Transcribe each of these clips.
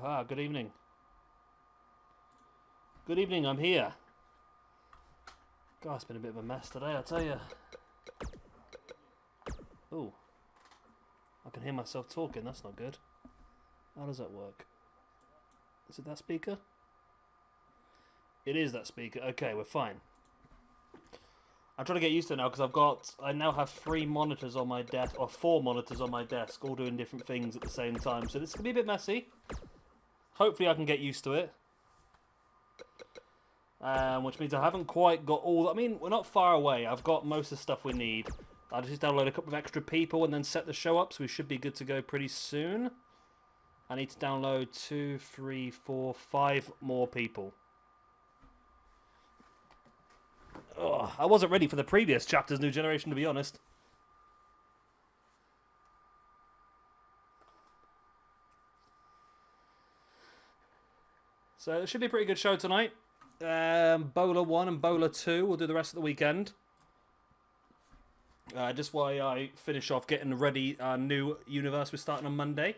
Ah, good evening. Good evening, I'm here. God, it's been a bit of a mess today, I tell you. Oh, I can hear myself talking, that's not good. How does that work? Is it that speaker? It is that speaker. Okay, we're fine. I'm trying to get used to it now because I now have 3 monitors on my desk, or 4 monitors on my desk, all doing different things at the same time. So this can be a bit messy. Hopefully I can get used to it. Which means I haven't quite got all... I mean, we're not far away. I've got most of the stuff we need. I'll just download a couple of extra people and then set the show up, so we should be good to go pretty soon. I need to download 2, 3, 4, 5 more people. Ugh, I wasn't ready for the previous chapters, New Generation, to be honest. So it should be a pretty good show tonight. BOLA 1 and BOLA 2. We'll do the rest of the weekend. Just while I finish off getting ready our new universe we're starting on Monday.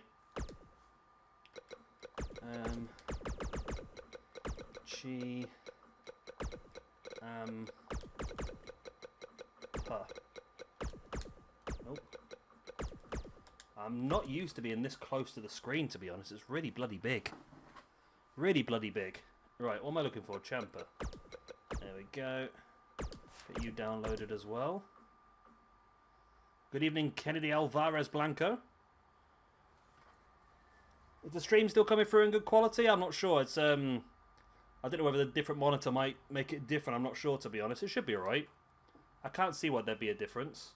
Nope. I'm not used to being this close to the screen, to be honest. It's really bloody big. Really bloody big. Right, what am I looking for? Champa. There we go. Get you downloaded as well. Good evening, Kennedy Alvarez Blanco. Is the stream still coming through in good quality? I'm not sure. It's I don't know whether the different monitor might make it different. I'm not sure, to be honest. It should be alright. I can't see why there'd be a difference.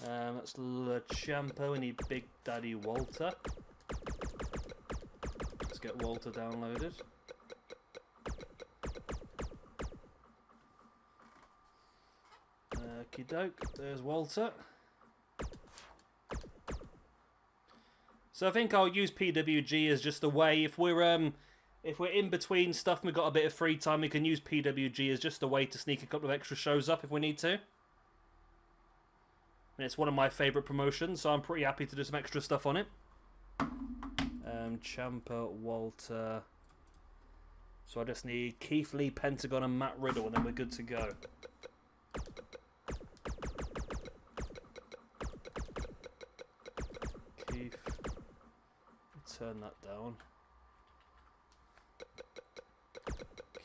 That's Le Champa. We need Big Daddy Walter. Let's get Walter downloaded. Okie doke. There's Walter. So I think I'll use PWG as just a way. If we're in between stuff and we've got a bit of free time, we can use PWG as just a way to sneak a couple of extra shows up if we need to. And it's one of my favourite promotions, so I'm pretty happy to do some extra stuff on it. Champa, Walter. So I just need Keith Lee, Pentagon, and Matt Riddle, and then we're good to go. Keith. Turn that down.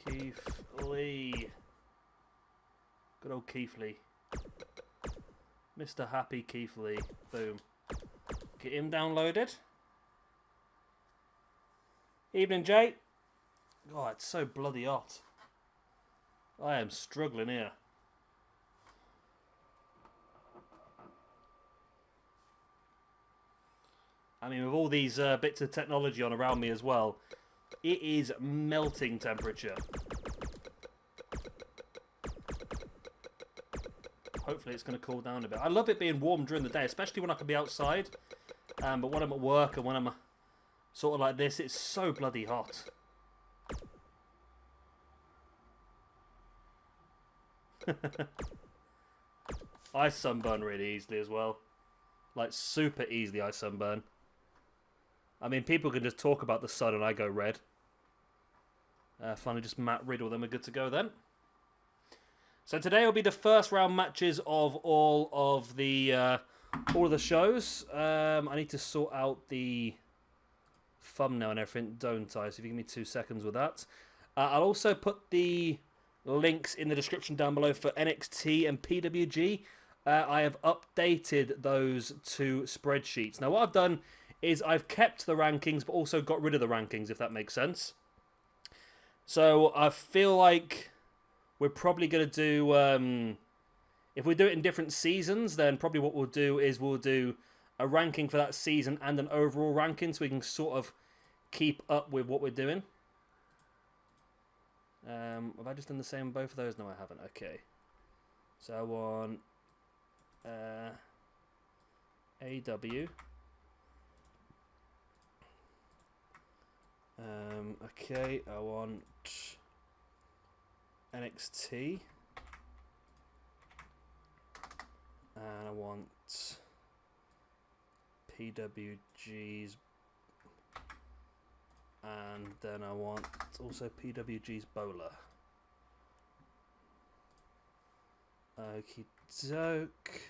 Keith Lee. Good old Keith Lee. Mr. Happy Keith Lee. Boom. Get him downloaded. Evening, Jay. God, it's so bloody hot. I am struggling here. I mean, with all these bits of technology on around me as well, it is melting temperature. Hopefully it's going to cool down a bit. I love it being warm during the day, especially when I can be outside. But when I'm at work and when I'm sort of like this, it's so bloody hot. I sunburn really easily as well. Like super easily I sunburn. I mean, people can just talk about the sun and I go red. Finally just Matt Riddle, then we're good to go then. So today will be the first round matches of all of the shows. I need to sort out the thumbnail and everything, don't I? So if you give me 2 seconds with that. I'll also put the links in the description down below for NXT and PWG. I have updated those 2 spreadsheets. Now what I've done is I've kept the rankings but also got rid of the rankings, if that makes sense. So I feel like we're probably going to do, if we do it in different seasons, then probably what we'll do is we'll do a ranking for that season and an overall ranking so we can sort of keep up with what we're doing. Have I just done the same on both of those? No, I haven't. Okay. So I want AW. Okay, I want NXT. And I want PWG's. And then I want also PWG's BOLA. Okie doke.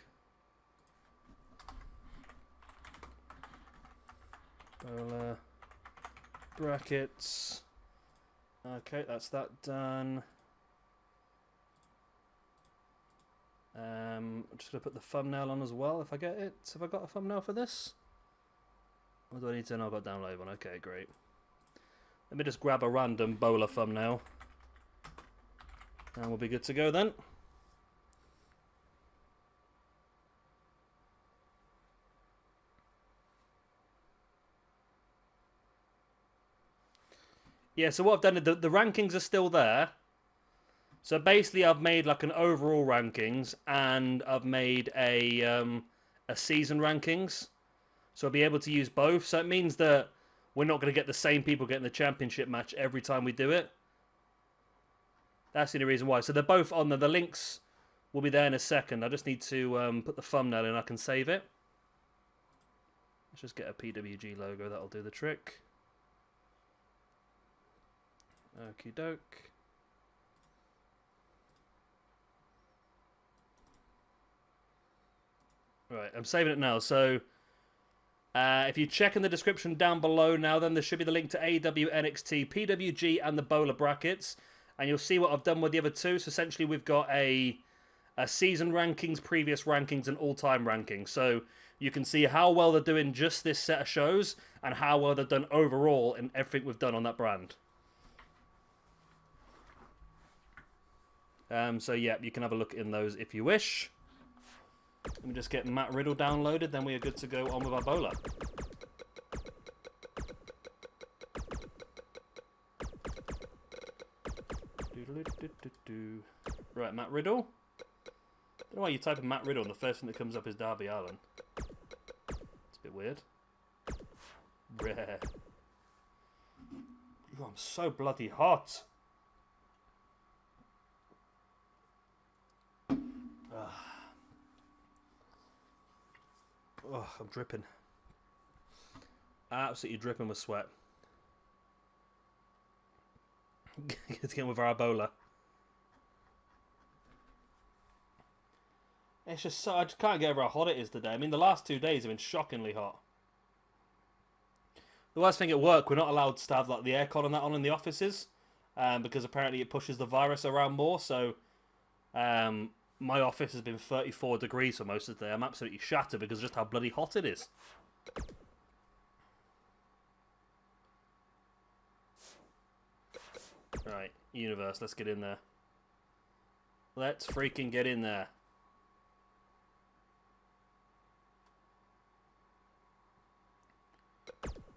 BOLA Brackets. Okay, that's that done. I'm just going to put the thumbnail on as well if I get it. Have I got a thumbnail for this? Or do I need to know I've got download one? Okay, great. Let me just grab a random BOLA thumbnail. And we'll be good to go then. Yeah, so what I've done, the rankings are still there. So basically I've made like an overall rankings and I've made a season rankings. So I'll be able to use both. So it means that we're not going to get the same people getting the championship match every time we do it. That's the only reason why. So they're both on there. The links will be there in a second. I just need to put the thumbnail in. I can save it. Let's just get a PWG logo. That'll do the trick. Okie doke. Right, I'm saving it now. So if you check in the description down below now, then there should be the link to AW, NXT, PWG, and the BOLA brackets. And you'll see what I've done with the other two. So essentially we've got a season rankings, previous rankings, and all-time rankings. So you can see how well they're doing just this set of shows and how well they've done overall in everything we've done on that brand. So yeah, you can have a look in those if you wish. Let me just get Matt Riddle downloaded, then we are good to go on with our BOLA. Right, Matt Riddle. Don't know why you type in Matt Riddle and the first thing that comes up is Darby Allin. It's a bit weird. Rare. Oh, I'm so bloody hot. Oh, I'm dripping. Absolutely dripping with sweat. Let's get with our BOLA. It's just so... I just can't get over how hot it is today. I mean, the last 2 days have been shockingly hot. The worst thing at work, we're not allowed to have like the aircon and that on in the offices. Because apparently it pushes the virus around more. So... my office has been 34 degrees for most of the day. I'm absolutely shattered because of just how bloody hot it is. Right, universe, let's get in there. Let's freaking get in there.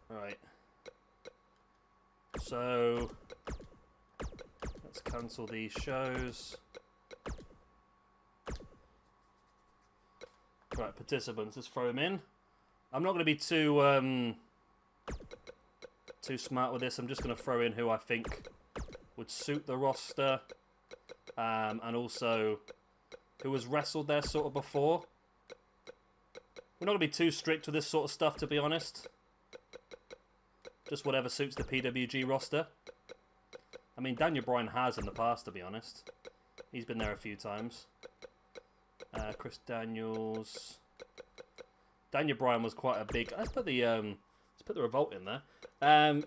Right. So, let's cancel these shows. Right, participants, let's throw them in. I'm not going to be too smart with this. I'm just going to throw in who I think would suit the roster. And also who has wrestled there sort of before. We're not going to be too strict with this sort of stuff, to be honest. Just whatever suits the PWG roster. I mean, Daniel Bryan has in the past, to be honest. He's been there a few times. Chris Daniels. Daniel Bryan was quite a big... Let's put the Revolt in there.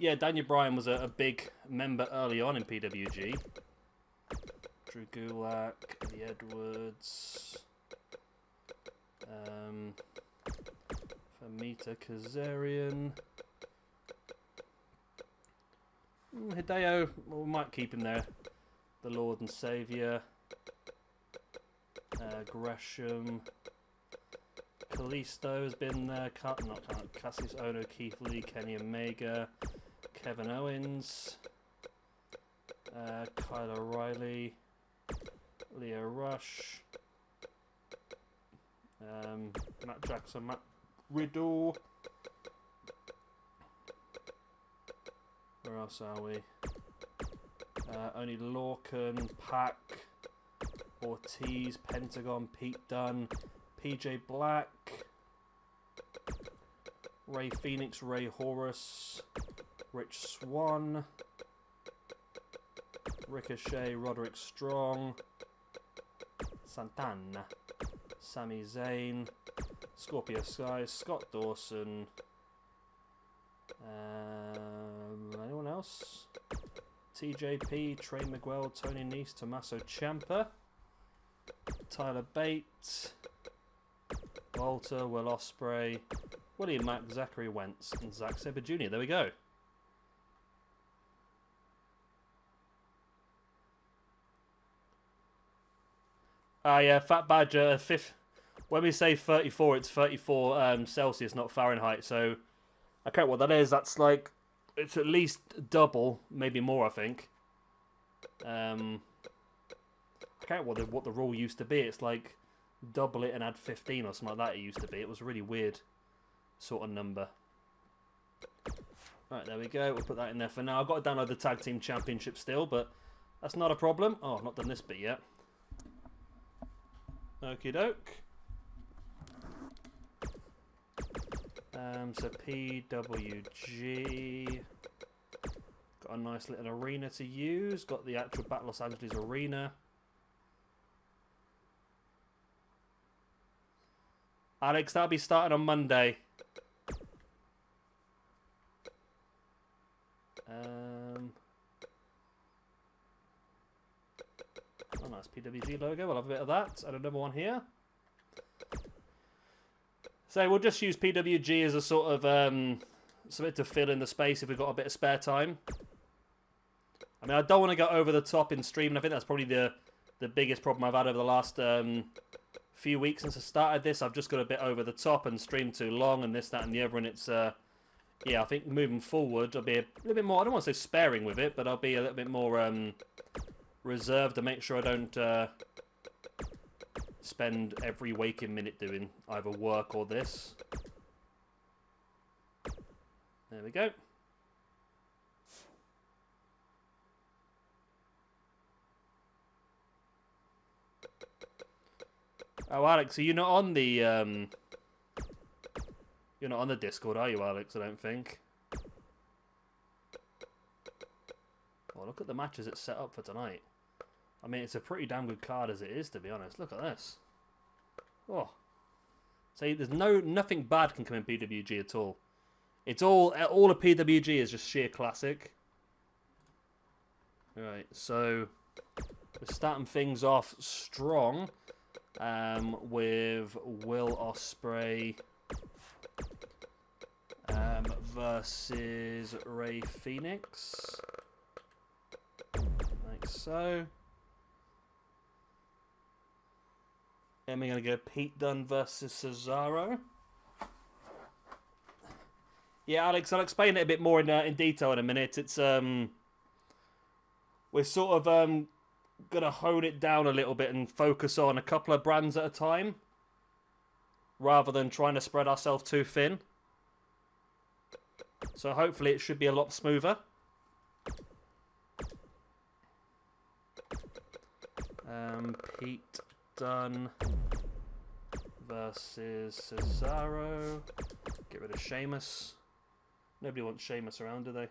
Yeah, Daniel Bryan was a big member early on in PWG. Drew Gulak, Eddie Edwards. Famita Kazarian. Hideo, well, we might keep him there. The Lord and Saviour. Gresham. Kalisto has been there. Kassius, Ono, Keith Lee, Kenny Omega. Kevin Owens. Kyle O'Reilly. Leo Rush. Matt Jackson, Matt Riddle. Where else are we? Only Lorcan, Pac, Ortiz, Pentagon, Pete Dunne, PJ Black, Ray Phoenix, Ray Horus, Rich Swann, Ricochet, Roderick Strong, Santana, Sami Zayn, Scorpio Sky, Scott Dawson, anyone else? TJP, Trey Miguel, Tony Nese, Tommaso Ciampa, Tyler Bate, Walter, Will Ospreay, William Mack, Zachary Wentz, and Zack Sabre Jr. There we go. Yeah, Fat Badger, when we say 34, it's 34 Celsius, not Fahrenheit. So, I can't what that is. That's like, it's at least double, maybe more, I think. I can't what the rule used to be. It's like double it and add 15 or something like that. It used to be. It was a really weird sort of number. Right, there we go. We'll put that in there for now. I've got to download the Tag Team Championship still, but that's not a problem. Oh, I've not done this bit yet. Okie doke. So PWG. Got a nice little arena to use. Got the actual Battle Los Angeles arena. Alex, that'll be starting on Monday. Oh, nice PWG logo. We'll have a bit of that. And another one here. So we'll just use PWG as a sort of something to fill in the space if we've got a bit of spare time. I mean, I don't want to go over the top in streaming. I think that's probably the biggest problem I've had over the last few weeks since I started this. I've just got a bit over the top and streamed too long and this, that, and the other. And it's yeah, I think moving forward, I'll be a little bit more. I don't want to say sparing with it, but I'll be a little bit more reserved to make sure I don't spend every waking minute doing either work or this. There we go. Oh, Alex, are you not on the you're not on the Discord, are you, Alex? I don't think. Well, look at the matches it's set up for tonight. I mean, it's a pretty damn good card as it is, to be honest. Look at this. Oh. See, there's nothing bad can come in PWG at all. It's all of PWG is just sheer classic. Right, so we're starting things off strong with Will Ospreay versus Ray Phoenix. Like so. And we're going to go Pete Dunne versus Cesaro. Yeah, Alex, I'll explain it a bit more in detail in a minute. It's we're sort of going to hone it down a little bit and focus on a couple of brands at a time, rather than trying to spread ourselves too thin. So hopefully it should be a lot smoother. Pete Dunne versus Cesaro. Get rid of Sheamus. Nobody wants Sheamus around, do they?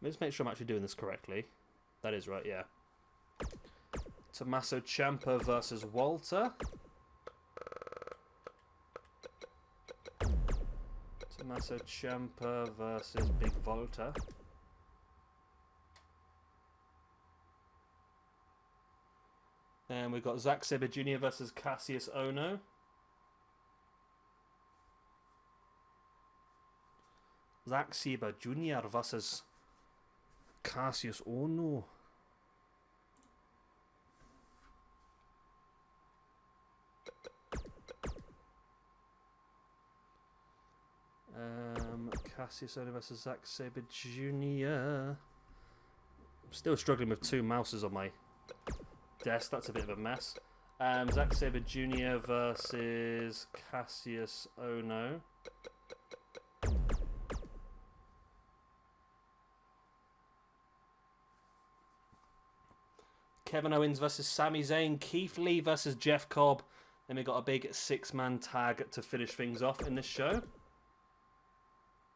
Let's make sure I'm actually doing this correctly. That is right, yeah. Tommaso Ciampa versus Walter. Tommaso Ciampa versus Big Volta. And we've got Zack Sabre Jr. versus Kassius Ohno. Zack Sabre Jr. versus Kassius Ohno. Kassius Ohno versus Zack Sabre Jr. I'm still struggling with two mouses on my desk. That's a bit of a mess. Zack Sabre Jr. versus Kassius Ono. Kevin Owens versus Sami Zayn. Keith Lee versus Jeff Cobb. Then we got a big 6-man tag to finish things off in this show.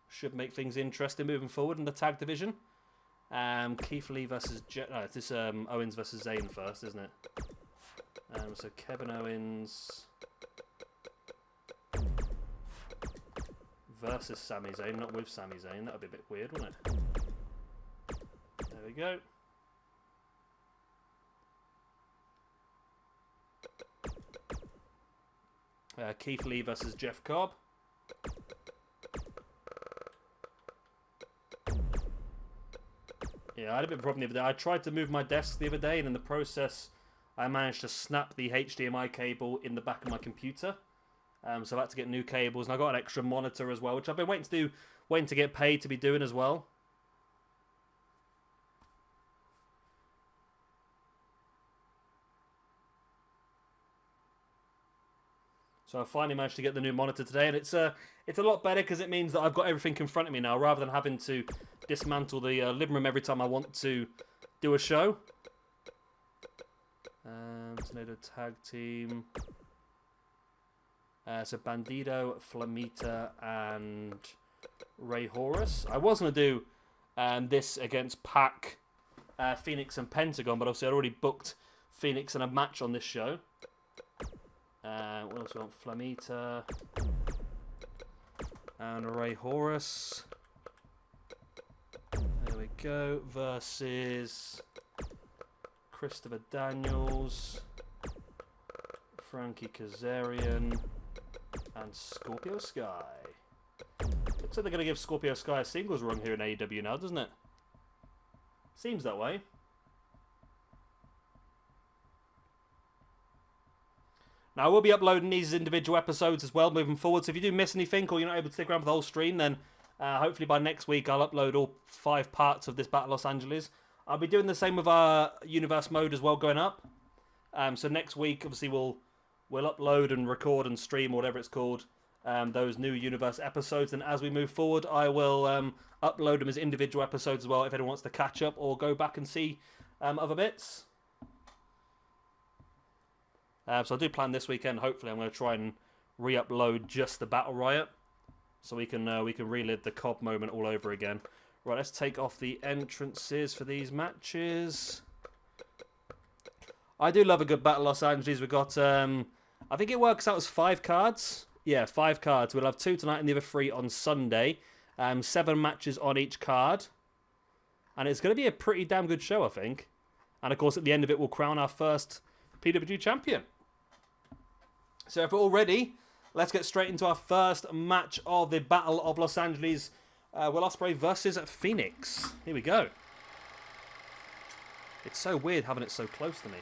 Should make things interesting moving forward in the tag division. Keith Lee versus it's Owens versus Zayn first, isn't it? So Kevin Owens versus Sami Zayn, not with Sami Zayn. That would be a bit weird, wouldn't it? There we go. Keith Lee versus Jeff Cobb. Yeah, I had a bit of a problem the other day. I tried to move my desk the other day, and in the process, I managed to snap the HDMI cable in the back of my computer. So I had to get new cables, and I got an extra monitor as well, which I've been waiting to do, waiting to get paid to be doing as well. So I finally managed to get the new monitor today, and it's a lot better because it means that I've got everything in front of me now, rather than having to dismantle the living room every time I want to do a show. Tornado Tag Team. So Bandido, Flamita, and Ray Horus. I was going to do this against Pac, Phoenix, and Pentagon, but obviously I'd already booked Phoenix in a match on this show. What else we want? Flamita and Ray Horus. There we go. Versus Christopher Daniels, Frankie Kazarian, and Scorpio Sky. Looks like they're going to give Scorpio Sky a singles run here in AEW now, doesn't it? Seems that way. Now, I will be uploading these individual episodes as well moving forward, so if you do miss anything or you're not able to stick around for the whole stream, then hopefully by next week I'll upload all 5 parts of this Battle Los Angeles. I'll be doing the same with our Universe mode as well going up. So next week, obviously, we'll upload and record and stream, or whatever it's called, those new Universe episodes. And as we move forward, I will upload them as individual episodes as well if anyone wants to catch up or go back and see other bits. So I do plan this weekend. Hopefully, I'm going to try and re-upload just the Battle Riot, so we can relive the Cobb moment all over again. Right, let's take off the entrances for these matches. I do love a good Battle Los Angeles. We've got, I think it works out as 5 cards. Yeah, 5 cards. We'll have 2 tonight and the other 3 on Sunday. 7 matches on each card. And it's going to be a pretty damn good show, I think. And, of course, at the end of it, we'll crown our first PWG champion. So if we're all ready, let's get straight into our first match of the Battle of Los Angeles. Will Ospreay versus Phoenix. Here we go. It's so weird having it so close to me.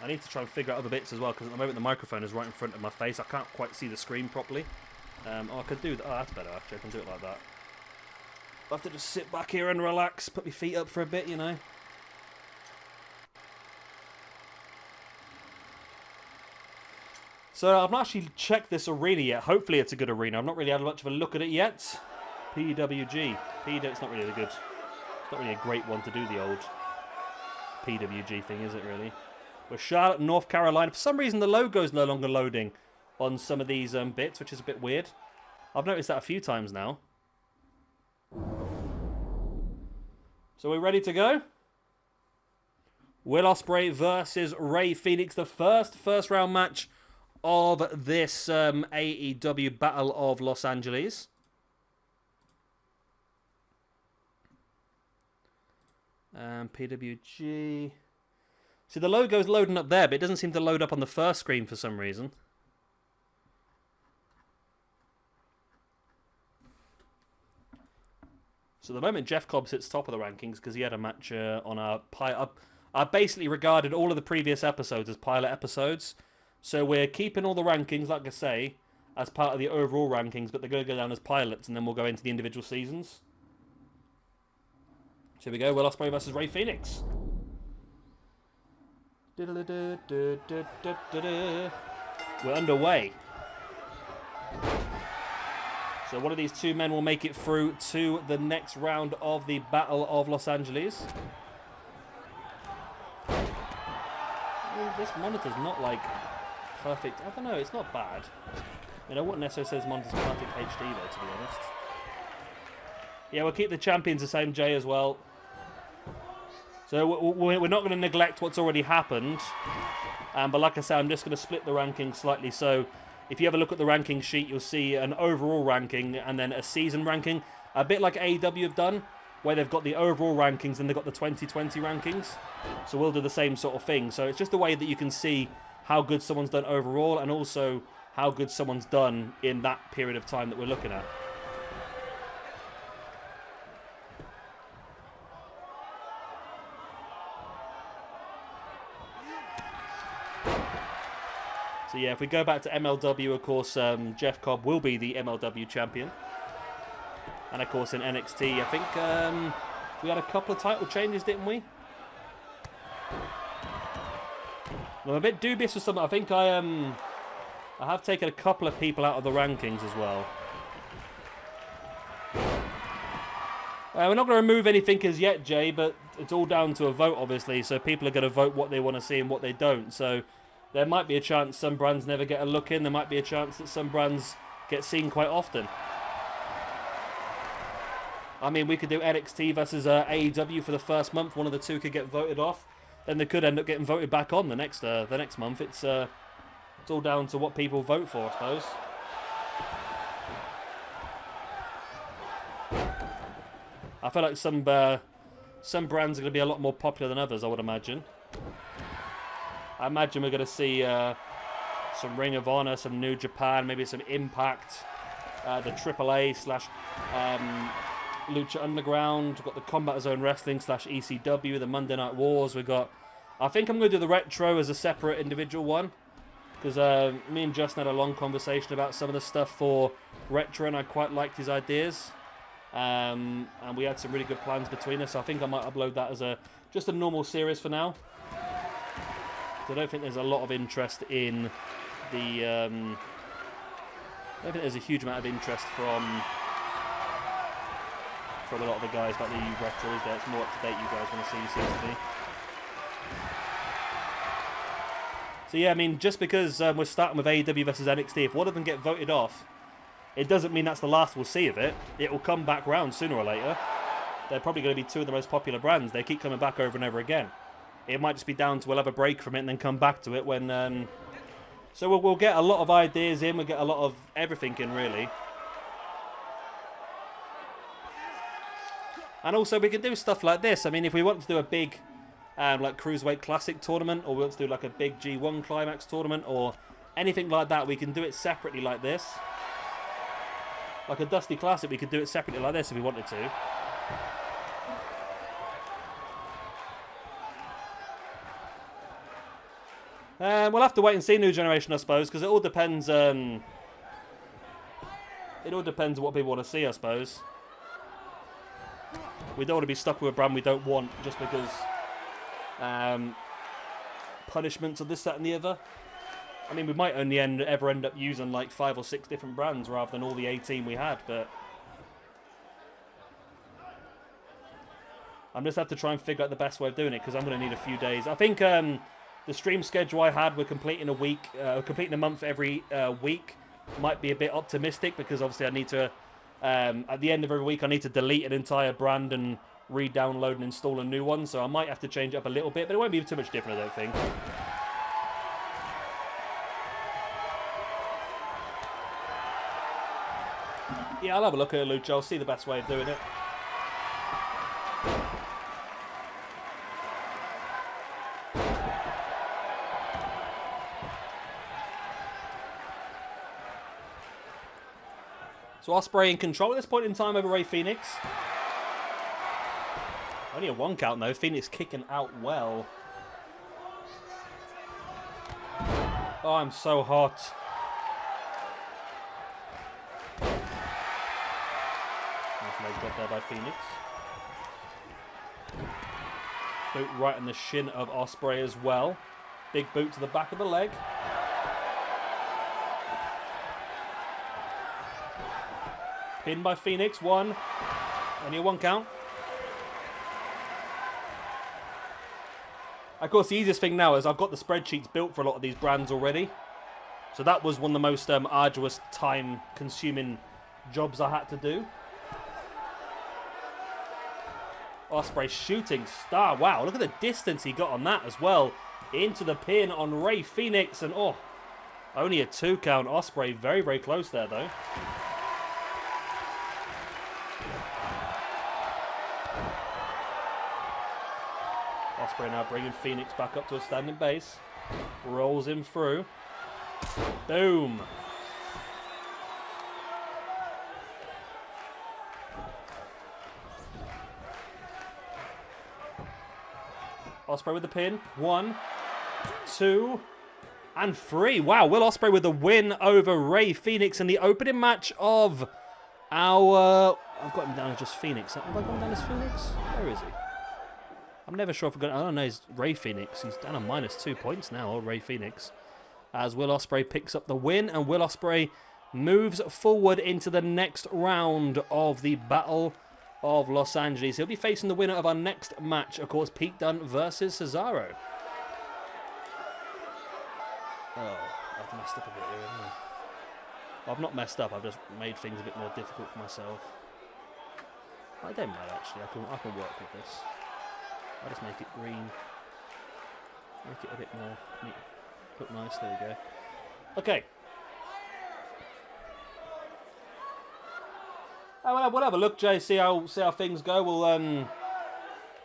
I need to try and figure out other bits as well, because at the moment the microphone is right in front of my face. I can't quite see the screen properly. Oh, I could do that. Oh, that's better actually. I can do it like that. I'll have to just sit back here and relax, put my feet up for a bit, you know. So I've not actually checked this arena yet. Hopefully it's a good arena. I've not really had much of a look at it yet. PWG. It's not really a good... It's not really a great one to do the old PWG thing, is it really? We're Charlotte, North Carolina. For some reason the logo's no longer loading on some of these bits, which is a bit weird. I've noticed that a few times now. So we're ready to go? Will Ospreay versus Rey Fenix. The first round match of this AEW Battle of Los Angeles. PWG. See, the logo's loading up there, but it doesn't seem to load up on the first screen for some reason. So at the moment, Jeff Cobb sits top of the rankings because he had a match on our pilot. I basically regarded all of the previous episodes as pilot episodes. So we're keeping all the rankings, like I say, as part of the overall rankings, but they're going to go down as pilots, and then we'll go into the individual seasons. So here we go, Will Ospreay versus Rey Fenix. We're underway. So one of these two men will make it through to the next round of the Battle of Los Angeles. Well, this monitor's not like perfect. I don't know, it's not bad. I mean, I wouldn't necessarily say this monitor's perfect HD though, to be honest. Yeah, we'll keep the champions the same, Jay, as well. So we're not going to neglect what's already happened. But like I said, I'm just going to split the rankings slightly. So if you have a look at the ranking sheet, you'll see an overall ranking and then a season ranking. A bit like AEW have done, where they've got the overall rankings and they've got the 2020 rankings. So we'll do the same sort of thing. So it's just a way that you can see how good someone's done overall and also how good someone's done in that period of time that we're looking at. So yeah, if we go back to MLW, of course, Jeff Cobb will be the MLW champion. And of course in NXT, I think we had a couple of title changes, didn't we? I'm a bit dubious with something. I think I have taken a couple of people out of the rankings as well. We're not going to remove anything as yet, Jay, but it's all down to a vote, obviously. So people are going to vote what they want to see and what they don't. So there might be a chance some brands never get a look in. There might be a chance that some brands get seen quite often. I mean, we could do NXT versus AEW for the first month. One of the two could get voted off. Then they could end up getting voted back on the next month. It's all down to what people vote for, I suppose. I feel like some brands are going to be a lot more popular than others, I would imagine. I imagine we're going to see some Ring of Honor, some New Japan, maybe some Impact, the AAA / Lucha Underground. We've got the Combat Zone Wrestling / ECW, the Monday Night Wars. We've got... I think I'm going to do the Retro as a separate individual one. Because me and Justin had a long conversation about some of the stuff for Retro, and I quite liked his ideas. And we had some really good plans between us. So I think I might upload that as just a normal series for now. I don't think there's a lot of interest in the... I don't think there's a huge amount of interest from a lot of the guys about the retros there. It's more up to date you guys want to see, seems to be. So yeah, I mean, just because we're starting with AEW versus NXT, if one of them get voted off, it doesn't mean that's the last we'll see of it. It will come back round sooner or later. They're probably going to be two of the most popular brands. They keep coming back over and over again. It might just be down to we'll have a break from it and then come back to it when... So we'll get a lot of ideas in. We'll get a lot of everything in, really. And also, we can do stuff like this. I mean, if we want to do a big, like, Cruiserweight Classic tournament, or we want to do, like, a big G1 Climax tournament, or anything like that, we can do it separately like this. Like a Dusty Classic, we could do it separately like this if we wanted to. We'll have to wait and see New Generation, I suppose, because it all depends. It all depends on what people want to see, I suppose. We don't want to be stuck with a brand we don't want just because punishments of this, that, and the other. I mean, we might only ever end up using like 5 or 6 different brands rather than all the 18 we had, but I'm just have to try and figure out the best way of doing it because I'm going to need a few days. I think the stream schedule I had, we're completing a week, completing a month every week. Might be a bit optimistic because obviously I need to, at the end of every week, I need to delete an entire brand and re-download and install a new one. So I might have to change it up a little bit, but it won't be too much different, I don't think. Yeah, I'll have a look at it, Lucha. I'll see the best way of doing it. So Ospreay in control at this point in time over Rey Fenix. Only a 1 count though. Phoenix kicking out well. Oh, I'm so hot. Nice leg got there by Phoenix. Boot right in the shin of Ospreay as well. Big boot to the back of the leg. Pinned by Phoenix. 1. Only a 1 count. Of course, the easiest thing now is I've got the spreadsheets built for a lot of these brands already. So that was one of the most arduous, time-consuming jobs I had to do. Ospreay shooting star. Wow, look at the distance he got on that as well. Into the pin on Rey Fenix. And, oh, only a 2 count. Ospreay very, very close there, though. Ospreay now bringing Phoenix back up to a standing base. Rolls him through. Boom. Ospreay with the pin. 1, 2, and 3. Wow, Will Ospreay with the win over Rey Fenix in the opening match of our... I've got him down as just Phoenix. Have I got him down as Phoenix? Where is he? I'm never sure if I've got... I don't know, he's Rey Fenix. He's down on -2 points now, Rey Fenix. As Will Ospreay picks up the win, and Will Ospreay moves forward into the next round of the Battle of Los Angeles. He'll be facing the winner of our next match, of course, Pete Dunne versus Cesaro. Oh, I've messed up a bit here, haven't I? I've not messed up, I've just made things a bit more difficult for myself. I don't mind, actually. I can work with this. I'll just make it green. Make it a bit more neat. Look nice, there we go. Okay. We'll have a look, Jay, see how things go. We'll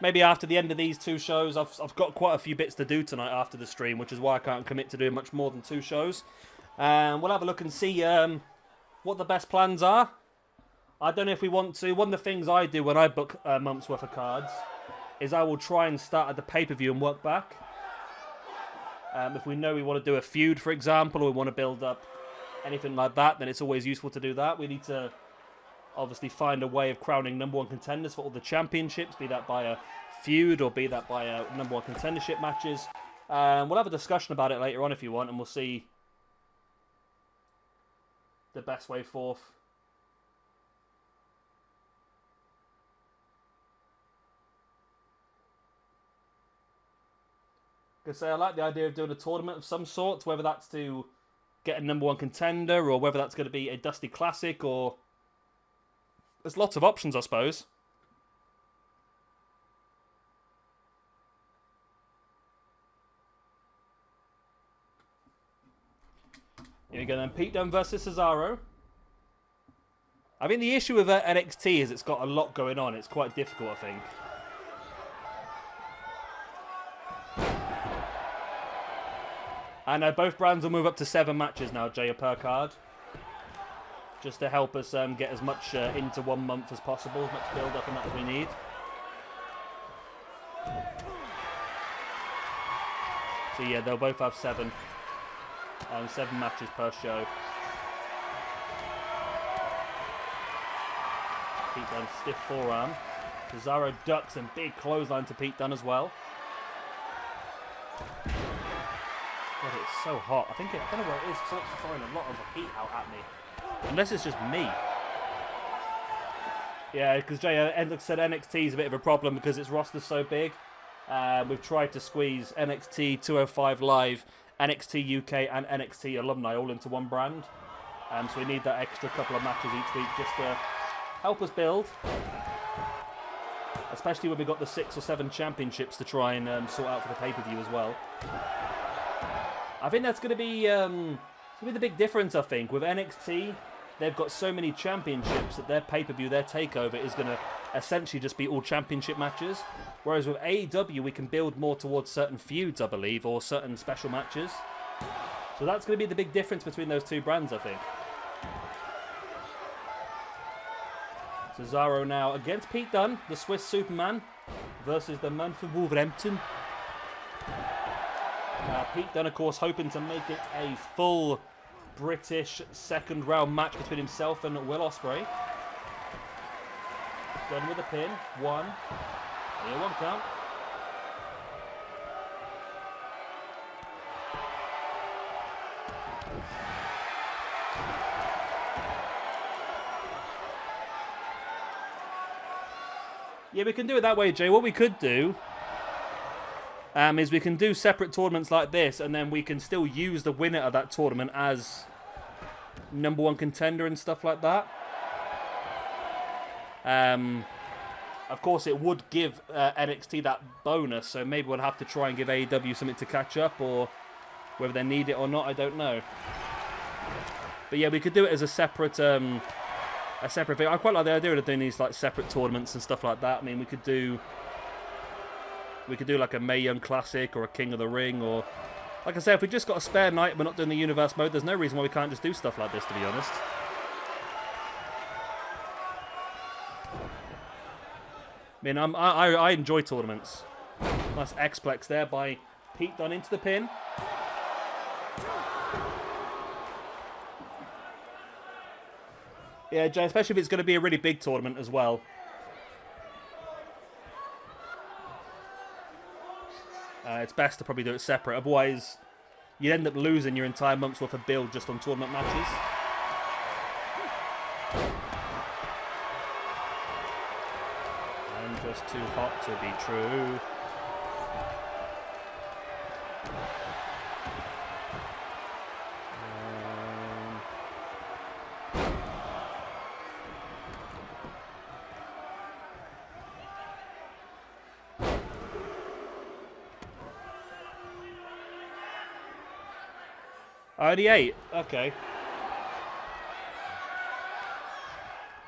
maybe after the end of these 2 shows, I've got quite a few bits to do tonight after the stream, which is why I can't commit to doing much more than 2 shows. We'll have a look and see what the best plans are. I don't know if we want to. One of the things I do when I book a month's worth of cards is I will try and start at the pay-per-view and work back. If we know we want to do a feud, for example, or we want to build up anything like that, then it's always useful to do that. We need to obviously find a way of crowning #1 contenders for all the championships, be that by a feud or be that by #1 contendership matches. We'll have a discussion about it later on if you want, and we'll see the best way forth. Because I like the idea of doing a tournament of some sort, whether that's to get a #1 contender or whether that's going to be a Dusty Classic or... There's lots of options, I suppose. Here we go then. Pete Dunne versus Cesaro. I mean, the issue with NXT is it's got a lot going on. It's quite difficult, I think. I know both brands will move up to 7 matches now, Jay, per card. Just to help us get as much into 1 month as possible, as much build-up and that as we need. So yeah, they'll both have 7 matches per show. Pete Dunne, stiff forearm. Cesaro ducks and big clothesline to Pete Dunne as well. God, it's so hot. I don't know where it is. It's throwing a lot of heat out at me. Unless it's just me. Yeah, because Jay said NXT is a bit of a problem because its roster's so big. We've tried to squeeze NXT 205 Live, NXT UK and NXT Alumni all into one brand. So we need that extra couple of matches each week just to help us build. Especially when we've got the 6 or 7 championships to try and sort out for the pay-per-view as well. I think that's going to be the big difference, I think. With NXT, they've got so many championships that their pay-per-view, their takeover, is going to essentially just be all championship matches. Whereas with AEW, we can build more towards certain feuds, I believe, or certain special matches. So that's going to be the big difference between those 2 brands, I think. Cesaro now against Pete Dunne, the Swiss Superman, versus the man from Wolverhampton. Pete Dunne, of course, hoping to make it a full British second round match between himself and Will Ospreay. Dunne with a pin. 1. Here, 1 count. Yeah, we can do it that way, Jay. What we could do is we can do separate tournaments like this, and then we can still use the winner of that tournament as #1 contender and stuff like that. Of course, it would give NXT that bonus, so maybe we'll have to try and give AEW something to catch up, or whether they need it or not, I don't know. But yeah, we could do it as a separate thing. I quite like the idea of doing these like separate tournaments and stuff like that. I mean, we could do like a Mae Young Classic or a King of the Ring, or like I say, if we just got a spare night and we're not doing the universe mode, there's no reason why we can't just do stuff like this, to be honest. I mean, I enjoy tournaments. Nice X-Plex there by Pete Dunne into the pin. Yeah, Jay, especially if it's going to be a really big tournament as well. It's best to probably do it separate. Otherwise, you'd end up losing your entire month's worth of build just on tournament matches. And just too hot to be true. Only 8? Okay.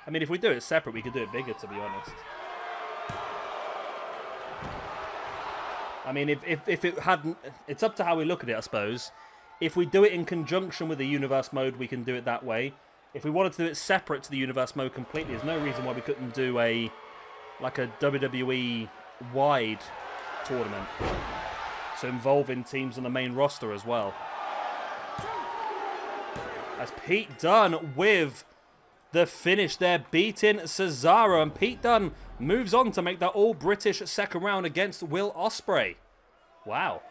I mean, if we do it separate, we could do it bigger, to be honest. I mean, if it hadn't... It's up to how we look at it, I suppose. If we do it in conjunction with the universe mode, we can do it that way. If we wanted to do it separate to the universe mode completely, there's no reason why we couldn't do a WWE-wide tournament. So involving teams on the main roster as well. As Pete Dunne with the finish there, beating Cesaro. And Pete Dunne moves on to make that all-British second round against Will Ospreay. Wow.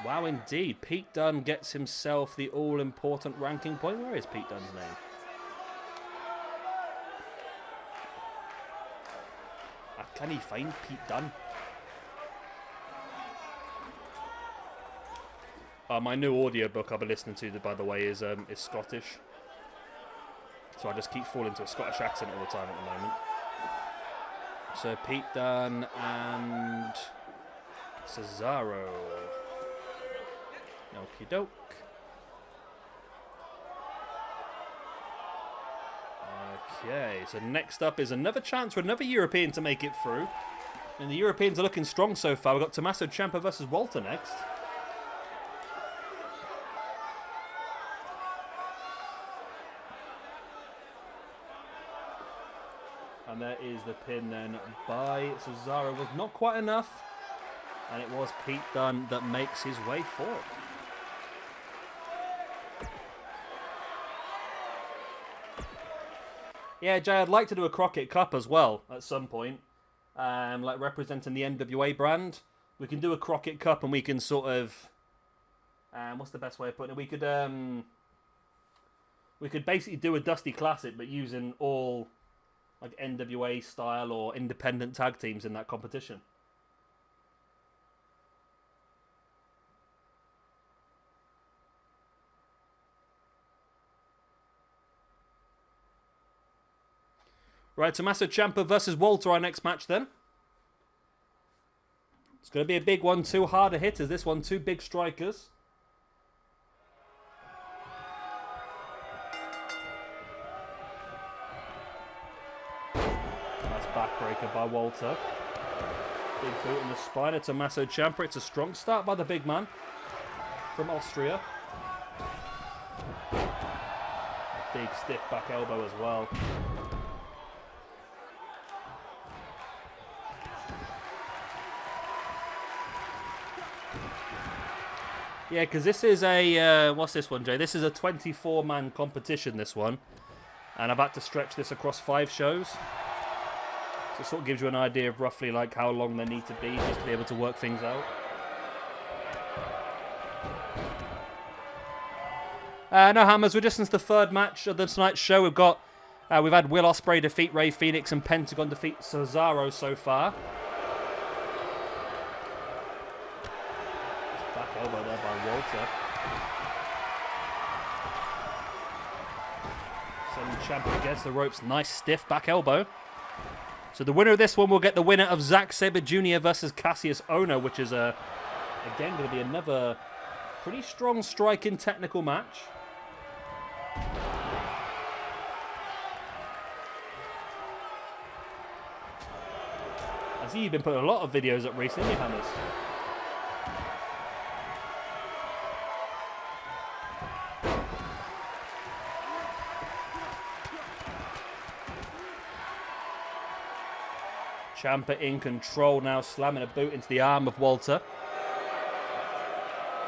Wow, indeed. Pete Dunne gets himself the all-important ranking point. Where is Pete Dunne's name? Can he find Pete Dunne? My new audiobook I've been listening to, by the way, is Scottish. So I just keep falling into a Scottish accent all the time at the moment. So Pete Dunne and Cesaro. Okie doke. Okay, so next up is another chance for another European to make it through. And the Europeans are looking strong so far. We've got Tommaso Ciampa versus Walter next. And there is the pin then by Cesaro. Was not quite enough. And it was Pete Dunne that makes his way forward. Yeah, Jay, I'd like to do a Crockett Cup as well at some point. Like representing the NWA brand. We can do a Crockett Cup and we can sort of... what's the best way of putting it? We could basically do a Dusty Classic, but using all like NWA style or independent tag teams in that competition. Right, Tommaso Ciampa versus Walter, our next match then. It's going to be a big one, two harder hitters. This one, two big strikers. Nice backbreaker by Walter. Big boot in the spine of Tommaso Ciampa. It's a strong start by the big man from Austria. A big stiff back elbow as well. Yeah, because this is a... what's this one, Jay? This is a 24-man competition, this one. And I've had to stretch this across 5 shows. So it sort of gives you an idea of roughly like how long they need to be just to be able to work things out. No hammers. We're just into the third match of tonight's show. We've had Will Ospreay defeat Rey Fenix and Pentagon defeat Cesaro so far. Back elbow there by Walter. Sending Champa against the ropes. Nice stiff back elbow. So the winner of this one will get the winner of Zack Sabre Jr. versus Kassius Ohno, which is again going to be another pretty strong striking technical match. I see you've been putting a lot of videos up recently, Hammers. Champa in control now, slamming a boot into the arm of Walter.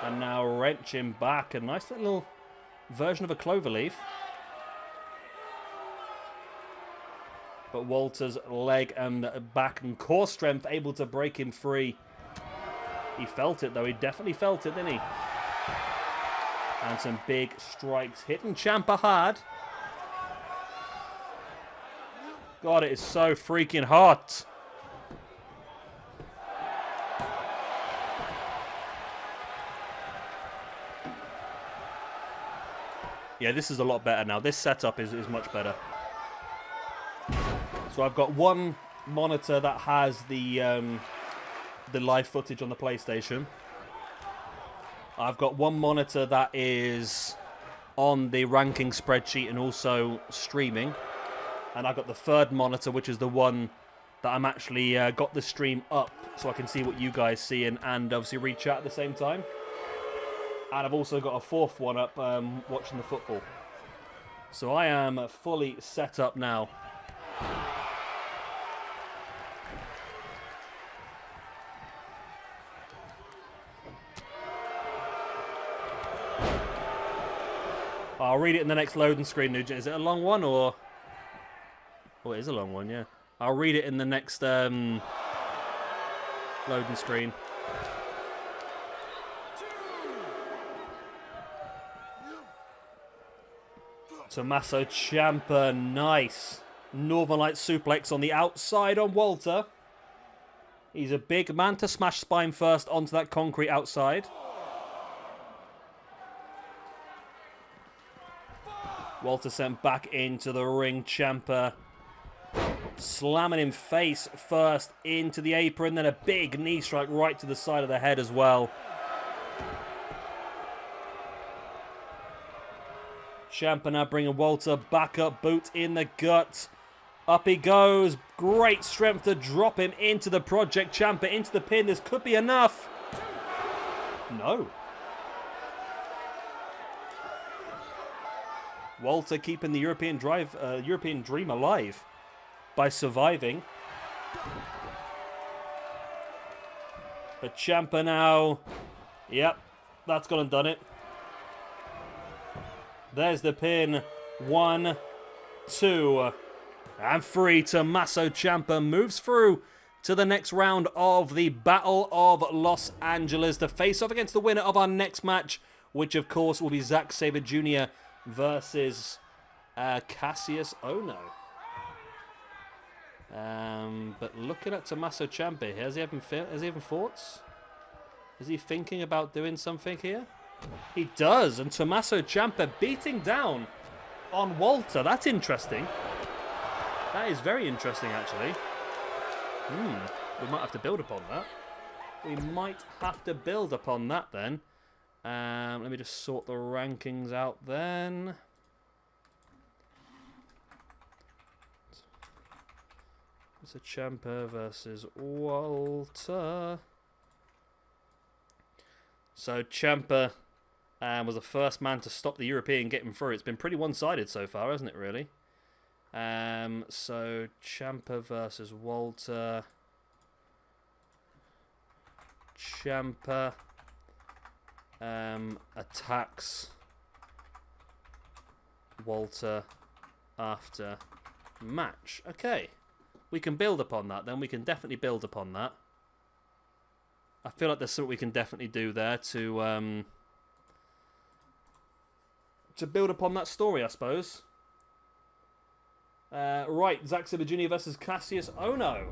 And now wrenching back. A nice little version of a cloverleaf. But Walter's leg and back and core strength able to break him free. He felt it though. He definitely felt it, didn't he? And some big strikes hitting Champa hard. God, it is so freaking hot. Yeah, this is a lot better now. This setup is much better. So I've got one monitor that has the live footage on the PlayStation. I've got one monitor that is on the ranking spreadsheet and also streaming. And I've got the third monitor, which is the one that I'm actually got the stream up so I can see what you guys see and obviously read chat at the same time. And I've also got a fourth one up watching the football. So I am fully set up now. I'll read it in the next loading screen, Nugent. Is it a long one or... Oh, it is a long one, yeah. I'll read it in the next loading screen. Tommaso Ciampa, nice. Northern Light suplex on the outside on Walter. He's a big man to smash spine first onto that concrete outside. Walter sent back into the ring. Ciampa slamming him face first into the apron. Then a big knee strike right to the side of the head as well. Ciampa now bringing Walter back up. Boot in the gut. Up he goes. Great strength to drop him into the Project Ciampa, into the pin. This could be enough. No. Walter keeping the European dream alive by surviving. But Ciampa now. Yep, that's gone and done it. There's the pin. 1, 2, and 3. Tommaso Ciampa moves through to the next round of the Battle of Los Angeles to face off against the winner of our next match, which of course will be Zack Sabre Jr. versus Kassius Ohno. But looking at Tommaso Ciampa here, has he even thoughts? Is he thinking about doing something here? He does, and Tommaso Ciampa beating down on Walter. That's interesting. That is very interesting, actually. We might have to build upon that. We might have to build upon that then. Let me just sort the rankings out then. So Ciampa versus Walter. So Ciampa was the first man to stop the European getting through. It's been pretty one-sided so far, hasn't it, really? So Ciampa versus Walter. Ciampa attacks Walter after match. Okay. We can build upon that then. We can definitely build upon that. I feel like there's something we can definitely do there to to build upon that story, I suppose. Right, Zack Sabre Jr. versus Kassius Ohno.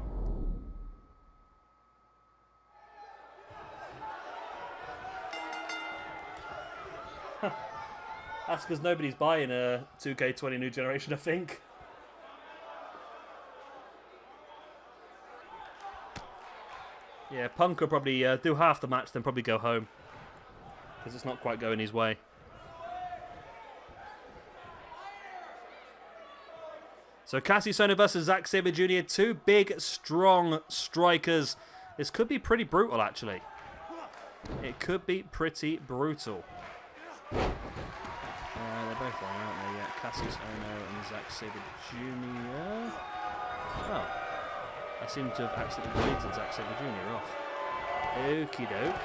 That's because nobody's buying a 2K20 New Generation, I think. Yeah, Punk will probably do half the match, then probably go home. Because it's not quite going his way. So Kassius Ohno versus Zack Sabre Jr. Two big, strong strikers. This could be pretty brutal, actually. It could be pretty brutal. They're both on, aren't they? Yeah, Kassius Ohno and Zack Sabre Jr. Oh. I seem to have accidentally deleted Zack Sabre Jr. off. Okie doke.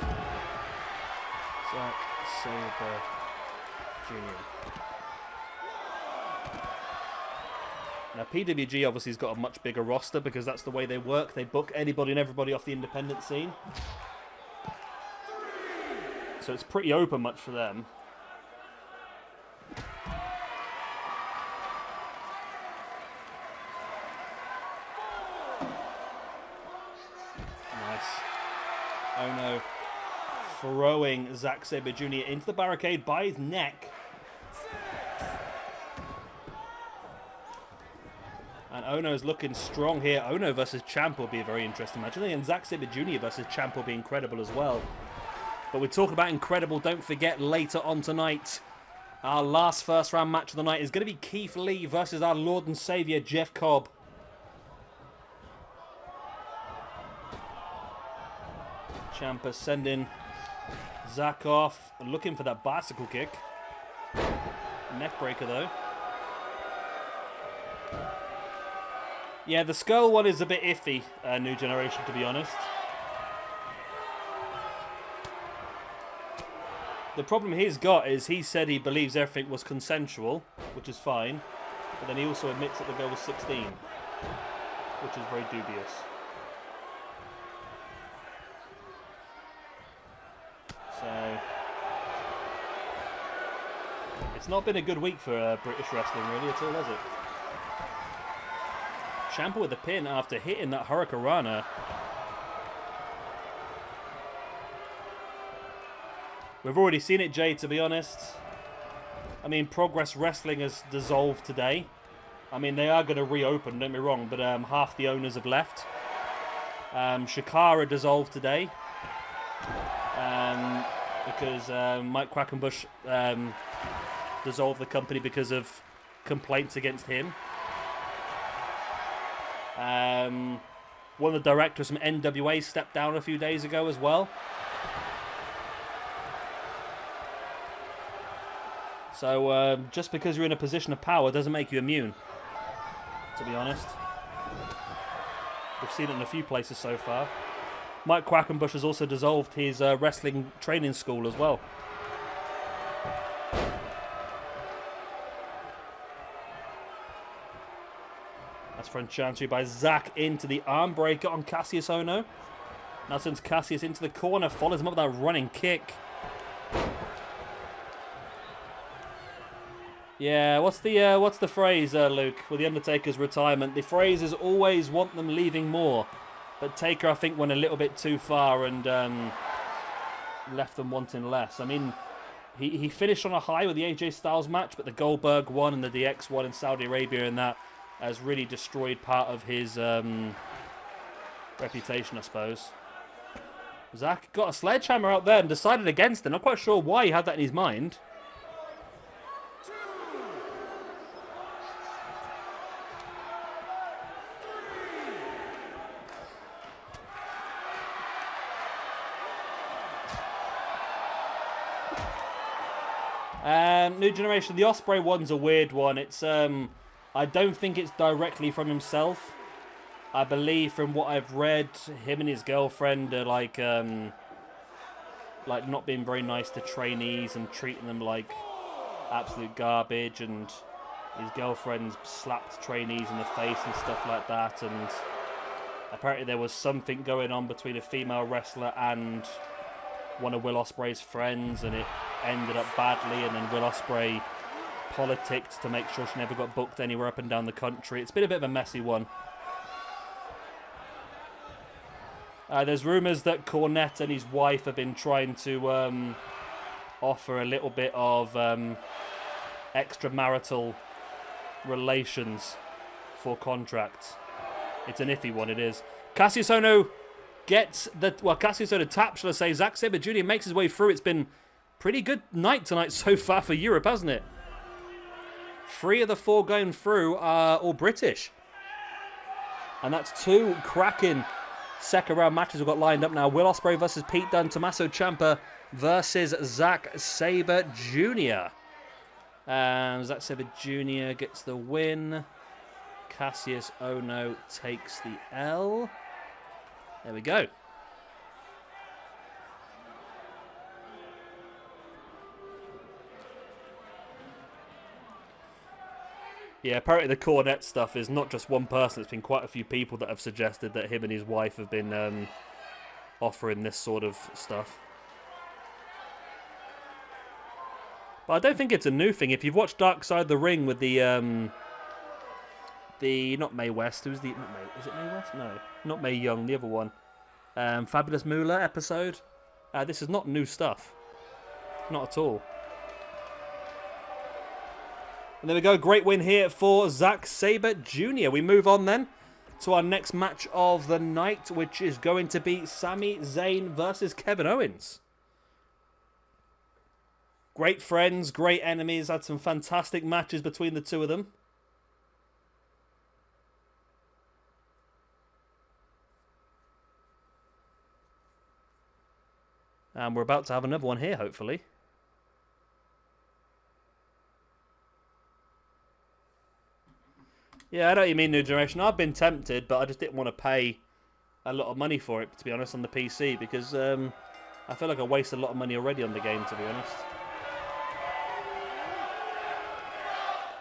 Zack Sabre Jr. Now, PWG obviously has got a much bigger roster because that's the way they work. They book anybody and everybody off the independent scene. So it's pretty open much for them. Nice. Ohno throwing Zack Sabre Jr. into the barricade by his neck. And Ohno's looking strong here. Ohno versus Champa will be a very interesting match. And Zack Sabre Jr. versus Champa will be incredible as well. But we're talking about incredible. Don't forget, later on tonight, our last first round match of the night is going to be Keith Lee versus our Lord and Savior, Jeff Cobb. Champa sending Zack off. Looking for that bicycle kick. Neck breaker, though. Yeah, the skull one is a bit iffy, New Generation, to be honest. The problem he's got is he said he believes everything was consensual, which is fine, but then he also admits that the girl was 16, which is very dubious. So, it's not been a good week for British wrestling, really, at all, has it? Champa with the pin after hitting that Hurricanrana. We've already seen it, Jay, to be honest. I mean, Progress Wrestling has dissolved today. I mean, they are going to reopen, don't be wrong, but half the owners have left. Shikara dissolved today. Because Mike Quackenbush dissolved the company because of complaints against him. One of the directors from NWA stepped down a few days ago as well. So just because you're in a position of power doesn't make you immune, to be honest. We've seen it in a few places so far. Mike Quackenbush has also dissolved his wrestling training school as well. That's front chantry by Zack into the arm breaker on Kassius Ohno. Now sends Kassius into the corner, follows him up with that running kick. Yeah, what's the phrase, Luke, with the Undertaker's retirement? The phrase is always want them leaving more. But Taker, I think, went a little bit too far and left them wanting less. I mean, he finished on a high with the AJ Styles match, but the Goldberg one and the DX one in Saudi Arabia and that has really destroyed part of his reputation, I suppose. Zack got a sledgehammer out there and decided against it. Not quite sure why he had that in his mind. New Generation, the Ospreay one's a weird one. It's I don't think it's directly from himself. I believe from what I've read, him and his girlfriend are like not being very nice to trainees and treating them like absolute garbage, and his girlfriend's slapped trainees in the face and stuff like that, and apparently there was something going on between a female wrestler and one of Will Ospreay's friends, and it ended up badly, and then Will Ospreay politics to make sure she never got booked anywhere up and down the country. It's been a bit of a messy one. There's rumours that Cornette and his wife have been trying to offer a little bit of extramarital relations for contracts. It's an iffy one, it is. Kassius Ohno gets the... Well, Kassius Ohno taps, shall I say. Zack Sabre Jr. makes his way through. It's been pretty good night tonight so far for Europe, hasn't it? 3 of the 4 going through are all British. And that's 2 cracking second round matches we've got lined up now. Will Ospreay versus Pete Dunne. Tommaso Ciampa versus Zack Sabre Jr. Zack Sabre Jr. gets the win. Kassius Ohno takes the L. There we go. Yeah, apparently the Cornette stuff is not just one person. It's been quite a few people that have suggested that him and his wife have been offering this sort of stuff. But I don't think it's a new thing. If you've watched Dark Side of the Ring with the not Mae West, who's the... Not Mae, is it Mae West? No, not Mae Young, the other one. Fabulous Moolah episode. This is not new stuff. Not at all. And there we go, great win here for Zack Sabre Jr. We move on then to our next match of the night, which is going to be Sami Zayn versus Kevin Owens. Great friends, great enemies, had some fantastic matches between the two of them. And we're about to have another one here, hopefully. Yeah, I know what you mean, New Generation. I've been tempted, but I just didn't want to pay a lot of money for it, to be honest, on the PC, because I feel like I wasted a lot of money already on the game, to be honest.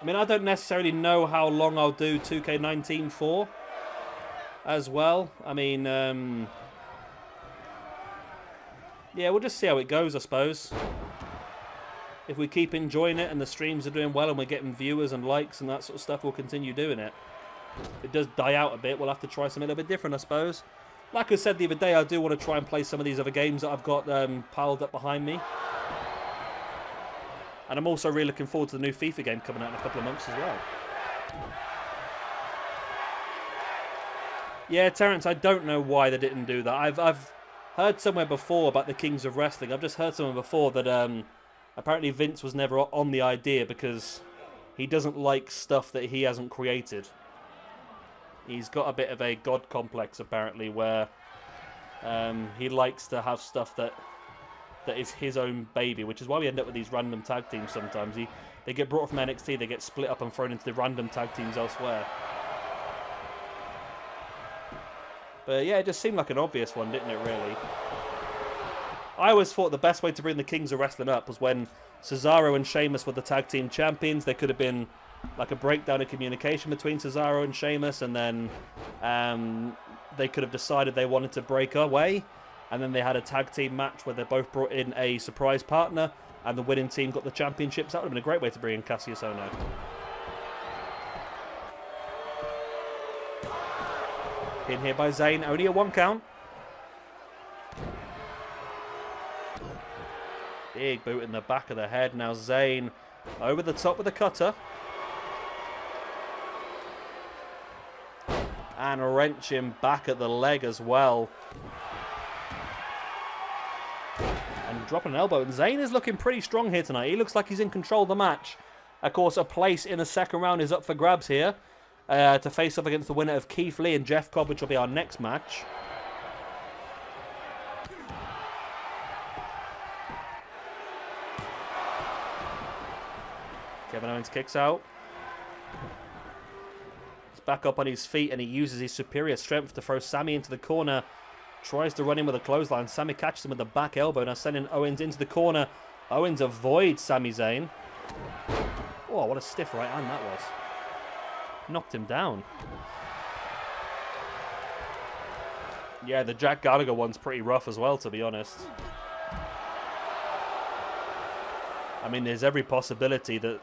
I mean, I don't necessarily know how long I'll do 2K19 for as well. I mean, yeah, we'll just see how it goes, I suppose. If we keep enjoying it and the streams are doing well and we're getting viewers and likes and that sort of stuff, we'll continue doing it. If it does die out a bit, we'll have to try something a little bit different, I suppose. Like I said the other day, I do want to try and play some of these other games that I've got piled up behind me. And I'm also really looking forward to the new FIFA game coming out in a couple of months as well. Yeah, Terence, I don't know why they didn't do that. I've heard somewhere before about the Kings of Wrestling. I've just heard somewhere before that apparently Vince was never on the idea because he doesn't like stuff that he hasn't created. He's got a bit of a god complex, apparently, where he likes to have stuff that is his own baby, which is why we end up with these random tag teams sometimes. They get brought from NXT, they get split up and thrown into the random tag teams elsewhere. But yeah, it just seemed like an obvious one, didn't it, really? I always thought the best way to bring the Kings of Wrestling up was when Cesaro and Sheamus were the tag team champions. There could have been like a breakdown of communication between Cesaro and Sheamus, and then they could have decided they wanted to break away, and then they had a tag team match where they both brought in a surprise partner, and the winning team got the championships. That would have been a great way to bring in Kassius Ohno. Pin here by Zayn, only a 1 count. Big boot in the back of the head. Now Zayn over the top with a cutter. And wrench him back at the leg as well. And dropping an elbow. And Zayn is looking pretty strong here tonight. He looks like he's in control of the match. Of course, a place in the second round is up for grabs here. To face off against the winner of Keith Lee and Jeff Cobb, which will be our next match. Kevin Owens kicks out. He's back up on his feet and he uses his superior strength to throw Sami into the corner. Tries to run in with a clothesline. Sami catches him with the back elbow, now sending Owens into the corner. Owens avoids Sami Zayn. Oh, what a stiff right hand that was. Knocked him down. Yeah, the Jack Gallagher one's pretty rough as well, to be honest. I mean, there's every possibility that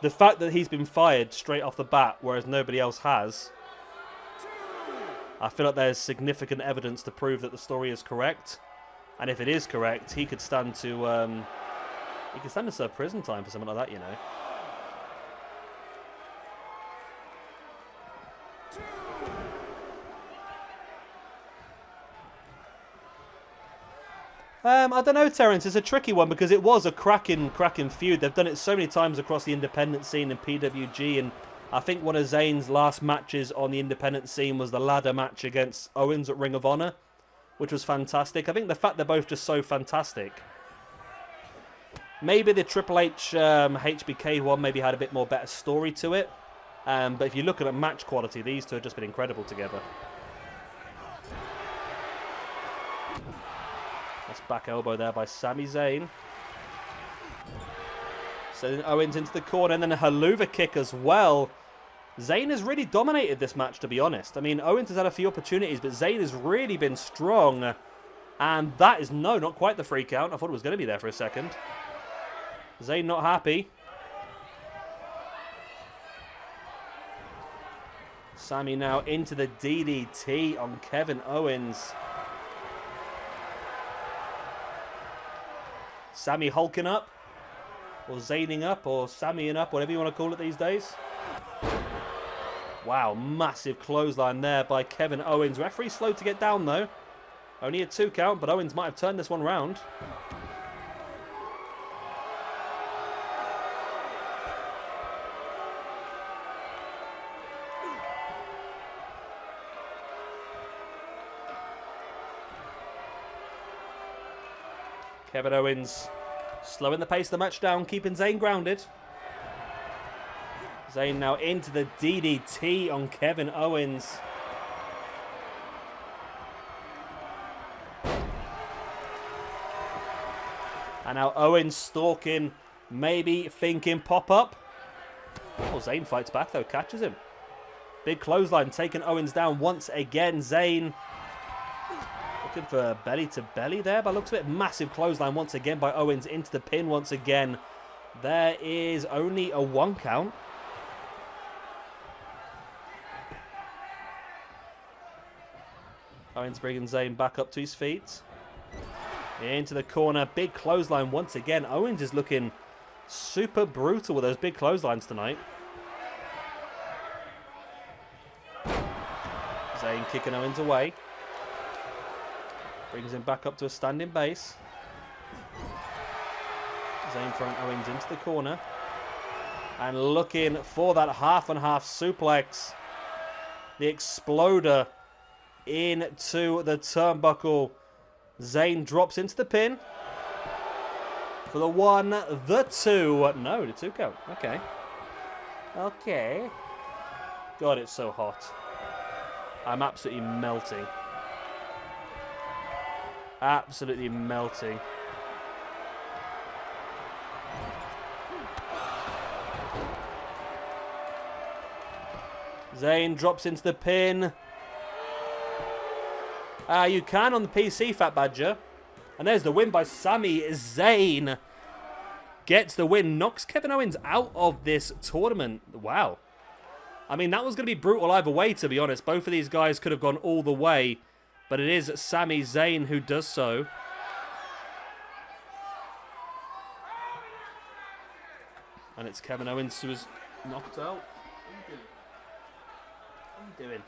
The fact that he's been fired straight off the bat, whereas nobody else has, I feel like there's significant evidence to prove that the story is correct. And if it is correct, he could stand to serve prison time for something like that, you know. I don't know, Terence. It's a tricky one because it was a cracking feud. They've done it so many times across the independent scene and PWG, and I think one of Zayn's last matches on the independent scene was the ladder match against Owens at Ring of Honor, which was fantastic. I think the fact they're both just so fantastic. Maybe the Triple H HBK one maybe had a bit more better story to it, but if you look at match quality, these two have just been incredible together. Back elbow there by Sami Zayn. Sending Owens into the corner, and then a haluva kick as well. Zayn has really dominated this match, to be honest. I mean, Owens has had a few opportunities, but Zayn has really been strong. And that is, no, not quite the freak out. I thought it was going to be there for a second. Zayn not happy. Sami now into the DDT on Kevin Owens. Sami hulking up, or Zayning up, or Samiing up, whatever you want to call it these days. Wow, massive clothesline there by Kevin Owens. Referee slow to get down though. Only a 2 count, but Owens might have turned this one round. Kevin Owens slowing the pace of the match down, keeping Zayn grounded. Zayn now into the DDT on Kevin Owens. And now Owens stalking, maybe thinking pop up. Oh, Zayn fights back though, catches him. Big clothesline taking Owens down once again. Zayn looking for belly to belly there, by looks of it. Massive clothesline once again by Owens into the pin once again. There is only a 1 count. Owens bringing Zayn back up to his feet. Into the corner. Big clothesline once again. Owens is looking super brutal with those big clotheslines tonight. Zayn kicking Owens away. Brings him back up to a standing base. Zayn throwing Owens into the corner. And looking for that half and half suplex. The exploder into the turnbuckle. Zayn drops into the pin. For the 1, the 2. No, the 2 count. Okay. Okay. God, it's so hot. I'm absolutely melting. Absolutely melting. Zayn drops into the pin. You can on the PC, Fat Badger. And there's the win by Sami Zayn. Gets the win. Knocks Kevin Owens out of this tournament. Wow. I mean, that was going to be brutal either way, to be honest. Both of these guys could have gone all the way. But it is Sami Zayn who does so. And it's Kevin Owens who is knocked out. What are you doing?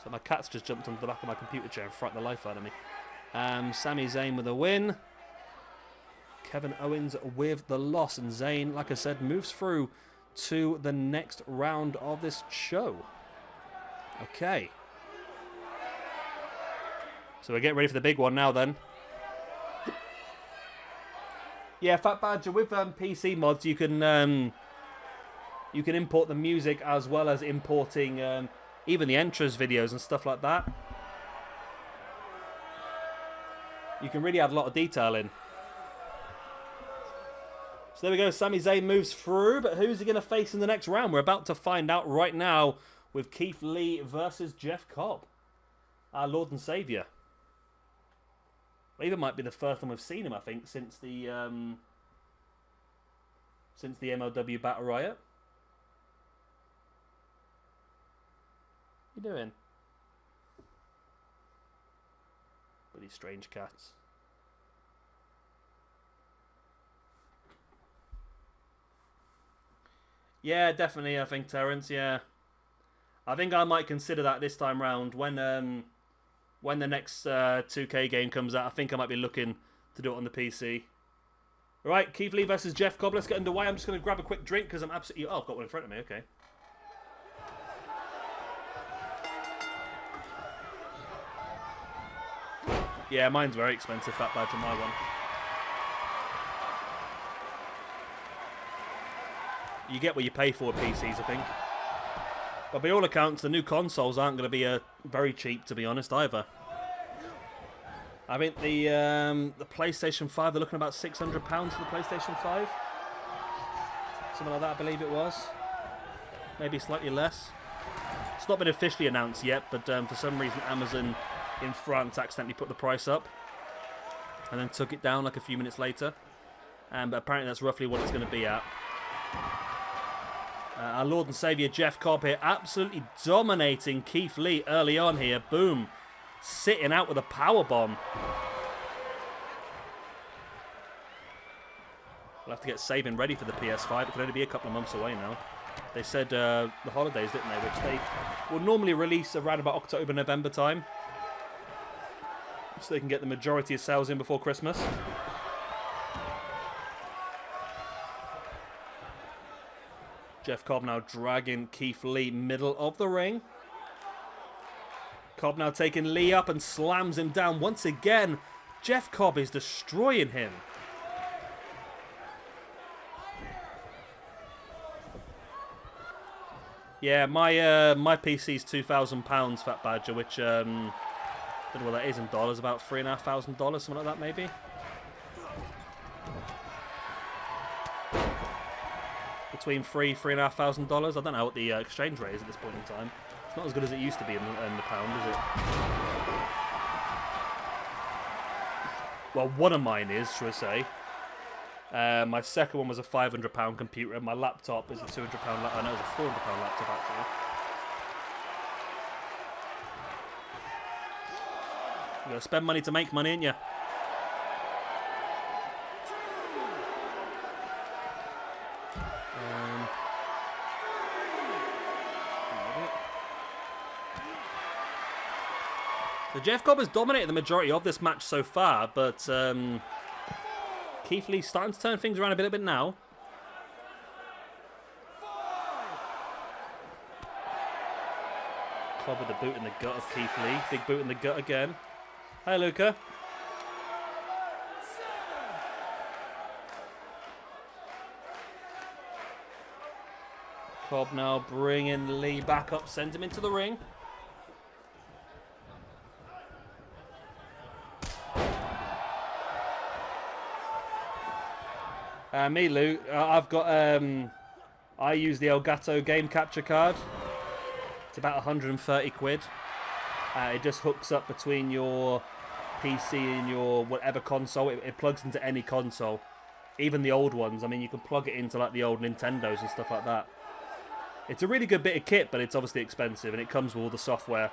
So my cat's just jumped onto the back of my computer chair and frightened the life out of me. Sami Zayn with a win. Kevin Owens with the loss. And Zayn, like I said, moves through to the next round of this show. Okay. So we're getting ready for the big one now then. Yeah, Fat Badger, with PC mods, you can import the music as well as importing even the intros videos and stuff like that. You can really add a lot of detail in. So there we go, Sami Zayn moves through, but who's he going to face in the next round? We're about to find out right now with Keith Lee versus Jeff Cobb, our Lord and Saviour. Even might be the first time we've seen him, I think, since the since the MLW Battle Riot. What are you doing? Bloody strange cats. Yeah, definitely, I think, Terence, yeah. I think I might consider that this time round. When the next 2K game comes out, I think I might be looking to do it on the PC. Right, Keith Lee versus Jeff Cobb. Let's get underway. I'm just going to grab a quick drink because I'm absolutely... Oh, I've got one in front of me. Okay. Yeah, mine's very expensive, Fat Badger, my one. You get what you pay for with PCs, I think. But by all accounts, the new consoles aren't going to be very cheap, to be honest, either. I think the PlayStation 5, they're looking about £600 for the PlayStation 5. Something like that, I believe it was. Maybe slightly less. It's not been officially announced yet, but for some reason Amazon in France accidentally put the price up. And then took it down like a few minutes later. But apparently that's roughly what it's going to be at. Our Lord and Saviour Jeff Cobb here absolutely dominating Keith Lee early on here. Boom. Sitting out with a powerbomb. We'll have to get saving ready for the PS5. It can only be a couple of months away now. They said the holidays, didn't they? Which they will normally release around about October, November time. So they can get the majority of sales in before Christmas. Jeff Cobb now dragging Keith Lee middle of the ring. Cobb now taking Lee up and slams him down once again. Jeff Cobb is destroying him. Yeah, my PC's £2,000, Fat Badger, which don't know what that is in dollars, about $3,500, something like that maybe. Between $3,500. I don't know what the exchange rate is at this point in time. It's not as good as it used to be in the pound, is it? Well, one of mine is, should I say. My second one was a £500 computer, and my laptop is a £200 laptop. I know it was a £400 laptop, actually. You gotta spend money to make money, ain't you? So Jeff Cobb has dominated the majority of this match so far, but Keith Lee's starting to turn things around a little bit now. Cobb with the boot in the gut of Keith Lee. Big boot in the gut again. Hi, Luca. Cobb now bringing Lee back up, sends him into the ring. Me, Lou, I've got, I use the Elgato game capture card. It's about 130 quid. It just hooks up between your PC and your whatever console. It plugs into any console. Even the old ones. I mean, you can plug it into like the old Nintendos and stuff like that. It's a really good bit of kit, but it's obviously expensive. And it comes with all the software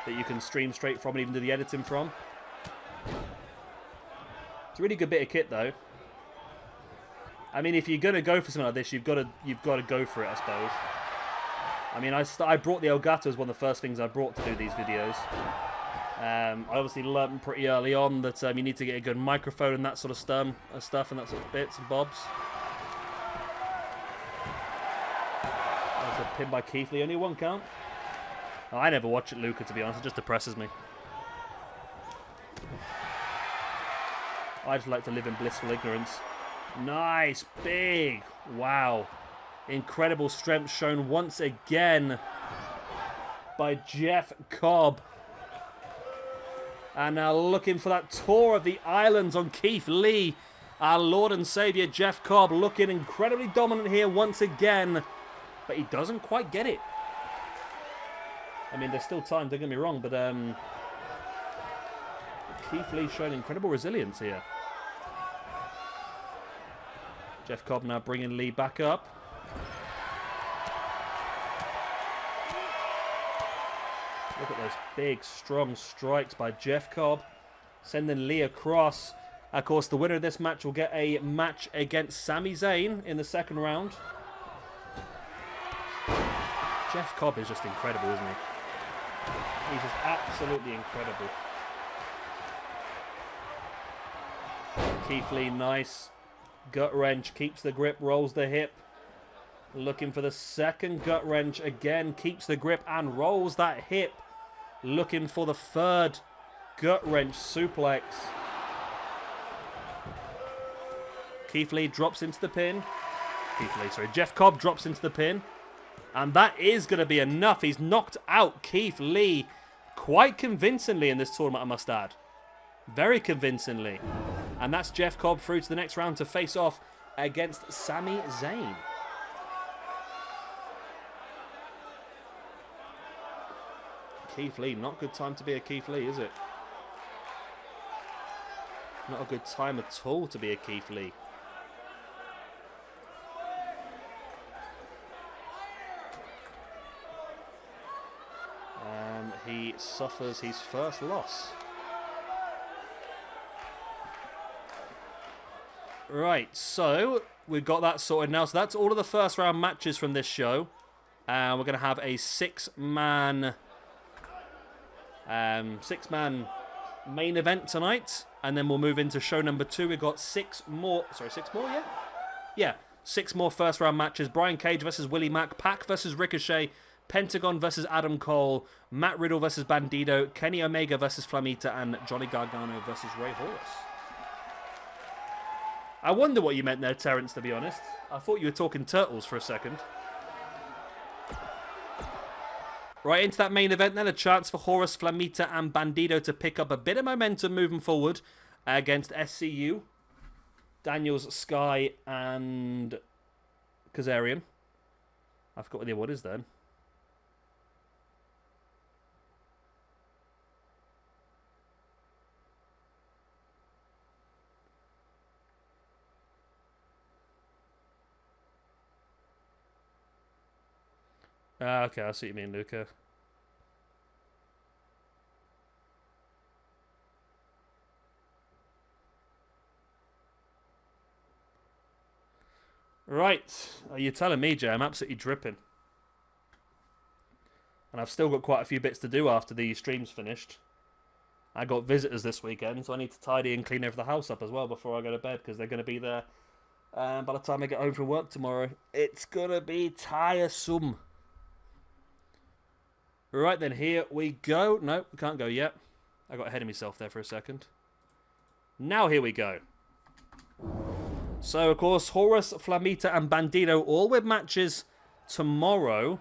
that you can stream straight from and even do the editing from. It's a really good bit of kit, though. I mean, if you're going to go for something like this, you've got to go for it, I suppose. I mean, I brought the Elgato as one of the first things I brought to do these videos. I obviously learned pretty early on that you need to get a good microphone and that sort of stuff and that sort of bits and bobs. That's a pin by Keith Lee, only one count. Oh, I never watch it, Luca, to be honest. It just depresses me. I just like to live in blissful ignorance. Nice, big, wow. Incredible strength shown once again by Jeff Cobb. And now looking for that tour of the islands on Keith Lee. Our Lord and Saviour Jeff Cobb looking incredibly dominant here once again. But he doesn't quite get it. I mean, there's still time, don't get me wrong, but Keith Lee showing incredible resilience here. Jeff Cobb now bringing Lee back up. Look at those big, strong strikes by Jeff Cobb. Sending Lee across. Of course, the winner of this match will get a match against Sami Zayn in the second round. Jeff Cobb is just incredible, isn't he? He's just absolutely incredible. Keith Lee, nice. Gut wrench, keeps the grip, rolls the hip. Looking for the second gut wrench again, keeps the grip and rolls that hip. Looking for the third gut wrench suplex. Keith Lee drops into the pin. Jeff Cobb drops into the pin. And that is going to be enough. He's knocked out Keith Lee quite convincingly in this tournament, I must add. Very convincingly. And that's Jeff Cobb through to the next round to face off against Sami Zayn. Keith Lee, not a good time to be a Keith Lee, is it? Not a good time at all to be a Keith Lee. He suffers his first loss. Right, so we've got that sorted now. So that's all of the first round matches from this show. We're going to have a six-man main event tonight. And then we'll move into show number 2. We've got six more, yeah? Yeah, 6 more first round matches. Brian Cage versus Willie Mack, Pac versus Ricochet, Pentagon versus Adam Cole, Matt Riddle versus Bandido, Kenny Omega versus Flamita, and Johnny Gargano versus Ray Horus. I wonder what you meant there, Terrence, to be honest. I thought you were talking Turtles for a second. Right, into that main event then, a chance for Horus, Flamita, and Bandido to pick up a bit of momentum moving forward against SCU, Daniels, Sky, and Kazarian. I forgot what the award is then. Okay, I see what you mean, Luca. Right, you're telling me, Jay, I'm absolutely dripping. And I've still got quite a few bits to do after the stream's finished. I got visitors this weekend, so I need to tidy and clean the house up as well before I go to bed, because they're going to be there by the time I get home from work tomorrow. It's going to be tiresome. Right then, here we go. No, we can't go yet. I got ahead of myself there for a second. Now here we go. So, of course, Horus, Flamita, and Bandido all with matches tomorrow.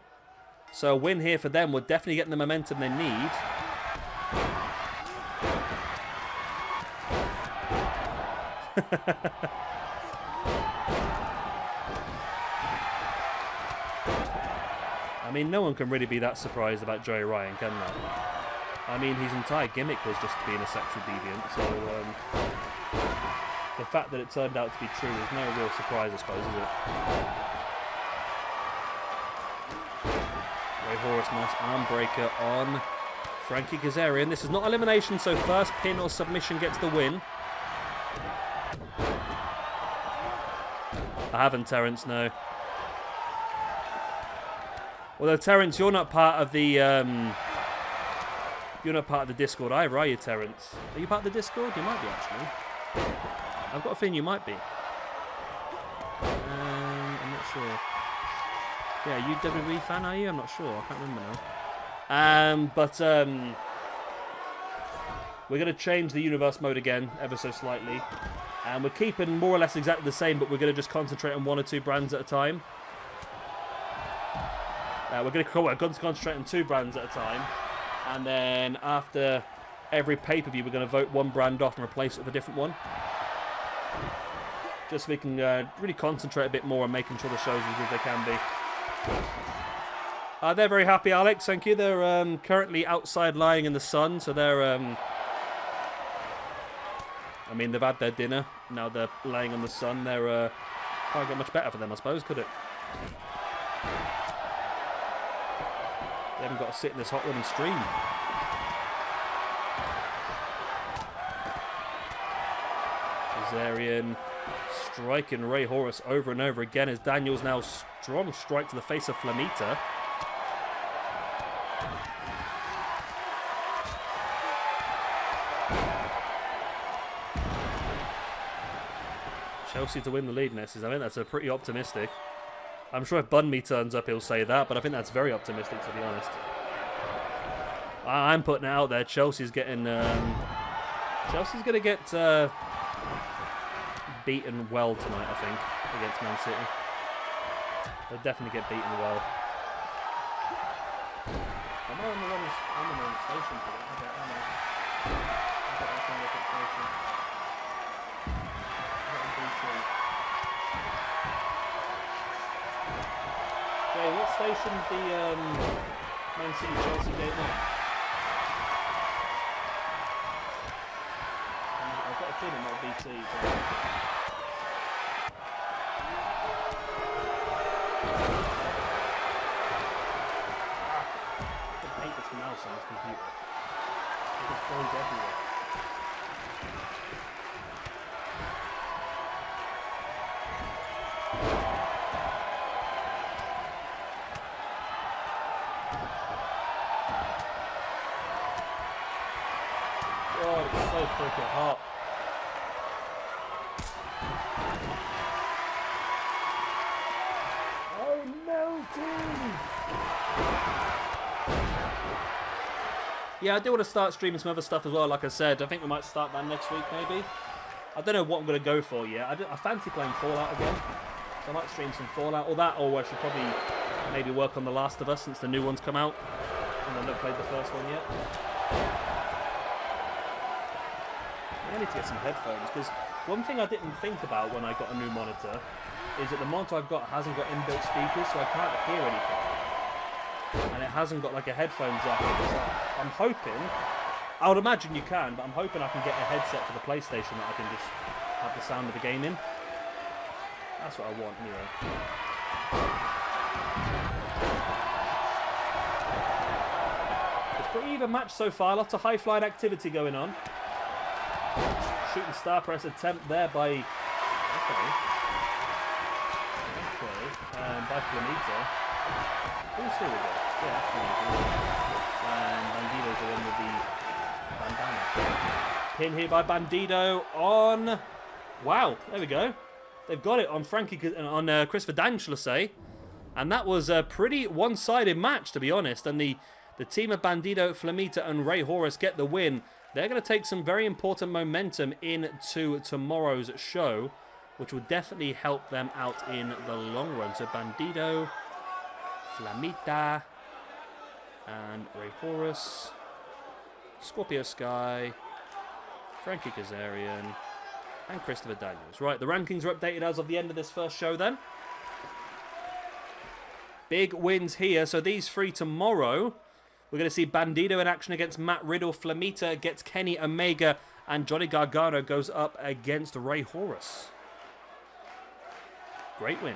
So a win here for them would definitely get the momentum they need. I mean, no one can really be that surprised about Joey Ryan, can they? I mean, his entire gimmick was just being a sexual deviant, so the fact that it turned out to be true is no real surprise, I suppose, is it? Ray Horus, nice arm breaker on Frankie Kazarian. This is not elimination, so first pin or submission gets the win. I haven't, Terrence, no. Although, Terrence, you're not part of the Discord either, are you, Terrence? Are you part of the Discord? You might be, actually. I've got a feeling you might be. I'm not sure. Yeah, are you WWE fan, are you? I'm not sure. I can't remember now. We're going to change the universe mode again, ever so slightly. And we're keeping more or less exactly the same, but we're going to just concentrate on 1 or 2 brands at a time. We're going to concentrate on 2 brands at a time. And then after every pay-per-view, we're going to vote 1 brand off and replace it with a different one. Just so we can really concentrate a bit more on making sure the shows are as good as they can be. They're very happy, Alex. Thank you. They're currently outside lying in the sun, so they're... I mean, they've had their dinner. Now they're laying in the sun. They're Can't get much better for them, I suppose, could it? They haven't got to sit in this hot running stream. Kazarian striking Ray Horus over and over again as Daniels now strong strike to the face of Flamita. Chelsea to win the lead, Nesses. I think that's a pretty optimistic. I'm sure if Bunmi turns up, he'll say that, but I think that's very optimistic, to be honest. I'm putting it out there. Chelsea's getting... Chelsea's going to get beaten well tonight, I think, against Man City. They'll definitely get beaten well. Am I on the wrong station for that? I don't know. Jay, what station's the Man City Chelsea game on? I've got a feeling that'll be BT. I hate this mouse on this computer. It just goes everywhere. Oh, it's so freaking hot. Oh, melting! Yeah, I do want to start streaming some other stuff as well, like I said. I think we might start that next week, maybe. I don't know what I'm going to go for yet. I fancy playing Fallout again. So I might stream some Fallout or that, or I should probably maybe work on The Last of Us since the new one's come out. And I've not played the first one yet. I need to get some headphones, because one thing I didn't think about when I got a new monitor is that the monitor I've got hasn't got inbuilt speakers, so I can't hear anything. And it hasn't got like a headphone jack in it. So I'm hoping, I would imagine you can, but I'm hoping I can get a headset for the PlayStation that I can just have the sound of the game in. That's what I want anyway. It's a pretty even match so far, lots of high flying activity going on. Shooting star press attempt there by... Okay. By Flamita. Who's here with it? Yeah, Flamita. And Bandido's the one with the bandana. Pin here by Bandido on... Wow, there we go. They've got it on Christopher Daniels, shall I say. And that was a pretty one-sided match, to be honest. And the team of Bandido, Flamita and Ray Horus get the win. They're going to take some very important momentum into tomorrow's show, which will definitely help them out in the long run. So Bandido, Flamita, and Ray Horus, Scorpio Sky, Frankie Kazarian, and Christopher Daniels. Right, the rankings are updated as of the end of this first show then. Big wins here. So these three tomorrow. We're going to see Bandido in action against Matt Riddle. Flamita gets Kenny Omega. And Johnny Gargano goes up against Ray Horus. Great win.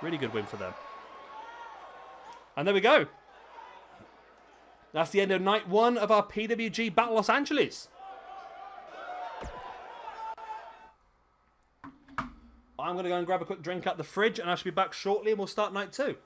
Really good win for them. And there we go. That's the end of night one of our PWG Battle Los Angeles. I'm going to go and grab a quick drink out the fridge. And I should be back shortly and we'll start night two.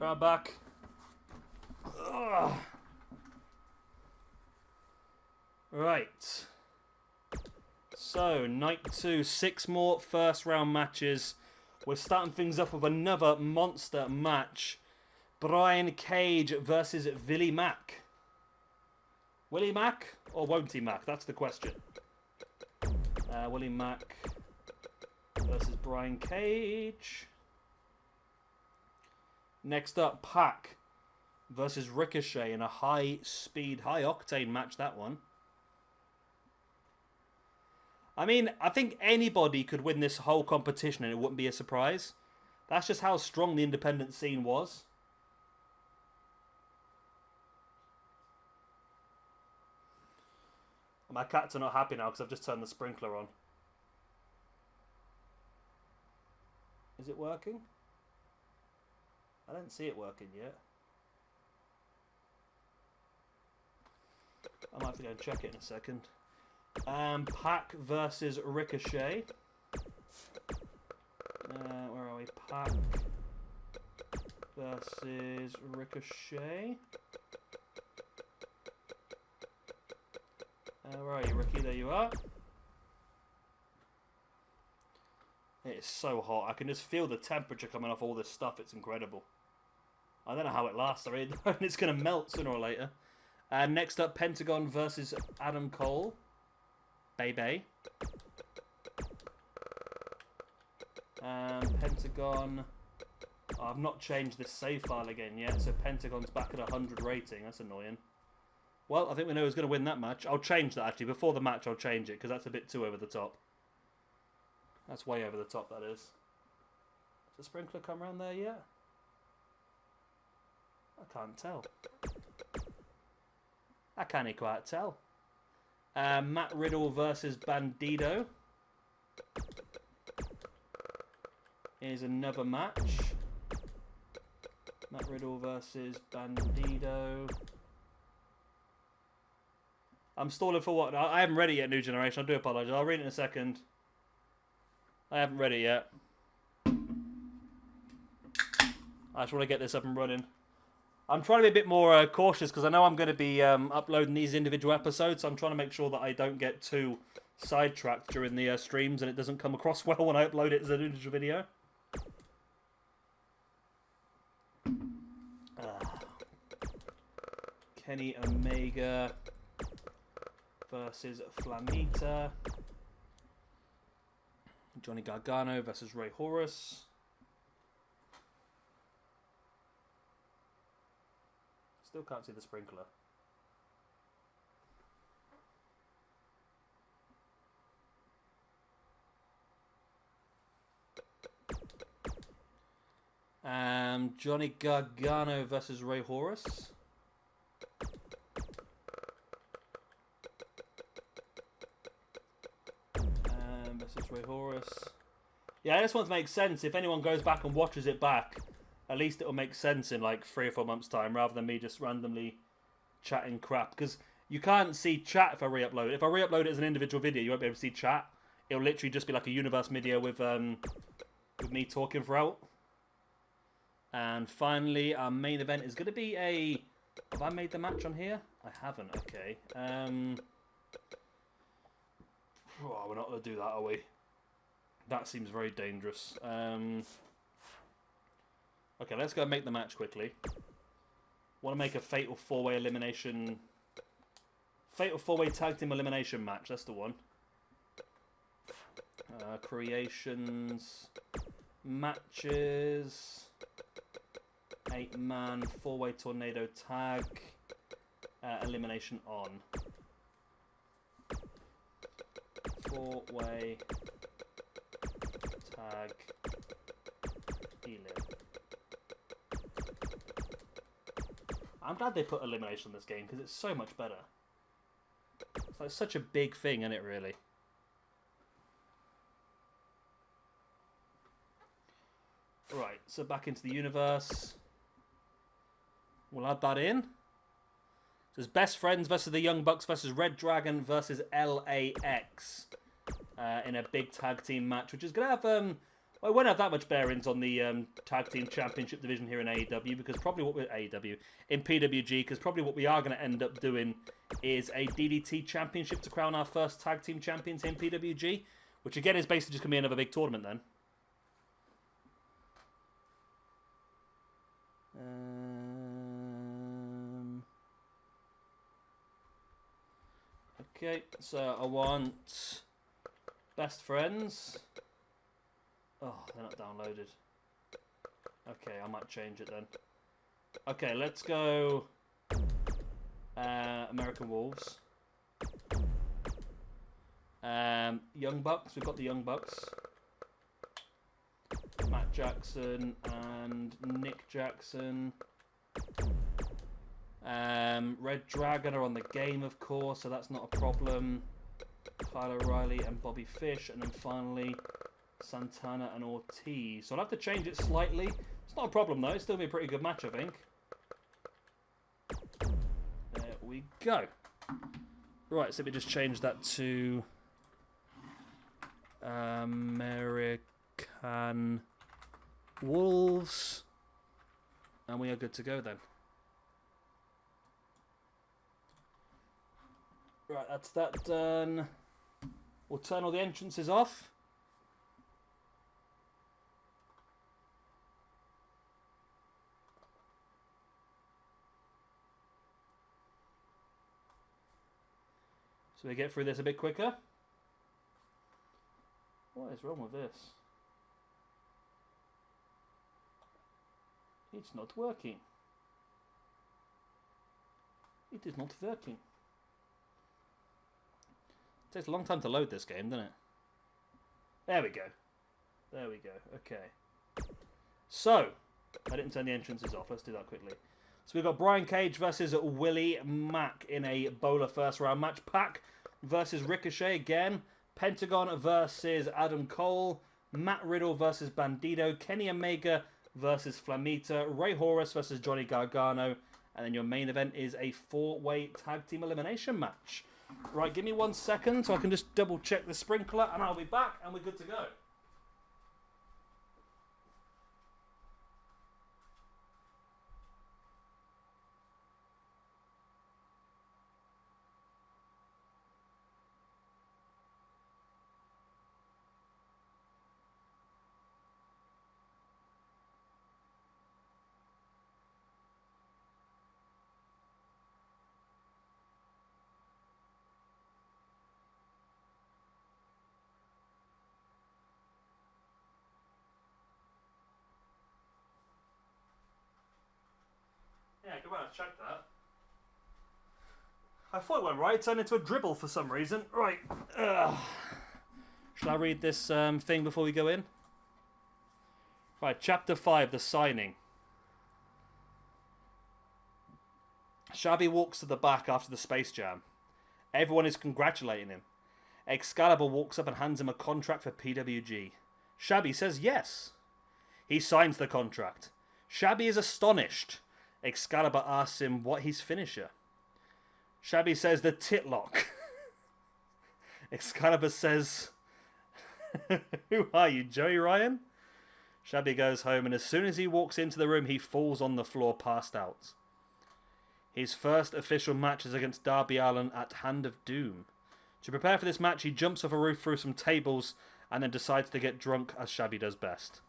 Right back. Ugh. Right. So, night 2, 6 more first round matches. We're starting things up with another monster match. Brian Cage versus Willie Mack. Willie Mack or won't he Mack? That's the question. Willie Mack versus Brian Cage. Next up, Pac versus Ricochet in a high-speed, high-octane match, that one. I mean, I think anybody could win this whole competition and it wouldn't be a surprise. That's just how strong the independent scene was. My cats are not happy now because I've just turned the sprinkler on. Is it working? I don't see it working yet. I might have to go and check it in a second. Pac versus Ricochet. Where are we? Pac versus Ricochet. Where are you, Ricky? There you are. It is so hot. I can just feel the temperature coming off all this stuff. It's incredible. I don't know how it lasts. I mean, it's going to melt sooner or later. Next up, Pentagon versus Adam Cole. Baby. Pentagon. Oh, I've not changed this save file again yet, so Pentagon's back at 100 rating. That's annoying. Well, I think we know who's going to win that match. I'll change that, actually. Before the match, I'll change it, because that's a bit too over the top. That's way over the top, that is. Has the sprinkler come around there yet? I can't tell. I can't quite tell. Matt Riddle versus Bandido. Here's another match. Matt Riddle versus Bandido. I'm stalling for what? I haven't read it yet, New Generation. I do apologise. I'll read it in a second. I haven't read it yet. I just want to get this up and running. I'm trying to be a bit more cautious because I know I'm going to be uploading these individual episodes. So I'm trying to make sure that I don't get too sidetracked during the streams and it doesn't come across well when I upload it as an individual video. Kenny Omega versus Flamita. Johnny Gargano versus Ray Horus. Still can't see the sprinkler. Johnny Gargano versus Ray Horus. Versus Ray Horus. Yeah, I just want to make sense. If anyone goes back and watches it back, at least it'll make sense in like 3 or 4 months' time, rather than me just randomly chatting crap. Because you can't see chat if I re-upload it. If I re-upload it as an individual video, you won't be able to see chat. It'll literally just be like a universe video with me talking throughout. And finally, our main event is going to be a... Have I made the match on here? I haven't. Okay. Oh, we're not going to do that, are we? That seems very dangerous. Okay, let's go and make the match quickly. Want to make a fatal 4-way elimination... Fatal 4-way tag team elimination match. That's the one. Creations... Matches... 8-man 4-way tornado tag. Elimination on. 4-way tag elim. I'm glad they put elimination on this game because it's so much better. It's like such a big thing, isn't it, really? Right, so back into the universe. We'll add that in. There's Best Friends versus the Young Bucks versus Red Dragon versus LAX in a big tag team match, which is going to have I won't have that much bearings on the tag team championship division here in AEW because probably what we're in PWG because probably what we are going to end up doing is a DDT championship to crown our first tag team champions in PWG, which again is basically just going to be another big tournament then. Okay, so I want best friends. Oh, they're not downloaded. Okay, I might change it then. Okay, let's go American Wolves. Young Bucks, we've got the Young Bucks. Matt Jackson and Nick Jackson. Red Dragon are on the game, of course, so that's not a problem. Kyle O'Reilly and Bobby Fish, and then finally Santana and Ortiz. So I'll have to change it slightly. It's not a problem though, it's still be a pretty good match, I think. There we go. Right, so we just change that to American Wolves. And we are good to go then. Right, that's that done. We'll turn all the entrances off. So we get through this a bit quicker. What is wrong with this? It's not working. It is not working. It takes a long time to load this game, doesn't it? There we go. There we go. Okay. So, I didn't turn the entrances off. Let's do that quickly. So we've got Brian Cage versus Willie Mack in a BOLA first round match. Pac versus Ricochet again. Pentagon versus Adam Cole. Matt Riddle versus Bandito. Kenny Omega versus Flamita. Ray Horus versus Johnny Gargano. And then your main event is a 4-way tag team elimination match. Right, give me 1 second so I can just double check the sprinkler and I'll be back and we're good to go. Yeah, go ahead, check that. I thought it went right. It turned into a dribble for some reason. Right. Shall I read this thing before we go in? Right, Chapter 5, The Signing. Shabby walks to the back after the Space Jam. Everyone is congratulating him. Excalibur walks up and hands him a contract for PWG. Shabby says yes. He signs the contract. Shabby is astonished. Excalibur asks him what his finisher. Shabby says the titlock. Excalibur says, who are you, Joey Ryan? Shabby goes home and as soon as he walks into the room he falls on the floor passed out. His first official match is against Darby Allin at Hand of Doom. To prepare for this match he jumps off a roof through some tables and then decides to get drunk as Shabby does best.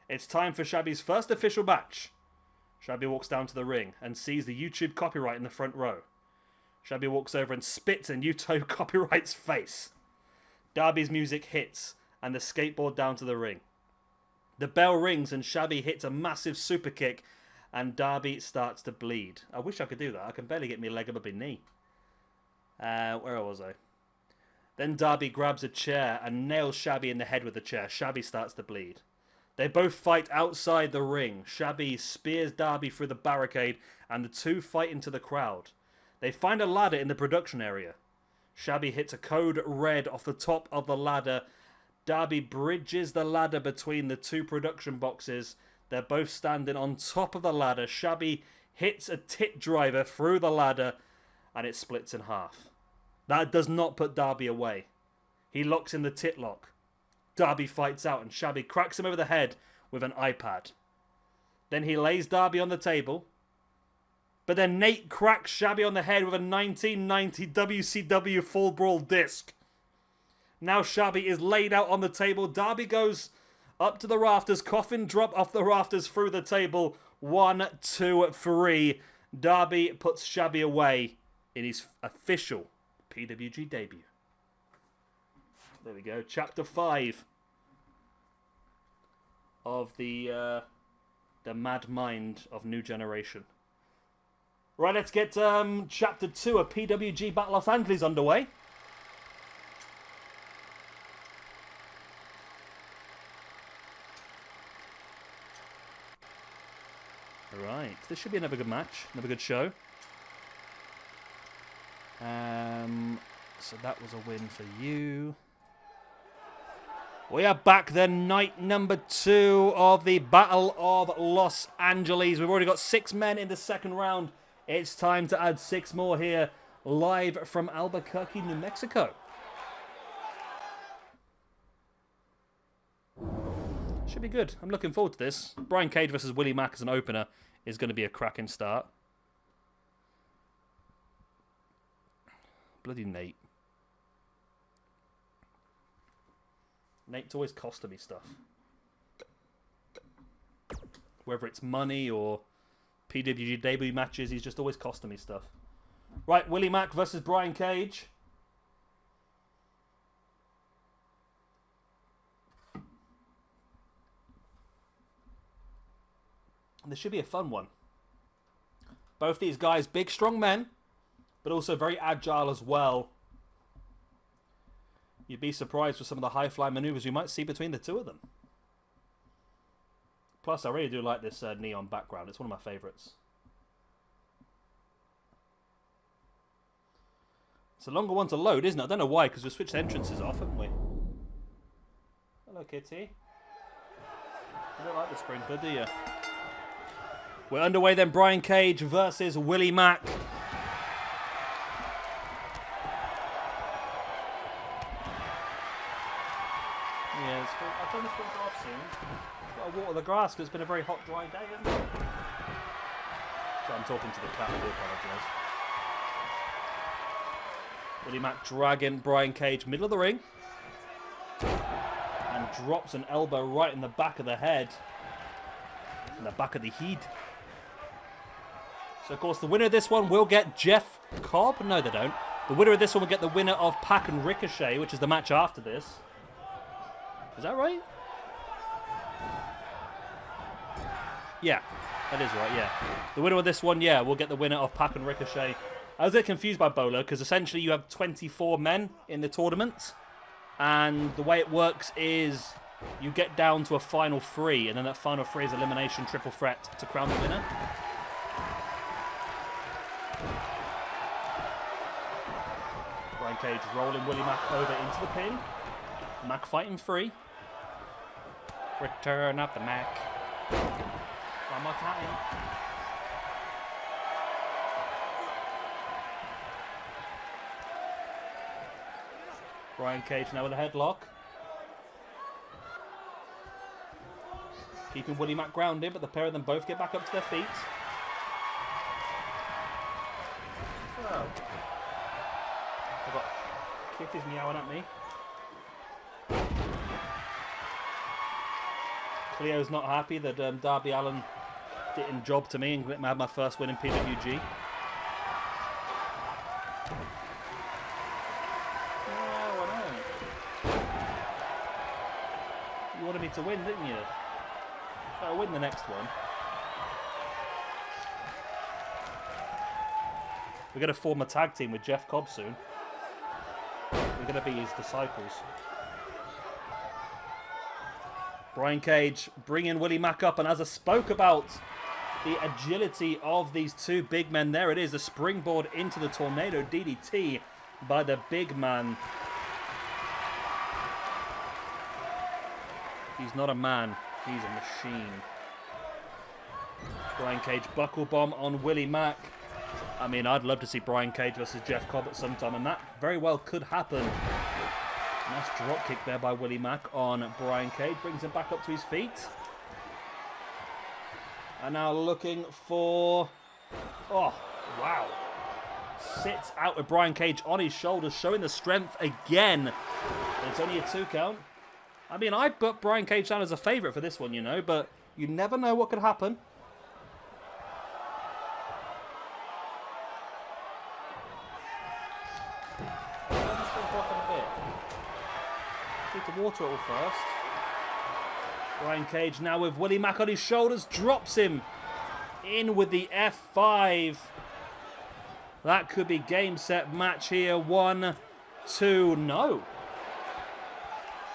It's time for Shabby's first official match. Shabby walks down to the ring and sees the YouTube copyright in the front row. Shabby walks over and spits in YouTube copyright's face. Darby's music hits and the skateboard down to the ring. The bell rings and Shabby hits a massive super kick and Darby starts to bleed. I wish I could do that. I can barely get my leg above my knee. Where was I? Then Darby grabs a chair and nails Shabby in the head with the chair. Shabby starts to bleed. They both fight outside the ring. Shabby spears Darby through the barricade and the two fight into the crowd. They find a ladder in the production area. Shabby hits a code red off the top of the ladder. Darby bridges the ladder between the two production boxes. They're both standing on top of the ladder. Shabby hits a tit driver through the ladder and it splits in half. That does not put Darby away. He locks in the tit lock. Darby fights out and Shabby cracks him over the head with an iPad. Then he lays Darby on the table. But then Nate cracks Shabby on the head with a 1990 WCW Fall Brawl disc. Now Shabby is laid out on the table. Darby goes up to the rafters. Coffin drop off the rafters through the table. 1, 2, 3. Darby puts Shabby away in his official PWG debut. There we go. Chapter 5 of the Mad Mind of New Generation. Right, let's get Chapter 2 of PWG Battle Los Angeles underway. Right, this should be another good match, another good show. So that was a win for you. We are back then, night number 2 of the Battle of Los Angeles. We've already got 6 men in the second round. It's time to add 6 more here, live from Albuquerque, New Mexico. Should be good. I'm looking forward to this. Brian Cage versus Willie Mack as an opener is going to be a cracking start. Bloody Nate. Nate's always costing me stuff. Whether it's money or PWG debut matches, he's just always costing me stuff. Right, Willie Mack versus Brian Cage. This should be a fun one. Both these guys, big, strong men, but also very agile as well. You'd be surprised with some of the high-fly maneuvers you might see between the two of them. Plus, I really do like this neon background. It's one of my favourites. It's a longer one to load, isn't it? I don't know why, because we switched entrances off, haven't we? Hello, Kitty. You don't like the sprinkler, do you? We're underway then. Brian Cage versus Willie Mack. Yeah, I've done the sprinkler off soon. Got to water the grass because it's been a very hot, dry day, hasn't it? So I'm talking to the cat. I do apologise. Willie Mack dragging Brian Cage middle of the ring. And drops an elbow right in the back of the head. In the back of the head. So, of course, the winner of this one will get Jeff Cobb. No, they don't. The winner of this one will get the winner of Pac and Ricochet, which is the match after this. Is that right? Yeah, that is right, yeah. The winner of this one, yeah, will get the winner of Pac and Ricochet. I was a bit confused by BOLA, because essentially you have 24 men in the tournament. And the way it works is you get down to a final 3, and then that final 3 is elimination triple threat to crown the winner. Brian Cage rolling Willie Mack over into the pin. Mack fighting free. Return up the Mack. One more time. Brian Cage now with a headlock. Keeping Willie Mack grounded, but the pair of them both get back up to their feet. Oh. I've got Kitty's meowing at me. Cleo's not happy that Darby Allin didn't job to me and had my first win in PWG. Oh, I know. You wanted me to win, didn't you? I'll win the next one. We're going to form a tag team with Jeff Cobb soon. We're going to be his disciples. Brian Cage bringing Willie Mack up, and as I spoke about the agility of these two big men, there it is, the springboard into the tornado DDT by the big man. He's not a man, he's a machine. Brian Cage buckle bomb on Willie Mack. I mean, I'd love to see Brian Cage versus Jeff Cobb at some time, and that very well could happen Nice drop kick there by Willie Mack on Brian Cage. Brings him back up to his feet. And now looking for... Oh, wow. Sits out with Brian Cage on his shoulders, showing the strength again. And it's only a 2 count. I mean, I put Brian Cage down as a favourite for this one, you know, but you never know what could happen. Need to water it all first. Brian Cage now with Willie Mack on his shoulders, drops him in with the F5. That could be game, set, match here. 1, 2, no.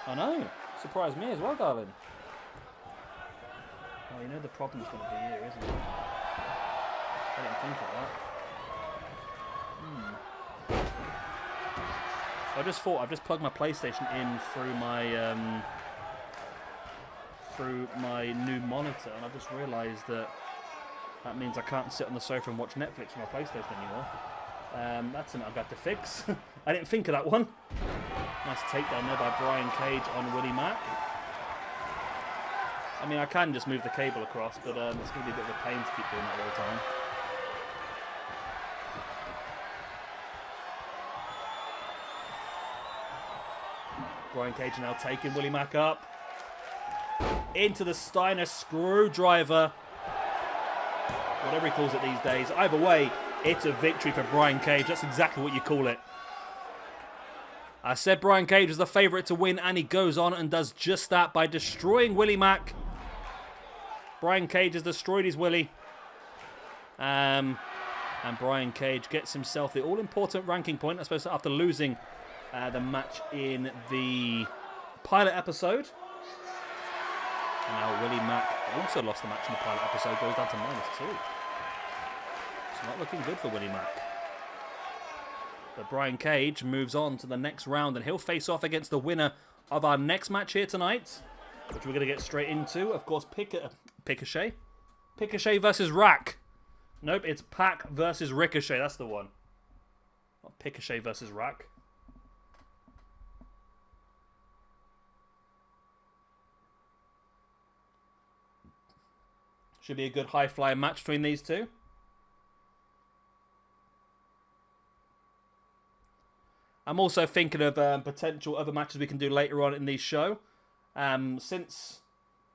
I know. Surprised me as well, darling. Oh, you know the problem's going to be here, isn't it? I didn't think of that. I just thought I've just plugged my PlayStation in through my new monitor, and I just realised that means I can't sit on the sofa and watch Netflix on my PlayStation anymore. That's something I've got to fix. I didn't think of that one. Nice takedown there by Brian Cage on Willie Mack. I mean, I can just move the cable across, but it's going to be a bit of a pain to keep doing that all the time. Brian Cage now taking Willie Mack up. Into the Steiner screwdriver. Whatever he calls it these days. Either way, it's a victory for Brian Cage. That's exactly what you call it. I said Brian Cage was the favourite to win, and he goes on and does just that by destroying Willie Mack. Brian Cage has destroyed his Willie. And Brian Cage gets himself the all-important ranking point, I suppose, after losing the match in the pilot episode. And now Willie Mack also lost the match in the pilot episode, goes down to -2. It's not looking good for Willie Mack. But Brian Cage moves on to the next round, and he'll face off against the winner of our next match here tonight, which we're going to get straight into. Of course, Ricochet. Ricochet versus Rack. Nope, it's Pac versus Ricochet. That's the one. Not Ricochet versus Rack. Should be a good high-flying match between these two. I'm also thinking of potential other matches we can do later on in the show. Since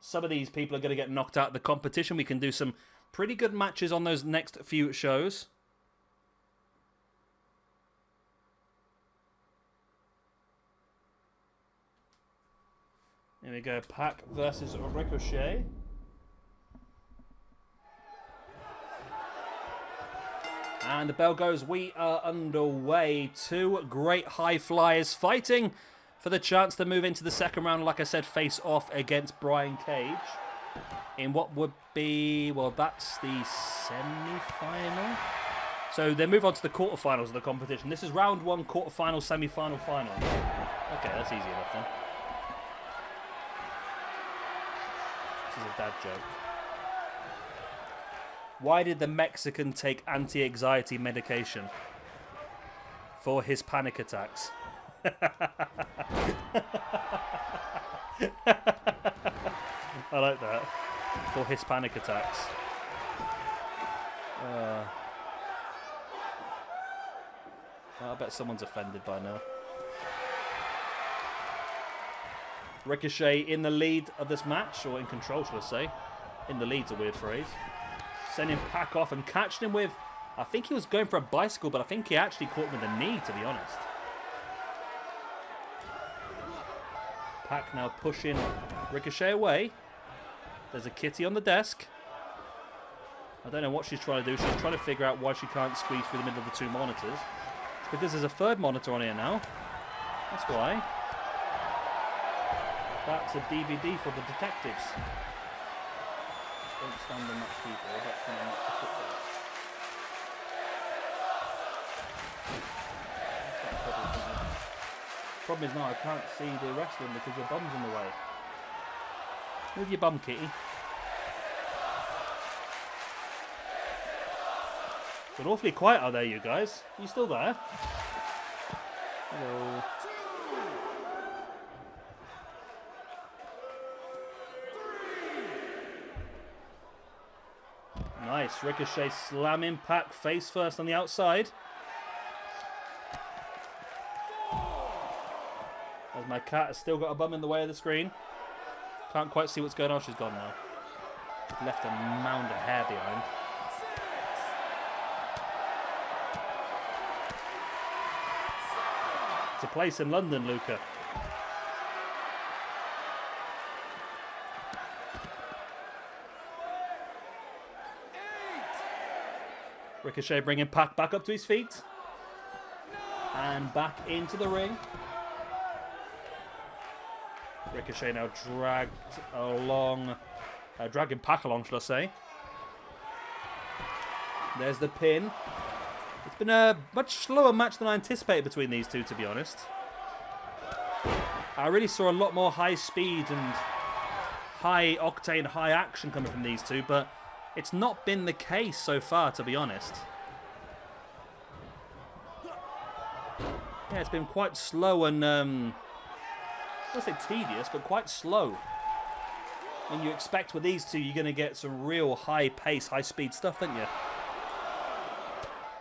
some of these people are going to get knocked out of the competition, we can do some pretty good matches on those next few shows. Here we go, Pac versus Ricochet. And the bell goes, we are underway. Two great high flyers fighting for the chance to move into the second round. Like I said, face off against Brian Cage in what would be, well, that's the semi-final. So they move on to the quarterfinals of the competition. This is round 1, quarterfinal, semi-final, final. Okay, that's easy enough then. This is a dad joke. Why did the Mexican take anti-anxiety medication? For his panic attacks. I like that. For his panic attacks. I bet someone's offended by now. Ricochet in the lead of this match, or in control, should I say. In the lead's a weird phrase. Sending Pac off and catching him with, I think he was going for a bicycle, but I think he actually caught him with a knee, to be honest. Pac now pushing Ricochet away. There's a kitty on the desk. I don't know what she's trying to do. She's trying to figure out why she can't squeeze through the middle of the two monitors. It's because there's a third monitor on here now. That's why. That's a DVD for the detectives. Don't stand on that keyboard, that's going to knock the football. Problem is now I can't see the wrestling because your bum's in the way. Move your bum, kitty. But awfully quiet out there, you guys. Are you still there? Hello. Nice. Ricochet slamming Pac face first on the outside. As my cat has still got a bum in the way of the screen. Can't quite see what's going on. She's gone now. Left a mound of hair behind. It's a place in London, Luca. Ricochet bringing Pac back up to his feet. And back into the ring. Ricochet now dragged along. Dragging Pac along, should I say. There's the pin. It's been a much slower match than I anticipated between these two, to be honest. I really saw a lot more high speed and high octane, high action coming from these two, but it's not been the case so far, to be honest. Yeah, it's been quite slow and, I won't say tedious, but quite slow. And you expect with these two, you're going to get some real high pace, high speed stuff, don't you?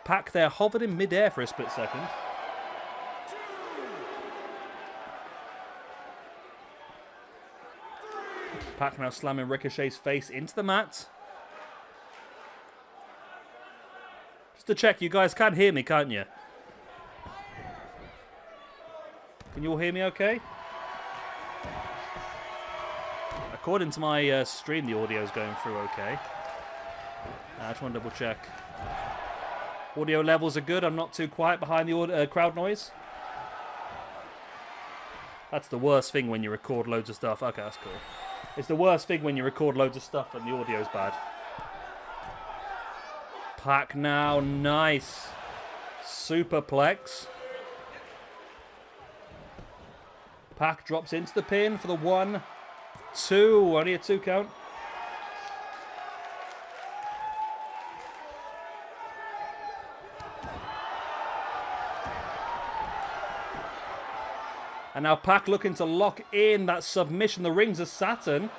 Pac there hovered in midair for a split second. Pac now slamming Ricochet's face into the mat. Just to check, you guys can hear me, can't you? Can you all hear me okay? According to my stream, the audio is going through okay. I just want to double check. Audio levels are good. I'm not too quiet behind the crowd noise. That's the worst thing when you record loads of stuff. Okay, that's cool. It's the worst thing when you record loads of stuff and the audio's bad. Pac now, nice. Superplex. Pac drops into the pin for the 1, 2, only a 2 count. And now Pac looking to lock in that submission, the Rings of Saturn.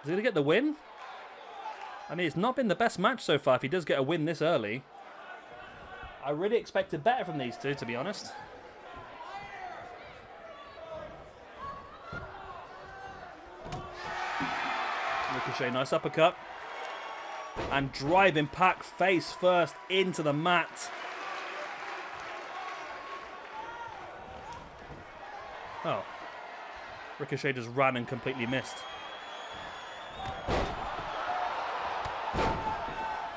Is he going to get the win? I mean, it's not been the best match so far if he does get a win this early. I really expected better from these two, to be honest. Ricochet, nice uppercut. And driving Pac face first into the mat. Oh. Ricochet just ran and completely missed.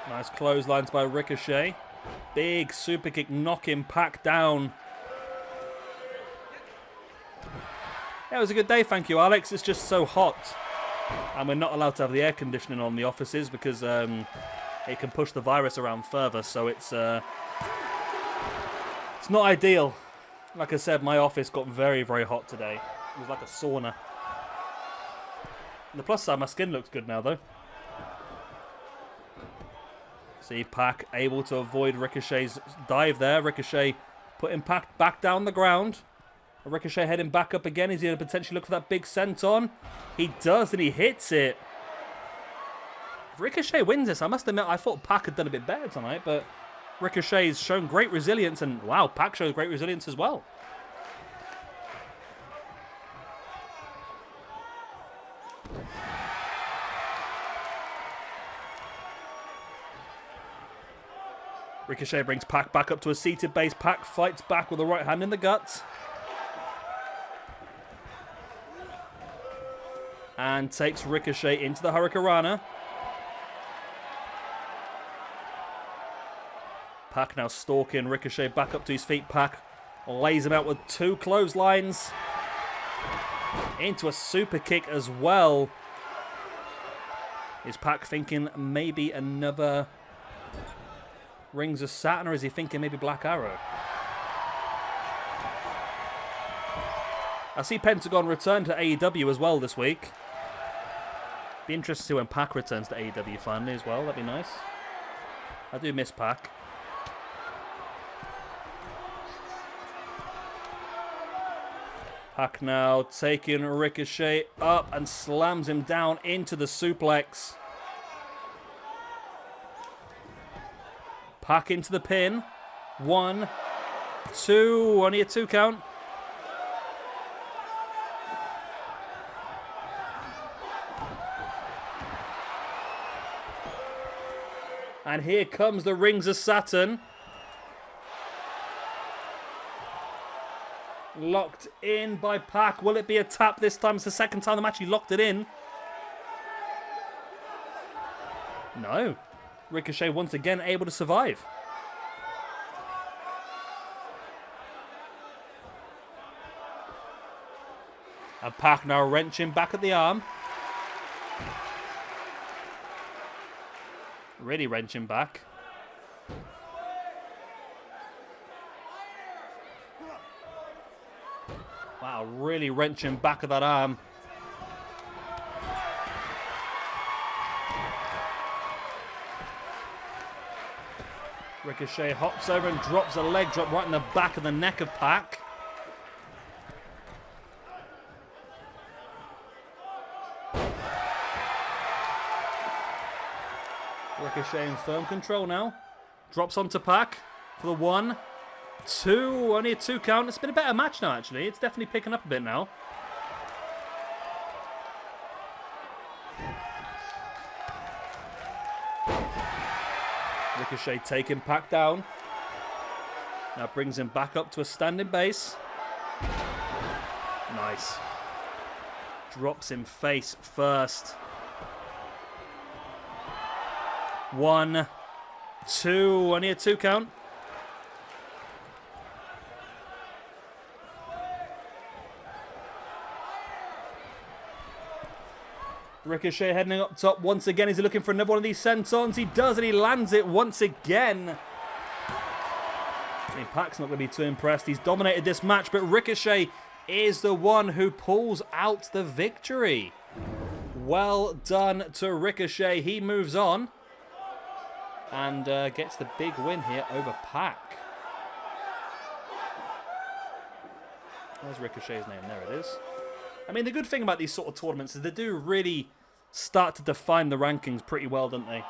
Nice clotheslines by Ricochet. Big super kick knocking Pac down. Yeah, it was a good day, thank you, Alex. It's just so hot. And we're not allowed to have the air conditioning on the offices because it can push the virus around further. So it's not ideal. Like I said, my office got very, very hot today. It was like a sauna. On the plus side, my skin looks good now, though. See Pac able to avoid Ricochet's dive there. Ricochet putting Pac back down the ground. Ricochet heading back up again. Is he going to potentially look for that big senton? He does, and he hits it. If Ricochet wins this, I must admit, I thought Pac had done a bit better tonight, but Ricochet's shown great resilience, and wow, Pac shows great resilience as well. Ricochet brings Pac back up to a seated base. Pac fights back with a right hand in the guts. And takes Ricochet into the Hurricanrana. Pac now stalking Ricochet back up to his feet. Pac lays him out with 2 clotheslines. Into a super kick as well. Is Pac thinking maybe another Rings of Saturn, or is he thinking maybe Black Arrow? I see Pentagon return to AEW as well this week. Be interested to see when Pac returns to AEW finally as well. That'd be nice. I do miss Pac. Pac now taking Ricochet up and slams him down into the suplex. Pac into the pin. 1, 2, only a 2 count. And here comes the Rings of Saturn. Locked in by Pac. Will it be a tap this time? It's the second time they've actually locked it in. No. Ricochet once again able to survive. And Pac now wrenching back at the arm. Really wrenching back. Wow, really wrenching back at that arm. Ricochet hops over and drops a leg drop right in the back of the neck of Pac. Ricochet in firm control now. Drops onto Pac for the 1, 2, only a 2 count. It's been a better match now, actually. It's definitely picking up a bit now. Ricochet taking Pac down. Now brings him back up to a standing base. Nice. Drops him face first. 1, 2, only a 2 count. Ricochet heading up top once again. Is he looking for another one of these sentons? He does, and he lands it once again. I mean, Pac's not going to be too impressed. He's dominated this match, but Ricochet is the one who pulls out the victory. Well done to Ricochet. He moves on and gets the big win here over Pac. Where's Ricochet's name? There it is. I mean, the good thing about these sort of tournaments is they do really start to define the rankings pretty well, don't they?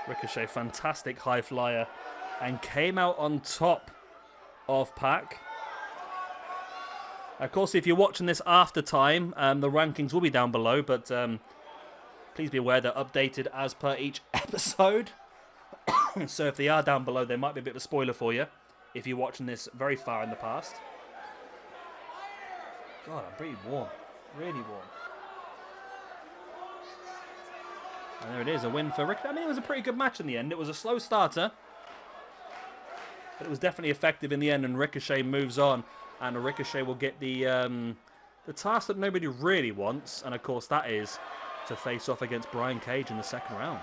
Ricochet, fantastic high flyer, and came out on top of Pac. Of course, if you're watching this after time, the rankings will be down below, but please be aware they're updated as per each episode. So if they are down below, there might be a bit of a spoiler for you if you're watching this very far in the past. God, I'm pretty warm. Really warm. And there it is, a win for Ricochet. I mean, it was a pretty good match in the end. It was a slow starter, but it was definitely effective in the end, and Ricochet moves on. And Ricochet will get the task that nobody really wants, and of course that is to face off against Brian Cage in the second round.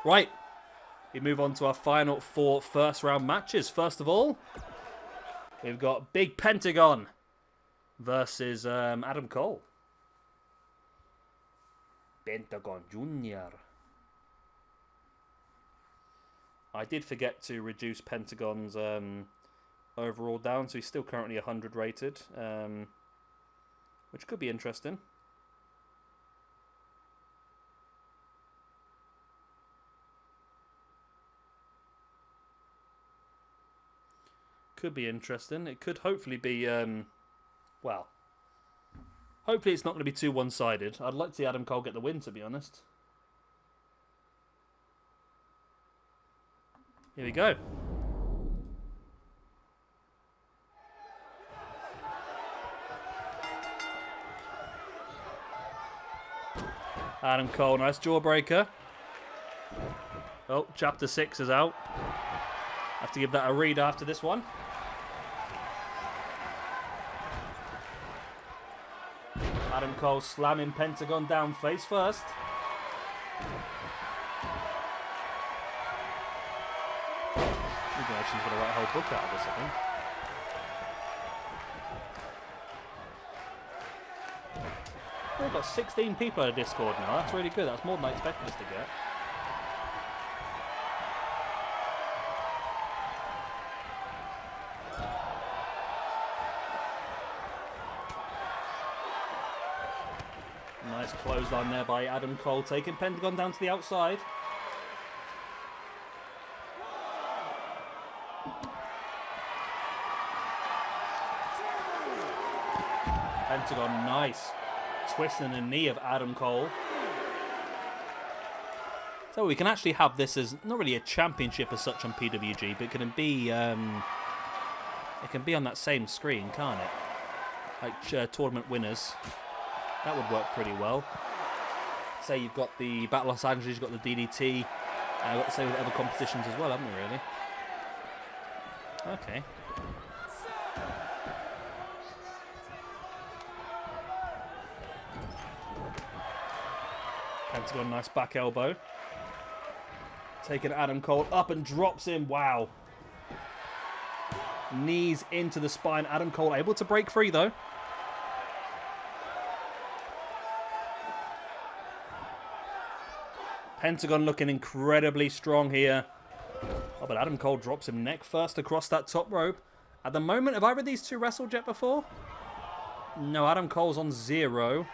Right, we move on to our final 4 first round matches. First of all, we've got Big Pentagon versus Adam Cole. Pentagon Jr. I did forget to reduce Pentagon's overall down, so he's still currently 100 rated, which could be interesting. Could be interesting. It could hopefully be, well, hopefully it's not going to be too one-sided. I'd like to see Adam Cole get the win, to be honest. Here we go. Adam Cole, nice jawbreaker. Oh, chapter 6 is out. Have to give that a read after this one. Adam Cole slamming Pentagon down face first. She's going to write a whole book out of this, I think. We've got 16 people on a Discord now. That's really good. That's more than I expected us to get. Clothesline there by Adam Cole, taking Pentagon down to the outside. Pentagon, nice. Twisting the knee of Adam Cole. So we can actually have this as not really a championship as such on PWG, but it can be on that same screen, can't it? Like tournament winners. That would work pretty well. Say you've got the Battle of Los Angeles, you've got the DDT. You've got the same with other competitions as well, haven't you, really? Okay. Pentagon, nice back elbow. Taking Adam Cole up and drops him. Wow. Knees into the spine. Adam Cole able to break free, though. Pentagon looking incredibly strong here. Oh, but Adam Cole drops him neck first across that top rope. At the moment, have either of these two wrestled yet before? No, Adam Cole's on 0.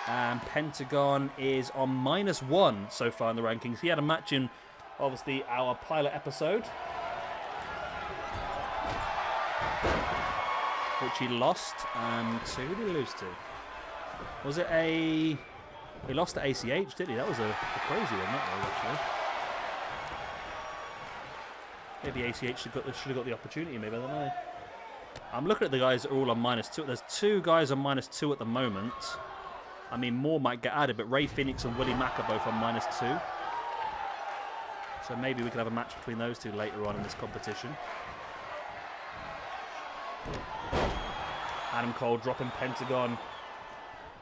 And Pentagon is on -1 so far in the rankings. He had a match in, obviously, our pilot episode, which he lost to. Who did he lose to? Was it a... He lost to ACH, did he? That was a crazy one, that was, actually. Maybe ACH should have got the opportunity, maybe, I don't know. I'm looking at the guys that are all on -2. There's 2 guys on -2 at the moment. I mean, more might get added, but Ray Phoenix and Willie Mack are both on -2. So maybe we could have a match between those two later on in this competition. Adam Cole dropping Pentagon.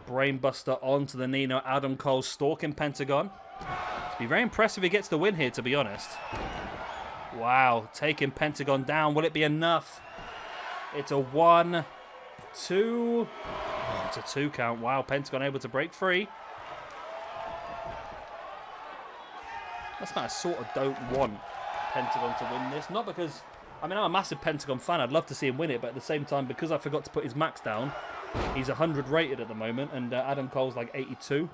Brainbuster onto the knee. Now Adam Cole stalking Pentagon. It'd be very impressive if he gets the win here, to be honest. Wow, taking Pentagon down. Will it be enough? It's a 1, 2... Oh, it's a 2 count. Wow, Pentagon able to break free. That's why I sort of don't want Pentagon to win this. Not because... I mean, I'm a massive Pentagon fan. I'd love to see him win it. But at the same time, because I forgot to put his max down, he's 100 rated at the moment. And Adam Cole's like 82.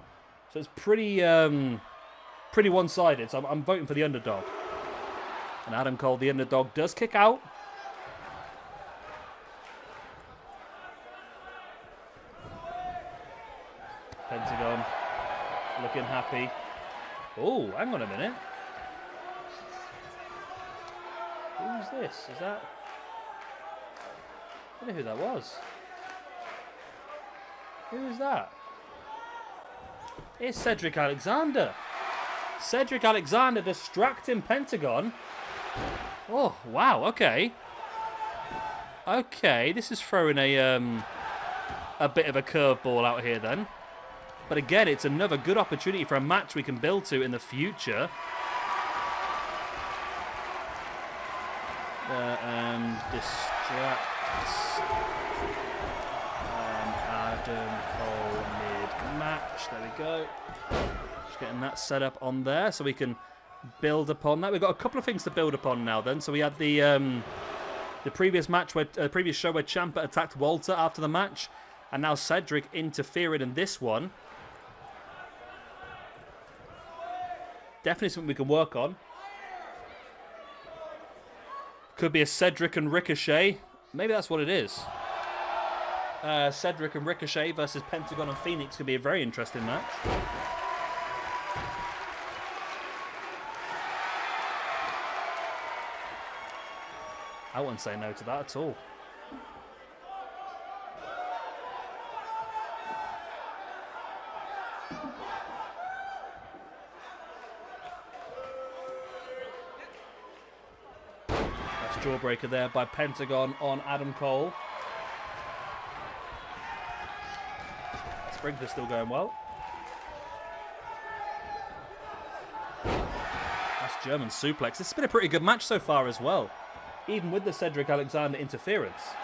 So it's pretty one-sided. So I'm voting for the underdog. And Adam Cole, the underdog, does kick out. Pentagon looking happy. Oh, hang on a minute. Who's this? Is that... I don't know who that was. Who is that? It's Cedric Alexander. Cedric Alexander distracting Pentagon. Oh, wow, okay. Okay, this is throwing a bit of a curveball out here then. But again, it's another good opportunity for a match we can build to in the future. Distracts Adam Cole mid-match. There we go. Just getting that set up on there so we can build upon that. We've got a couple of things to build upon now then. So we had the previous match, previous show where Champa attacked Walter after the match. And now Cedric interfering in this one. Definitely something we can work on. Could be a Cedric and Ricochet. Maybe that's what it is. Cedric and Ricochet versus Pentagon and Phoenix could be a very interesting match. I wouldn't say no to that at all. Jawbreaker there by Pentagon on Adam Cole. Sprinkler's still going well. That's German suplex. This has been a pretty good match so far as well, even with the Cedric Alexander interference.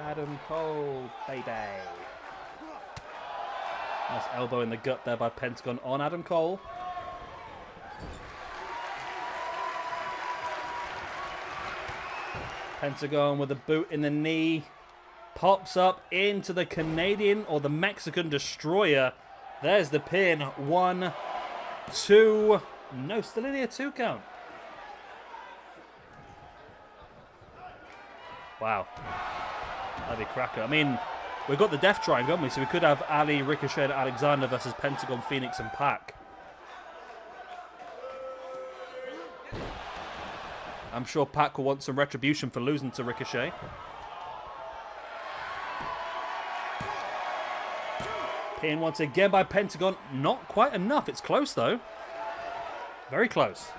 Adam Cole, baby. Nice elbow in the gut there by Pentagon on Adam Cole. Pentagon with a boot in the knee. Pops up into the Canadian or the Mexican Destroyer. There's the pin. 1, 2. No, still in here 2 count. Wow. That'd be cracker. I mean, we've got the Death Triangle, haven't we? So we could have Ali, Ricochet, and Alexander versus Pentagon, Phoenix, and Pac. I'm sure Pac will want some retribution for losing to Ricochet. Pin once again by Pentagon. Not quite enough. It's close, though. Very close.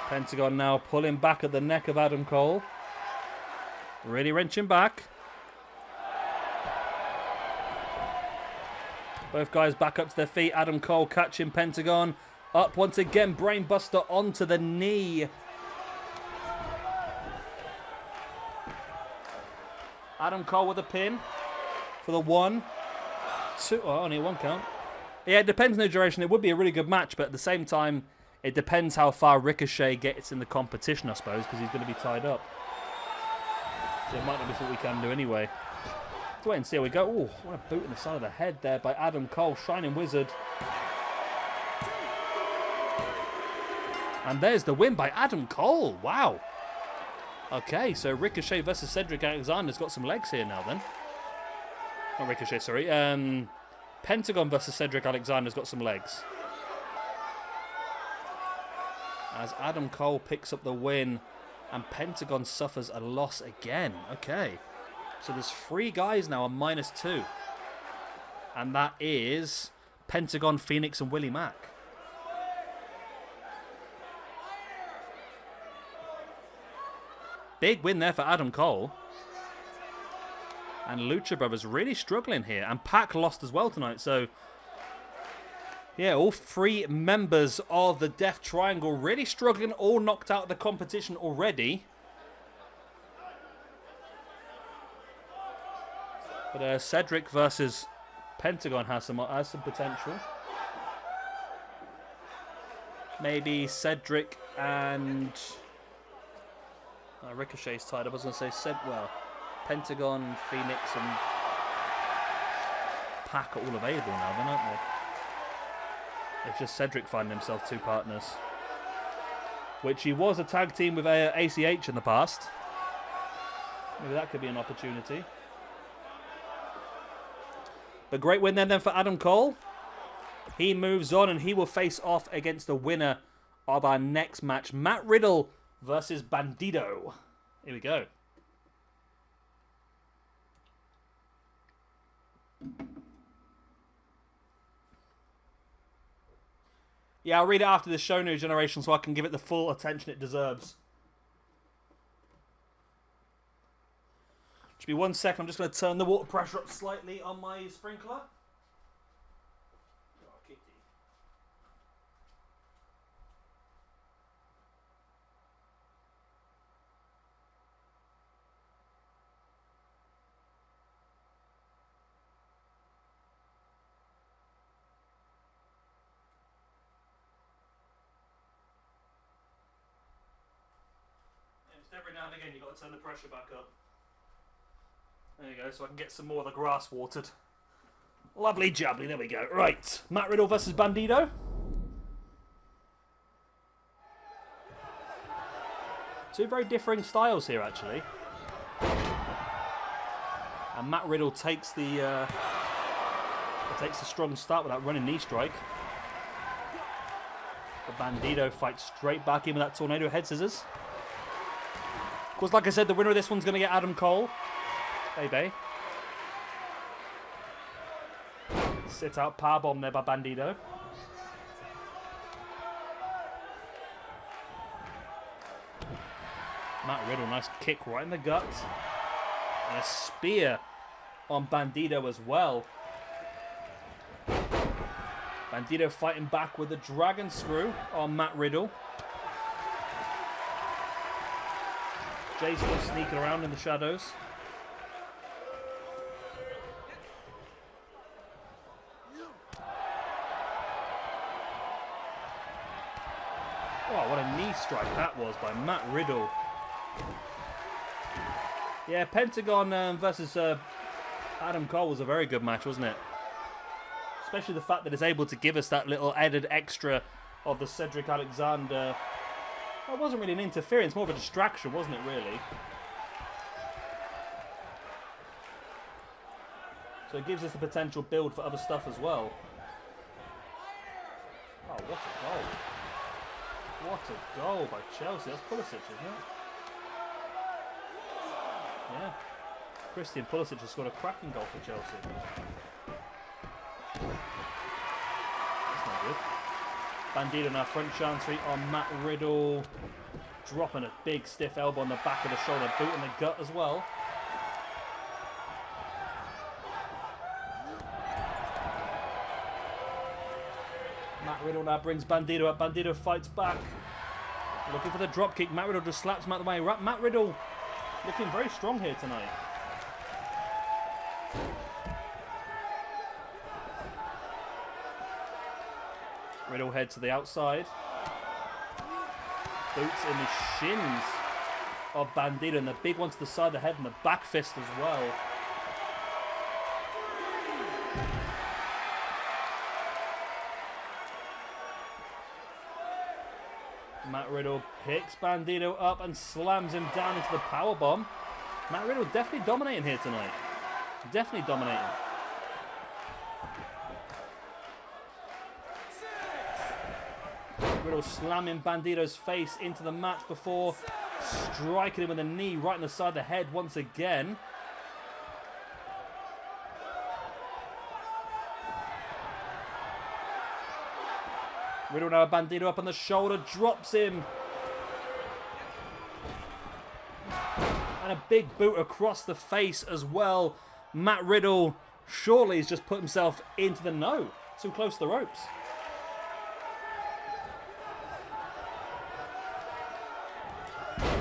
Pentagon now pulling back at the neck of Adam Cole. Really wrenching back. Both guys back up to their feet. Adam Cole catching Pentagon. Up once again. Brainbuster onto the knee. Adam Cole with a pin for the 1, 2. Oh, only 1 count. Yeah, it depends on the duration. It would be a really good match, but at the same time, it depends how far Ricochet gets in the competition, I suppose, because he's going to be tied up. So it might not be what we can do anyway. Let's wait and see how we go. Oh, what a boot in the side of the head there by Adam Cole. Shining Wizard. And there's the win by Adam Cole. Wow. Okay, so Ricochet versus Cedric Alexander's got some legs here now then. Not Ricochet, sorry. Pentagon versus Cedric Alexander's got some legs. As Adam Cole picks up the win and Pentagon suffers a loss again. Okay. So there's 3 guys now on -2. And that is Pentagon, Phoenix, and Willie Mack. Big win there for Adam Cole. And Lucha Brothers really struggling here. And Pac lost as well tonight. So, yeah, all 3 members of the Death Triangle really struggling. All knocked out of the competition already. But Cedric versus Pentagon has some potential. Maybe Cedric and... Ricochet's tied up. I was going to say, Pentagon, Phoenix, and Pac are all available now, then, aren't they? It's just Cedric finding himself 2 partners. Which he was a tag team with ACH in the past. Maybe that could be an opportunity. But great win then for Adam Cole. He moves on and he will face off against the winner of our next match, Matt Riddle versus Bandido. Here we go. Yeah, I'll read it after the show New Generation so I can give it the full attention it deserves. Just be 1 second. I'm just going to turn the water pressure up slightly on my sprinkler. Every now and again you've got to turn the pressure back up. There you go, so I can get some more of the grass watered. Lovely jubbly, there we go. Right, Matt Riddle versus Bandido. Two very differing styles here, actually. And Matt Riddle takes the strong start with that running knee strike. The Bandido fights straight back in with that tornado head scissors. Of course, like I said, the winner of this one's going to get Adam Cole. Baby. Sit out powerbomb there by Bandido. Matt Riddle, nice kick right in the gut. And a spear on Bandido as well. Bandido fighting back with the dragon screw on Matt Riddle. Jay's still sneaking around in the shadows. strike that was by Matt Riddle. Yeah, Pentagon versus Adam Cole was a very good match, wasn't it? Especially the fact that it's able to give us that little added extra of the Cedric Alexander. Well, it wasn't really an interference, more of a distraction, wasn't it, really? So it gives us the potential build for other stuff as well. Oh, what a goal. What a goal by Chelsea. That's Pulisic, isn't it? Yeah. Christian Pulisic has scored a cracking goal for Chelsea. That's not good. Bandito now front chancery on Matt Riddle. Dropping a big stiff elbow on the back of the shoulder. Boot in the gut as well. Matt Riddle now brings Bandito up. Bandito fights back. Looking for the drop kick. Matt Riddle just slaps him out of the way. Matt Riddle looking very strong here tonight. Riddle heads to the outside. Boots in the shins of Bandito. And the big one to the side of the head and the back fist as well. Matt Riddle picks Bandito up and slams him down into the powerbomb. Matt Riddle definitely dominating here tonight. Definitely dominating. Riddle slamming Bandito's face into the mat before striking him with a knee right in the side of the head once again. Riddle now Bandito up on the shoulder, drops him. And a big boot across the face as well. Matt Riddle surely has just put himself into the no. Too close to the ropes.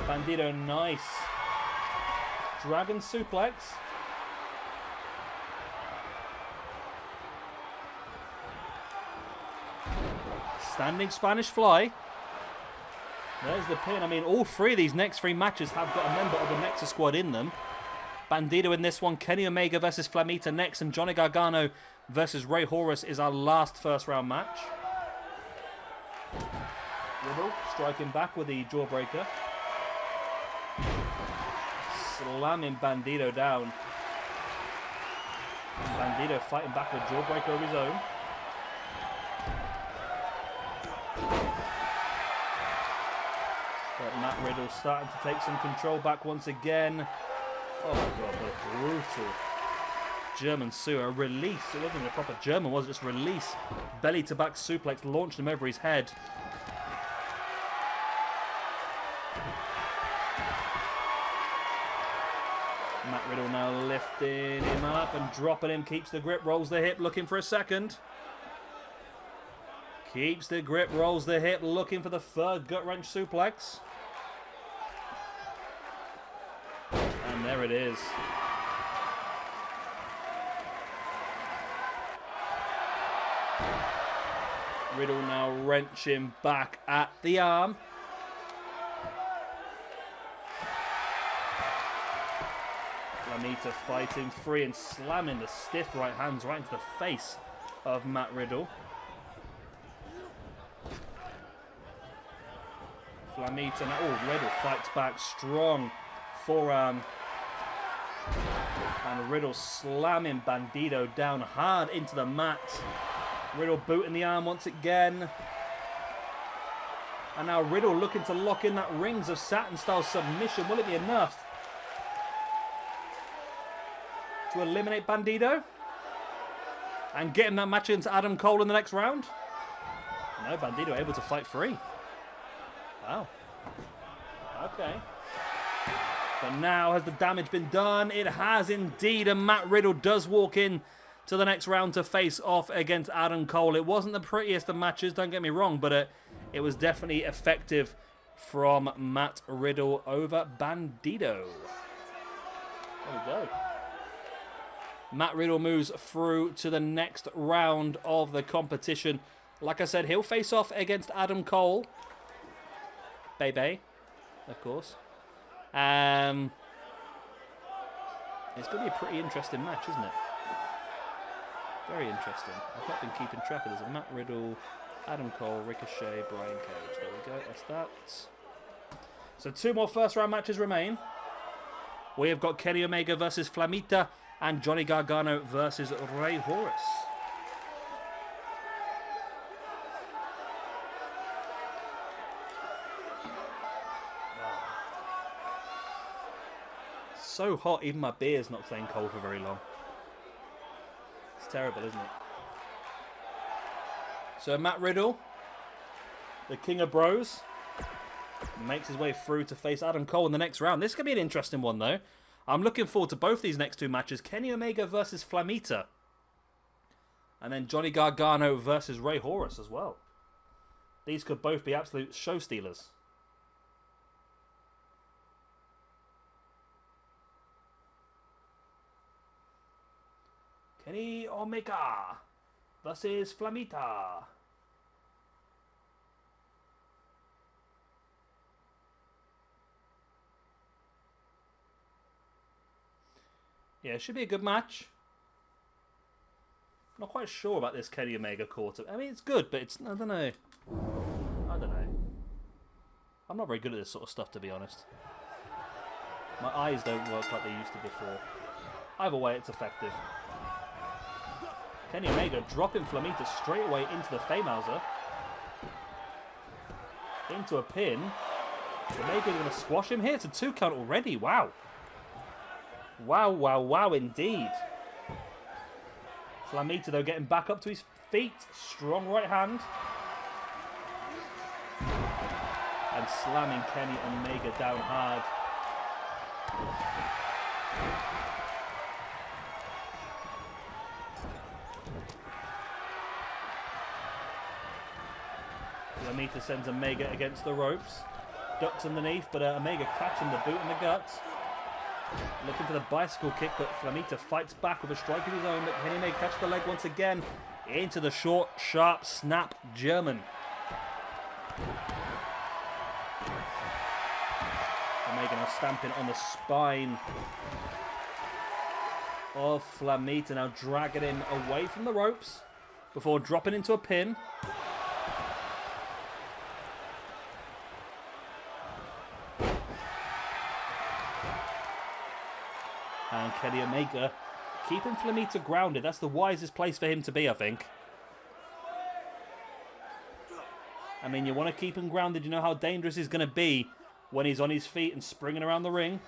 Bandito, nice. Dragon suplex. Standing Spanish fly. There's the pin. I mean, all three of these next three matches have got a member of the Nexus squad in them. Bandito in this one. Kenny Omega versus Flamita next. And Johnny Gargano versus Ray Horus is our last first round match. Riddle striking back with the jawbreaker. Slamming Bandito down. Bandito fighting back with jawbreaker of his own. But Matt Riddle starting to take some control back once again. Oh my god, what a brutal German sewer. Release. It wasn't even a proper German, was it? Just release. Belly to back suplex, launched him over his head. Matt Riddle now lifting him up and dropping him. Keeps the grip, rolls the hip, looking for a second. Keeps the grip, rolls the hip, looking for the third gut wrench suplex. And there it is. Riddle now wrenching back at the arm. Flamita fighting free and slamming the stiff right hands right into the face of Matt Riddle. Flamita now, oh, Riddle fights back strong. Forearm. And Riddle slamming Bandito down hard into the mat. Riddle booting the arm once again. And now Riddle looking to lock in that Rings of Saturn style submission. Will it be enough to eliminate Bandito? And get him that match into Adam Cole in the next round? No, Bandito able to fight free. Wow. Okay. But now has the damage been done? It has indeed, and Matt Riddle does walk in to the next round to face off against Adam Cole. It wasn't the prettiest of matches, don't get me wrong, but it was definitely effective from Matt Riddle over Bandito. There we go. Matt Riddle moves through to the next round of the competition. Like I said, he'll face off against Adam Cole. baby. Of course. It's going to be a pretty interesting match, isn't it? Very interesting. I've not been keeping track of this. Matt Riddle, Adam Cole, Ricochet, Brian Cage. There we go. That's that. So 2 more first-round matches remain. We have got Kenny Omega versus Flamita and Johnny Gargano versus Rey Horus. So hot, even my beer's not staying cold for very long. It's terrible, isn't it? So Matt Riddle, the King of Bros, makes his way through to face Adam Cole in the next round. This could be an interesting one, though. I'm looking forward to both these next 2 matches. Kenny Omega versus Flamita. And then Johnny Gargano versus Rey Horus as well. These could both be absolute show stealers. Kenny Omega versus Flamita. Yeah, it should be a good match. Not quite sure about this Kenny Omega quarter. I mean, it's good, but it's... I don't know. I'm not very good at this sort of stuff, to be honest. My eyes don't work like they used to before. Either way, it's effective. Kenny Omega dropping Flamita straight away into the Famehouser. Into a pin. Omega going to squash him here. It's a 2 count already. Wow. Wow, wow, wow indeed. Flamita, though, getting back up to his feet. Strong right hand. And slamming Kenny Omega down hard. Flamita sends Omega against the ropes. Ducks underneath, but Omega catching the boot in the guts. Looking for the bicycle kick, but Flamita fights back with a strike of his own. But Kenny Omega catches the leg once again into the short, sharp snap German. Omega now stamping on the spine of Flamita, now dragging him away from the ropes before dropping into a pin. And Kenny Omega keeping Flamita grounded. That's the wisest place for him to be, I think. I mean, you want to keep him grounded. You know how dangerous he's going to be when he's on his feet and springing around the ring.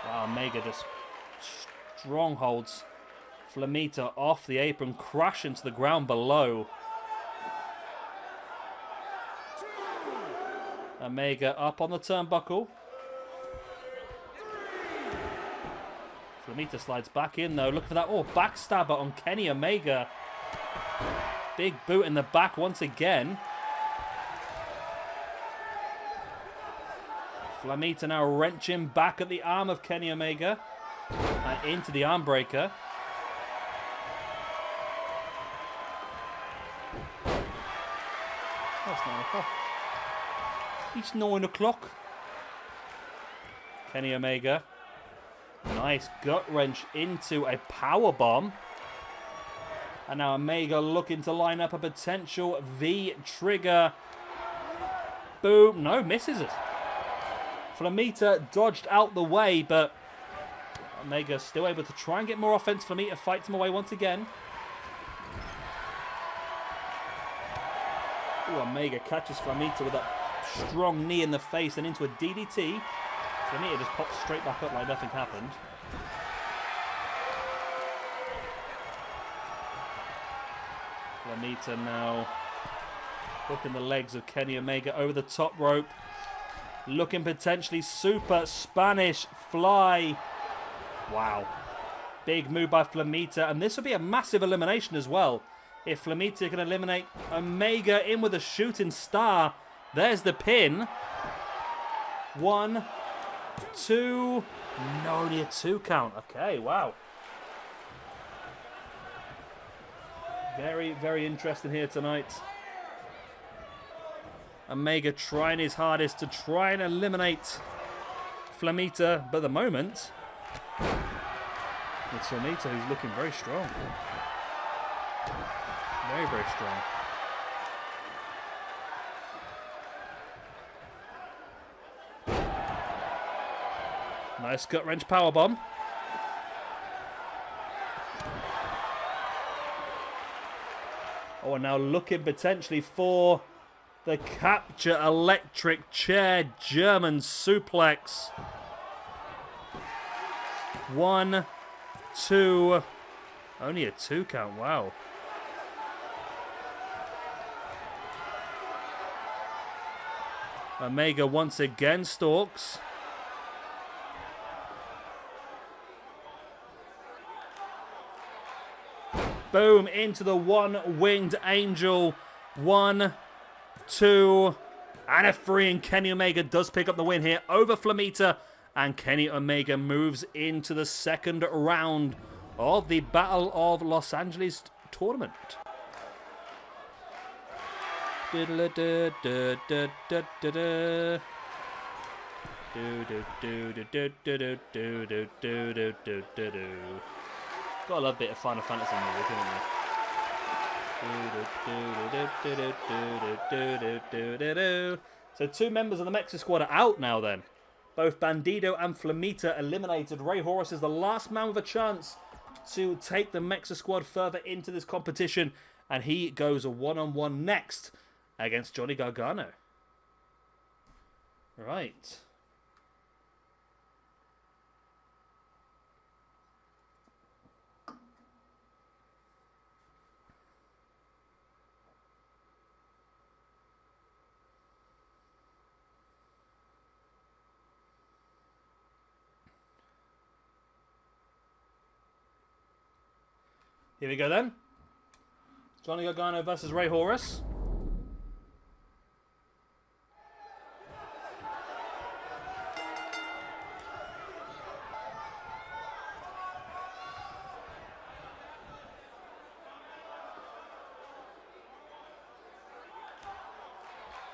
Wow, Omega just strongholds Flamita off the apron, crashing to the ground below. Omega up on the turnbuckle. Flamita slides back in though. Look for that. Oh, backstabber on Kenny Omega. Big boot in the back once again. Flamita now wrenching back at the arm of Kenny Omega. And into the arm breaker. That's 9 o'clock. It's 9 o'clock. Kenny Omega. Nice gut wrench into a power bomb. And now Omega looking to line up a potential V-trigger. Boom. No, misses it. Flamita dodged out the way, but Omega still able to try and get more offense. Flamita fights him away once again. Ooh, Omega catches Flamita with that strong knee in the face and into a DDT. Flamita just pops straight back up like nothing happened. Flamita now hooking the legs of Kenny Omega over the top rope. Looking potentially super Spanish fly. Wow. Big move by Flamita. And this will be a massive elimination as well. If Flamita can eliminate Omega in with a shooting star. There's the pin. 1, 2. No, only a 2 count. Okay, wow. Very, very interesting here tonight. Omega trying his hardest to try and eliminate Flamita, but at the moment, it's Flamita who's looking very strong. Very, very strong. Nice gut wrench powerbomb. Oh, and now looking potentially for the capture electric chair German suplex. 1, 2. Only a 2 count. Wow. Omega once again stalks. Boom, into the one-winged angel. 1, 2, and a 3. And Kenny Omega does pick up the win here over Flamita. And Kenny Omega moves into the second round of the Battle of Los Angeles tournament. Gotta love a bit of Final Fantasy music, haven't you? So 2 members of the Mexa squad are out now then. Both Bandido and Flamita eliminated. Ray Horus is the last man with a chance to take the Mexa squad further into this competition. And he goes a one-on-one next against Johnny Gargano. Right. Here we go then. Johnny Gargano versus Ray Horus.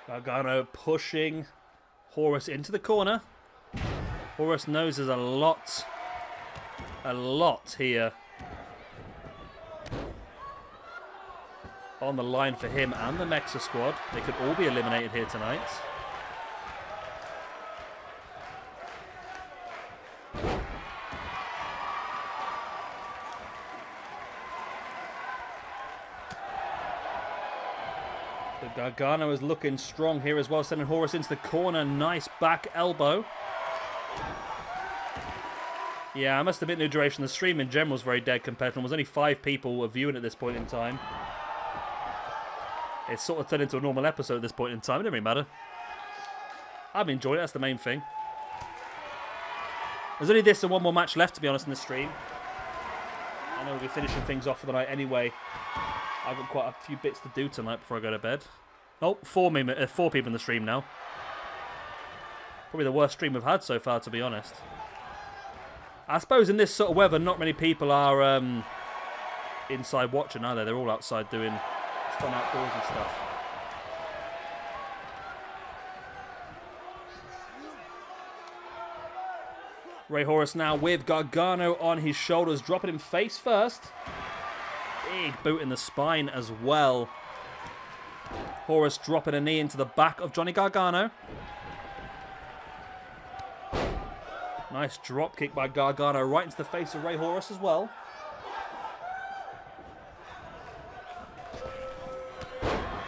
Gargano pushing Horus into the corner. Horus knows there's a lot here on the line for him and the Mexa squad. They could all be eliminated here tonight. But Gargano is looking strong here as well, sending Horus into the corner. Nice back elbow. Yeah, I must admit, new duration. The stream in general was very dead compared to them. There was only 5 people were viewing at this point in time. It's sort of turned into a normal episode at this point in time. It doesn't really matter. I'm enjoying it. That's the main thing. There's only this and one more match left, to be honest, in the stream. I know we'll be finishing things off for the night anyway. I've got quite a few bits to do tonight before I go to bed. Oh, 4 people in the stream now. Probably the worst stream we've had so far, to be honest. I suppose in this sort of weather, not many people are inside watching, are they? They're all outside doing fun outdoors and stuff. Ray Horus now with Gargano on his shoulders, dropping him face first. Big boot in the spine as well. Horus dropping a knee into the back of Johnny Gargano. Nice drop kick by Gargano right into the face of Ray Horus as well.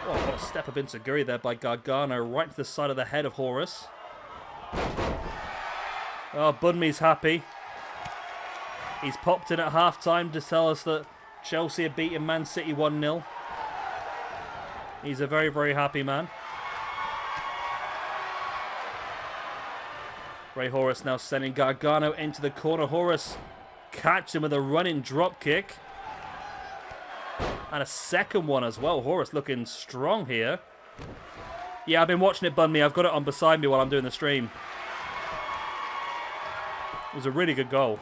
Oh, what a step up into Guri there by Gargano right to the side of the head of Horus. Oh, Bunmi's happy. He's popped in at half-time to tell us that Chelsea are beating Man City 1-0. He's a very, very happy man. Ray Horus now sending Gargano into the corner. Horus catches him with a running drop kick. And a second one as well. Horus looking strong here. Yeah, I've been watching it, Bunmi. I've got it on beside me while I'm doing the stream. was a really good goal.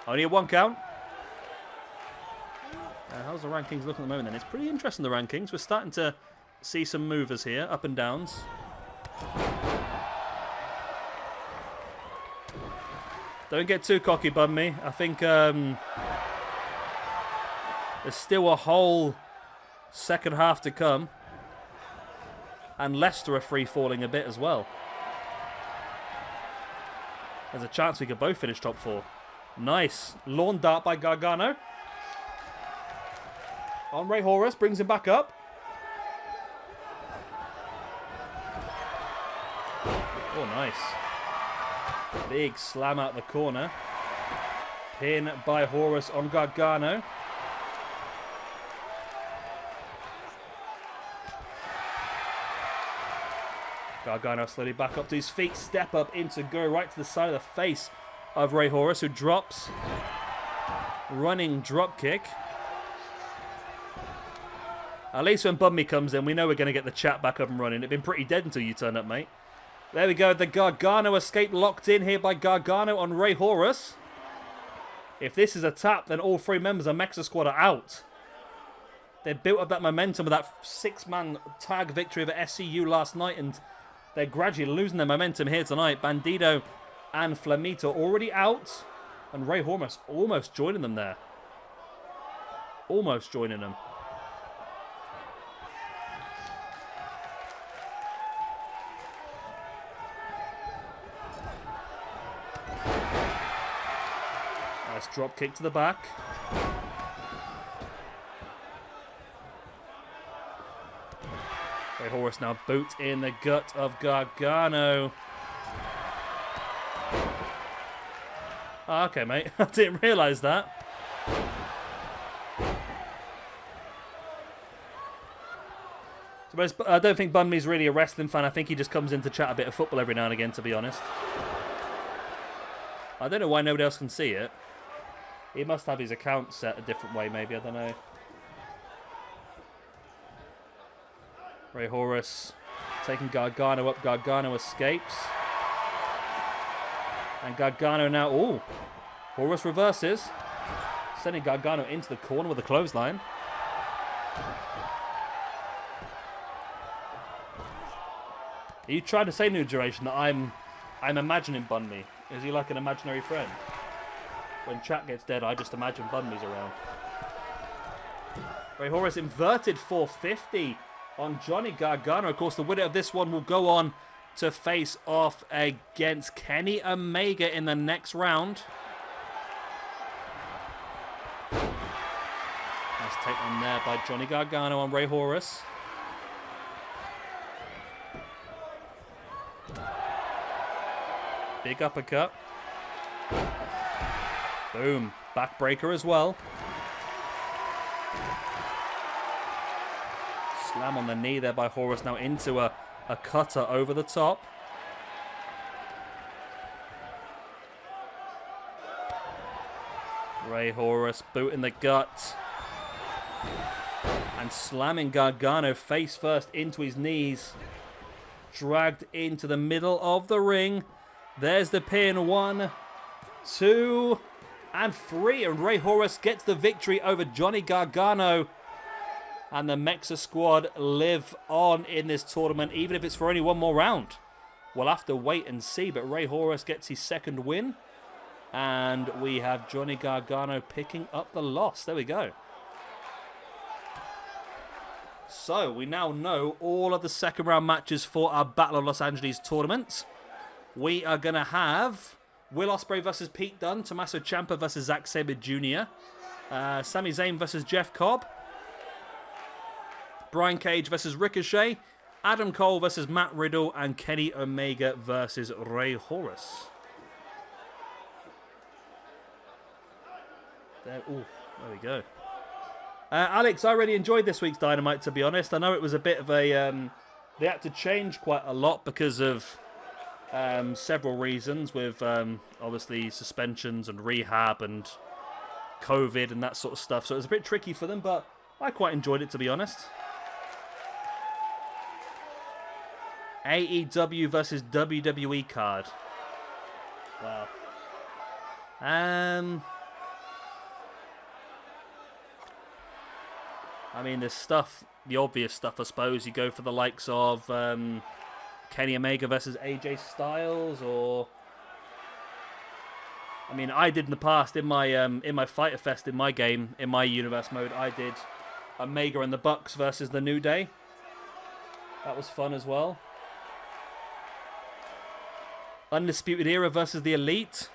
Only a 1 count. How's the rankings looking at the moment then? It's pretty interesting, the rankings. We're starting to see some movers here, up and downs. Don't get too cocky, Bun Me. I think there's still a whole second half to come. And Leicester are free-falling a bit as well. There's a chance we could both finish top 4. Nice. Lawn dart by Gargano. On Ray Horus, brings him back up. Oh, nice. Big slam out the corner. Pin by Horus on Gargano. Gargano slowly back up to his feet. Step up into go right to the side of the face of Ray Horus, who drops. Running drop kick. At least when Bun Me comes in, we know we're going to get the chat back up and running. It'd been pretty dead until you turn up, mate. There we go. The Gargano escape locked in here by Gargano on Ray Horus. If this is a tap, then all 3 members of Mexa Squad are out. They built up that momentum with that 6-man tag victory over SCU last night, and they're gradually losing their momentum here tonight. Bandido and Flamito already out, and Ray Horus almost joining them there. Almost joining them. Nice drop kick to the back. Ray Horus now boot in the gut of Gargano. Oh, okay, mate. I didn't realise that. I don't think Bun Me's really a wrestling fan. I think he just comes in to chat a bit of football every now and again, to be honest. I don't know why nobody else can see it. He must have his account set a different way, maybe. I don't know. Ray Horus taking Gargano up. Gargano escapes. And Gargano now... Oh! Horus reverses. Sending Gargano into the corner with a clothesline. Are you trying to say, New Duration, that I'm imagining Bun Me? Is he like an imaginary friend? When chat gets dead, I just imagine Bun Me's around. Ray Horus inverted 450 on Johnny Gargano. Of course, the winner of this one will go on to face off against Kenny Omega in the next round. Nice take on there by Johnny Gargano on Ray Horus. Big uppercut. Boom. Backbreaker as well. Slam on the knee there by Horus. Now into a cutter over the top. Ray Horus boot in the gut. And slamming Gargano face first into his knees. Dragged into the middle of the ring. There's the pin. 1, 2, and 3. And Ray Horus gets the victory over Johnny Gargano. And the Mexa Squad live on in this tournament, even if it's for only one more round. We'll have to wait and see, but Ray Horus gets his second win. And we have Johnny Gargano picking up the loss. There we go. So, we now know all of the second round matches for our Battle of Los Angeles tournament. We are going to have Will Ospreay versus Pete Dunne, Tommaso Ciampa versus Zack Sabre Jr., Sami Zayn versus Jeff Cobb, Brian Cage versus Ricochet, Adam Cole versus Matt Riddle, and Kenny Omega versus Ray Horus. There we go. Alex, I really enjoyed this week's Dynamite, to be honest. I know it was a bit of a... they had to change quite a lot because of several reasons, with obviously suspensions and rehab and COVID and that sort of stuff. So it was a bit tricky for them, but I quite enjoyed it, to be honest. AEW versus WWE card. Wow. I mean, there's stuff, the obvious stuff, I suppose. You go for the likes of Kenny Omega versus AJ Styles, or I mean, I did in the past in my Fighter Fest in my game in my universe mode. I did Omega and the Bucks versus the New Day. That was fun as well. Undisputed Era versus the Elite.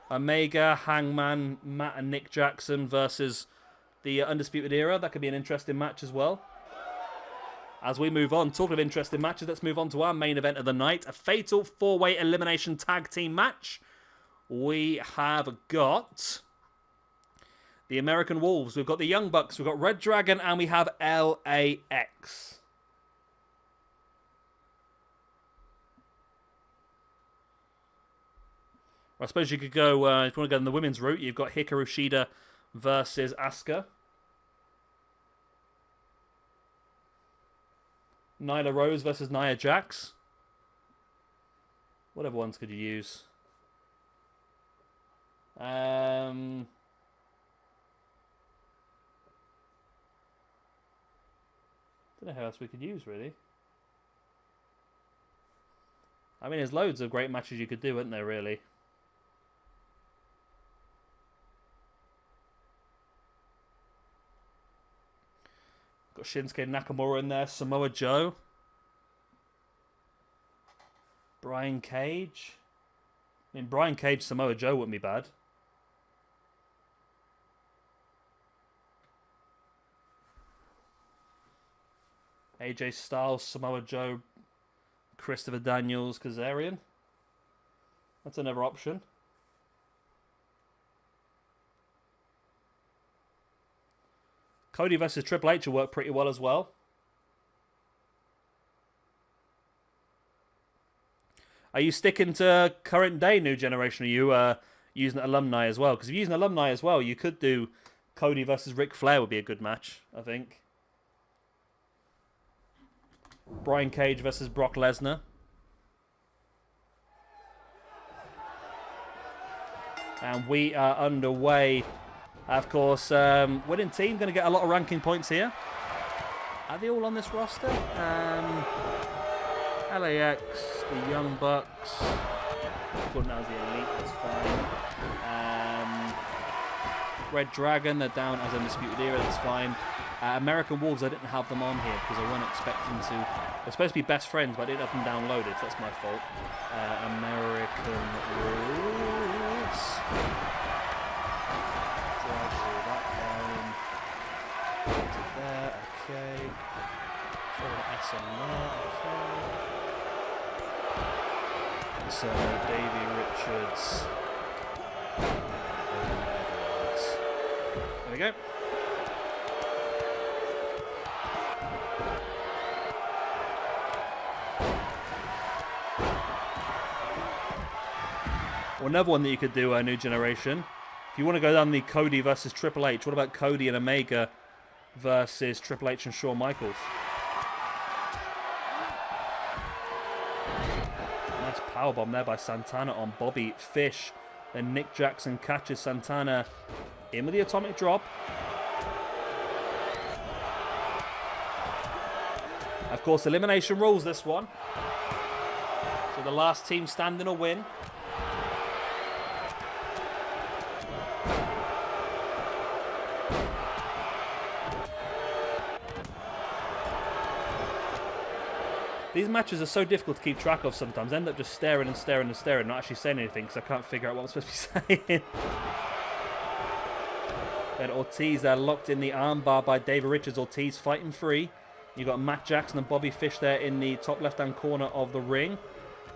Omega, Hangman, Matt and Nick Jackson versus the Undisputed Era. That could be an interesting match as well. As we move on, talking of interesting matches, let's move on to our main event of the night. A fatal 4-way elimination tag team match. We have got the American Wolves. We've got the Young Bucks. We've got Red Dragon. And we have LAX. I suppose you could go, if you want to go in the women's route, you've got Hikaru Shida versus Asuka. Nyla Rose versus Nia Jax. What other ones could you use? Don't know who else we could use, really. I mean, there's loads of great matches you could do, isn't there, really? Got Shinsuke Nakamura in there, Samoa Joe, Brian Cage. I mean, Brian Cage, Samoa Joe wouldn't be bad. AJ Styles, Samoa Joe, Christopher Daniels, Kazarian. That's another option. Cody versus Triple H will work pretty well as well. Are you sticking to current day New Generation? Are you using alumni as well? Because if you're using alumni as well, you could do Cody versus Ric Flair would be a good match, I think. Brian Cage versus Brock Lesnar. And we are underway. Of course, winning team going to get a lot of ranking points here. Are they all on this roster? LAX, the Young Bucks. Good, now the Elite, that's fine. Red Dragon, they're down as Undisputed Era, that's fine. American Wolves, I didn't have them on here because I wasn't expecting to. They're supposed to be best friends, but I didn't have them downloaded, so that's my fault. American Wolves. There, okay. Throw the S on there, okay. So, Davey Richards. There we go. Well, another one that you could do, New Generation. If you want to go down the Cody versus Triple H, what about Cody and Omega versus Triple H and Shawn Michaels? Nice powerbomb there by Santana on Bobby Fish. Then Nick Jackson catches Santana in with the atomic drop. Of course, elimination rules this one. So the last team standing will win. These matches are so difficult to keep track of sometimes. I end up just staring and staring and staring, not actually saying anything because I can't figure out what I'm supposed to be saying. Then Ortiz there locked in the armbar by David Richards. Ortiz fighting free. You've got Matt Jackson and Bobby Fish there in the top left-hand corner of the ring.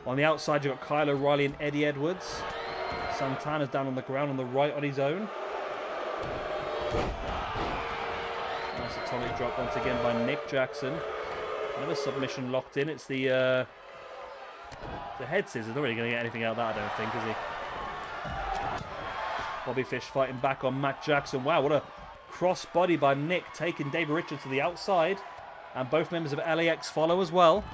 On the outside, you've got Kyle O'Reilly and Eddie Edwards. Santana's down on the ground on the right on his own. Nice atomic drop once again by Nick Jackson. Another submission locked in. It's the head scissors. Not really going to get anything out of that, I don't think, is he? Bobby Fish fighting back on Matt Jackson. Wow, what a crossbody by Nick, taking David Richards to the outside. And both members of LAX follow as well.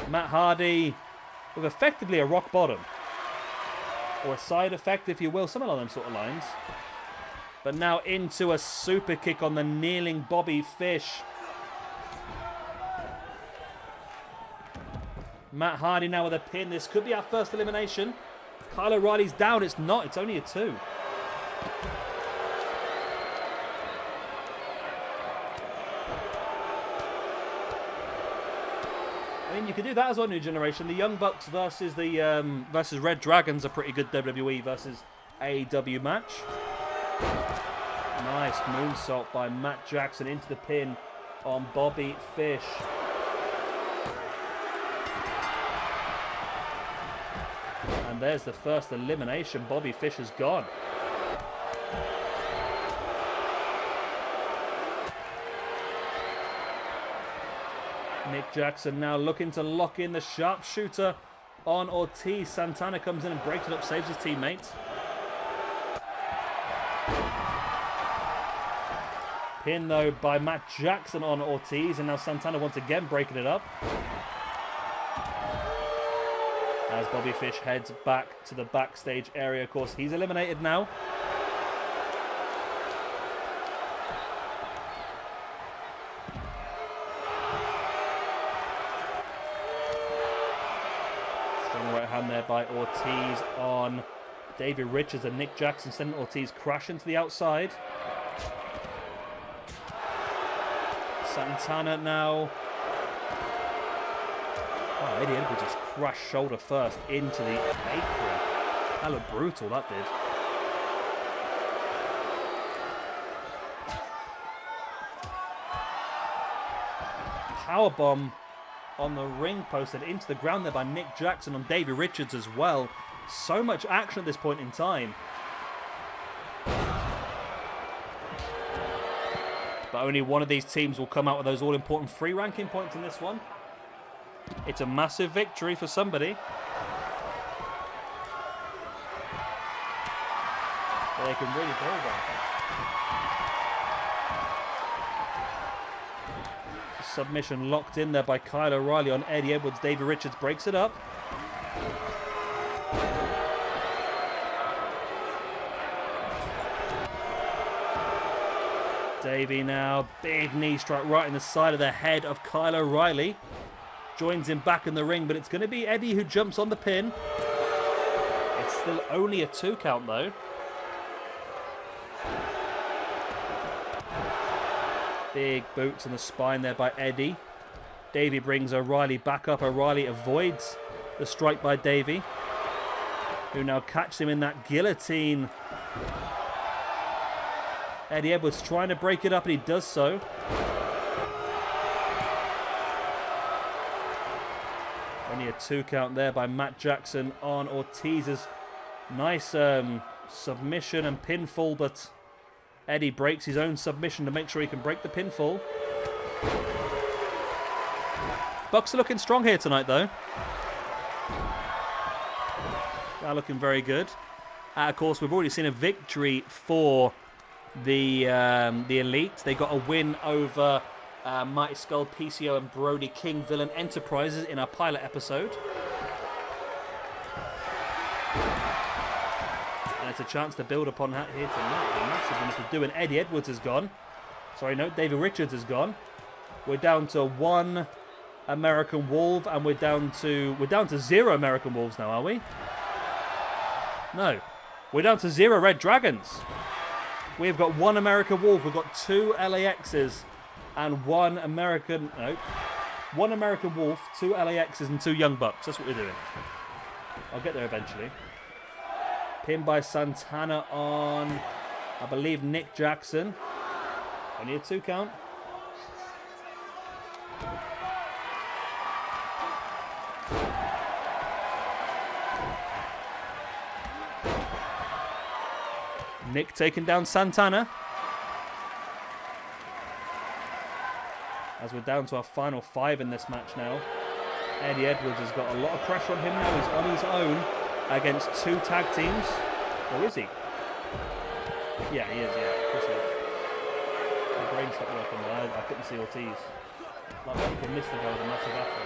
Matt Hardy with effectively a rock bottom. Or a side effect, if you will. Something along them sort of lines. But now into a super kick on the kneeling Bobby Fish. Matt Hardy now with a pin. This could be our first elimination. Kyle O'Reilly's down. It's not. It's only a 2. I mean, you could do that as well, New Generation. The Young Bucks versus the versus Red Dragons, a pretty good WWE versus AEW match. Nice moonsault by Matt Jackson into the pin on Bobby Fish. And there's the first elimination. Bobby Fish is gone. Nick Jackson now looking to lock in the sharpshooter on Ortiz. Santana comes in and breaks it up, saves his teammates. Pin though by Matt Jackson on Ortiz, and now Santana once again breaking it up. As Bobby Fish heads back to the backstage area. Of course, he's eliminated now. Strong right hand there by Ortiz on Davey Richards, and Nick Jackson sending Ortiz crashing to the outside. Santana now. Oh, Eddie Edwards just crashed shoulder first into the apron. That looked brutal, that did. Powerbomb on the ring post and into the ground there by Nick Jackson on Davey Richards as well. So much action at this point in time. But only one of these teams will come out with those all-important free ranking points in this one. It's a massive victory for somebody. They can really build on. Submission locked in there by Kyle O'Reilly on Eddie Edwards. Davey Richards breaks it up. Davey now, big knee strike right in the side of the head of Kyle O'Reilly. Joins him back in the ring, but it's going to be Eddie who jumps on the pin. It's still only a 2 count though. Big boots in the spine there by Eddie. Davey brings O'Reilly back up. O'Reilly avoids the strike by Davey, who now catches him in that guillotine. Eddie Edwards trying to break it up, and he does so. Only a 2 count there by Matt Jackson on Ortiz's nice submission and pinfall, but Eddie breaks his own submission to make sure he can break the pinfall. Bucks are looking strong here tonight, though. They're looking very good. Of course, we've already seen a victory for the Elite. They got a win over Mighty Skull, PCO, and Brody King Villain Enterprises in our pilot episode. And it's a chance to build upon that here tonight. A massive one to do. And Eddie Edwards is gone. Sorry, no, David Richards is gone. We're down to 1 American Wolf, and we're down to 0 American Wolves now, are we? No, we're down to 0 Red Dragons. We've got 1 American Wolf. We've got 2 LAXs and 1 American... No. 1 American Wolf, 2 LAXs and 2 Young Bucks. That's what we're doing. I'll get there eventually. Pin by Santana on, I believe, Nick Jackson. Only a 2 count. Nick taking down Santana. As we're down to our final 5 in this match now. Eddie Edwards has got a lot of pressure on him now. He's on his own against 2 tag teams. Or is he? Yeah, he is, yeah. Of course he is. My brain stopped working there. I couldn't see Ortiz. Like, you can miss the guy with a massive afro.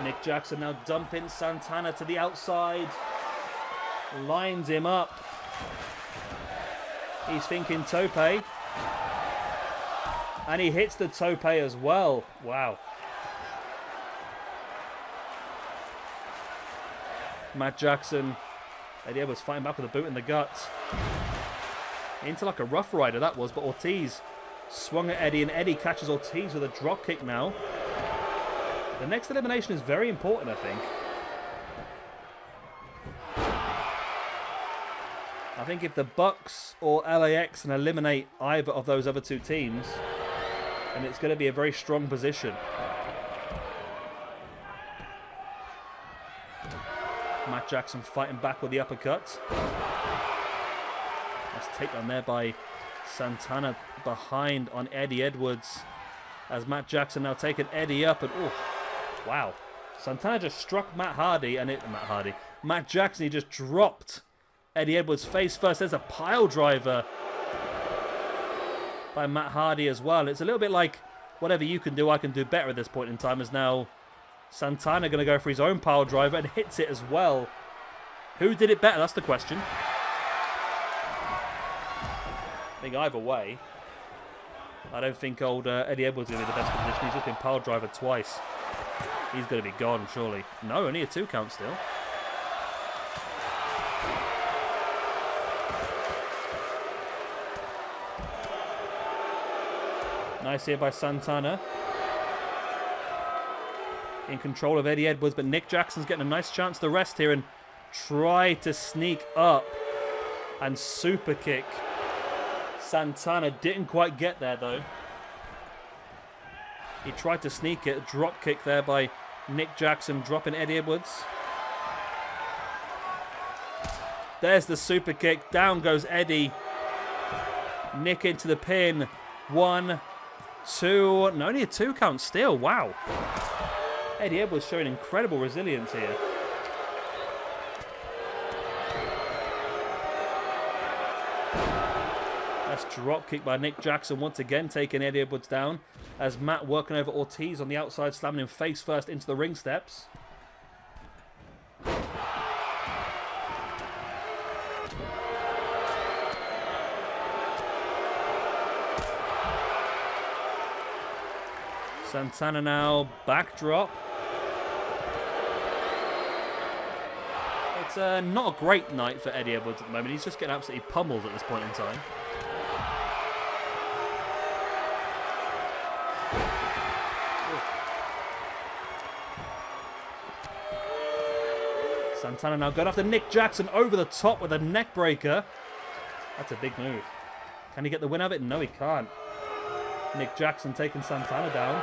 Nick Jackson now dumping Santana to the outside. Lines him up. He's thinking tope. And he hits the tope as well. Wow. Matt Jackson. Eddie Edwards fighting back with a boot in the gut. Into like a Rough Rider that was, but Ortiz swung at Eddie, and Eddie catches Ortiz with a drop kick now. The next elimination is very important, I think. I think if the Bucks or LAX can eliminate either of those other two teams, then it's going to be a very strong position. Matt Jackson fighting back with the uppercut. Nice takedown there by Santana behind on Eddie Edwards. As Matt Jackson now taking Eddie up, and oh, wow. Santana just struck Matt Jackson, he just dropped Eddie Edwards face first. There's a pile driver by Matt Hardy as well. It's a little bit like whatever you can do, I can do better at this point in time, as now Santana going to go for his own pile driver and hits it as well. Who did it better? That's the question. I think either way, I don't think old Eddie Edwards is going to be the best position. He's just been pile driver twice. He's going to be gone, surely. No, only a 2 count still. Nice here by Santana. In control of Eddie Edwards, but Nick Jackson's getting a nice chance to rest here and try to sneak up and super kick. Santana didn't quite get there though. He tried to sneak it. Drop kick there by Nick Jackson, dropping Eddie Edwards. There's the super kick. Down goes Eddie. Nick into the pin. 1, 2. No, only a 2 count still. Wow. Eddie Edwards showing incredible resilience here. That's drop kick by Nick Jackson, once again taking Eddie Edwards down. As Matt working over Ortiz on the outside, slamming him face first into the ring steps. Santana now, backdrop. It's not a great night for Eddie Edwards at the moment. He's just getting absolutely pummeled at this point in time. Santana now going after Nick Jackson over the top with a neck breaker. That's a big move. Can he get the win of it? No, he can't. Nick Jackson taking Santana down.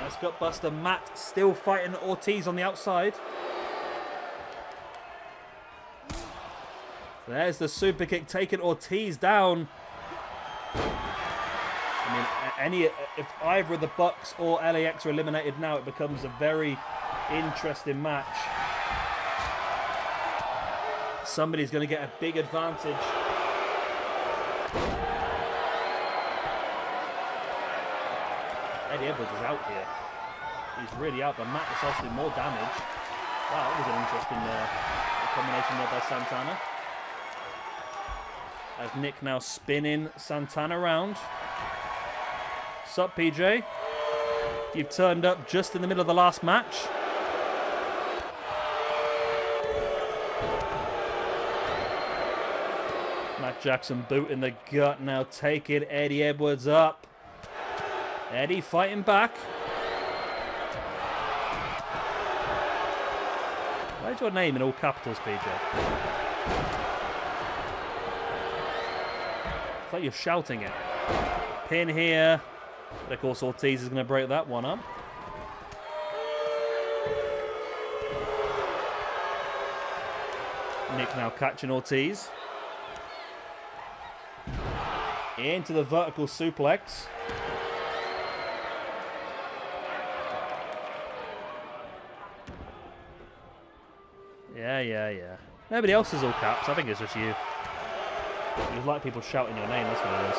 Nice gut buster. Matt still fighting Ortiz on the outside. There's the super kick taking Ortiz down. I mean, if either of the Bucks or LAX are eliminated now, it becomes a very interesting match. Somebody's going to get a big advantage. Eddie Edwards is out here. He's really out, but Matt is also doing more damage. Wow, that was an interesting combination there by Santana. As Nick now spinning Santana around. Sup, PJ? You've turned up just in the middle of the last match. Matt Jackson boot in the gut now, taking Eddie Edwards up. Eddie fighting back. Where's your name in all capitals, PJ? It's like you're shouting it. Pin here. But of course Ortiz is going to break that one up. Nick now catching Ortiz. Into the vertical suplex. Yeah. Nobody else is all caps. I think it's just you. You like people shouting your name, that's what it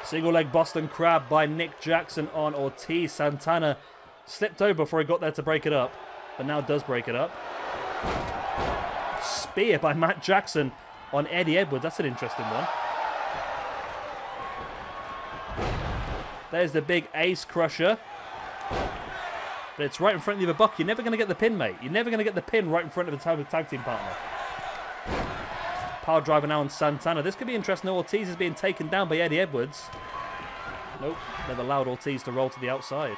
is. Single leg Boston Crab by Nick Jackson on Ortiz. Santana slipped over before he got there to break it up, but now does break it up. Spear by Matt Jackson on Eddie Edwards. That's an interesting one. There's the big ace crusher. But it's right in front of the other Buck. You're never going to get the pin, mate. You're never going to get the pin right in front of the tag team partner. Power driver now on Santana. This could be interesting. Ortiz is being taken down by Eddie Edwards. Nope. They've allowed Ortiz to roll to the outside.